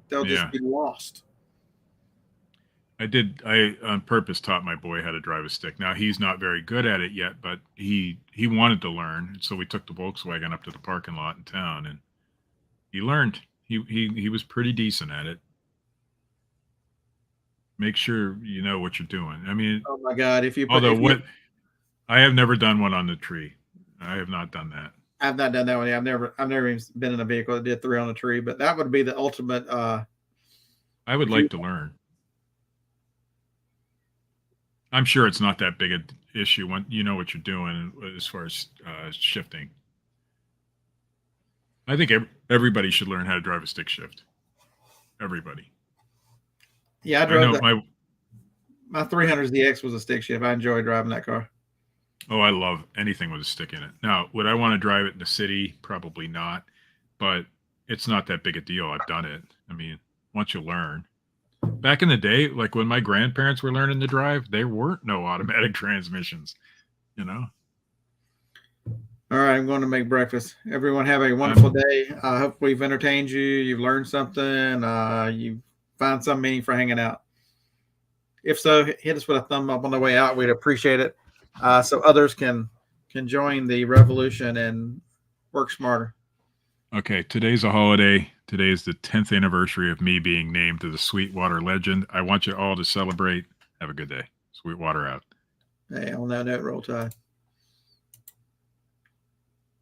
They'll just be lost. I on purpose taught my boy how to drive a stick. Now he's not very good at it yet, but he wanted to learn. So we took the Volkswagen up to the parking lot in town, and he learned. He was pretty decent at it. Make sure you know what you're doing. I mean, oh my God! I have never done one on the tree. I have not done that. I've not done that one. I've never even been in a vehicle that did 3 on a tree, but that would be the ultimate. I would like to learn. I'm sure it's not that big an issue when you know what you're doing as far as shifting. I think everybody should learn how to drive a stick shift. Everybody. Yeah, I drove my 300ZX was a stick shift. I enjoy driving that car. Oh, I love anything with a stick in it. Now, would I want to drive it in the city? Probably not, but it's not that big a deal. I've done it. I mean, once you learn. Back in the day, like when my grandparents were learning to drive, there weren't no automatic transmissions, All right, I'm going to make breakfast. Everyone have a wonderful day. I hope we've entertained you. You've learned something. You find some meaning for hanging out. If so, hit us with a thumb up on the way out. We'd appreciate it, so others can join the revolution and work smarter. Okay, today's a holiday. Today is the 10th anniversary of me being named to the Sweetwater Legend. I want you all to celebrate. Have a good day. Sweetwater out. Hey, on that note, roll tide.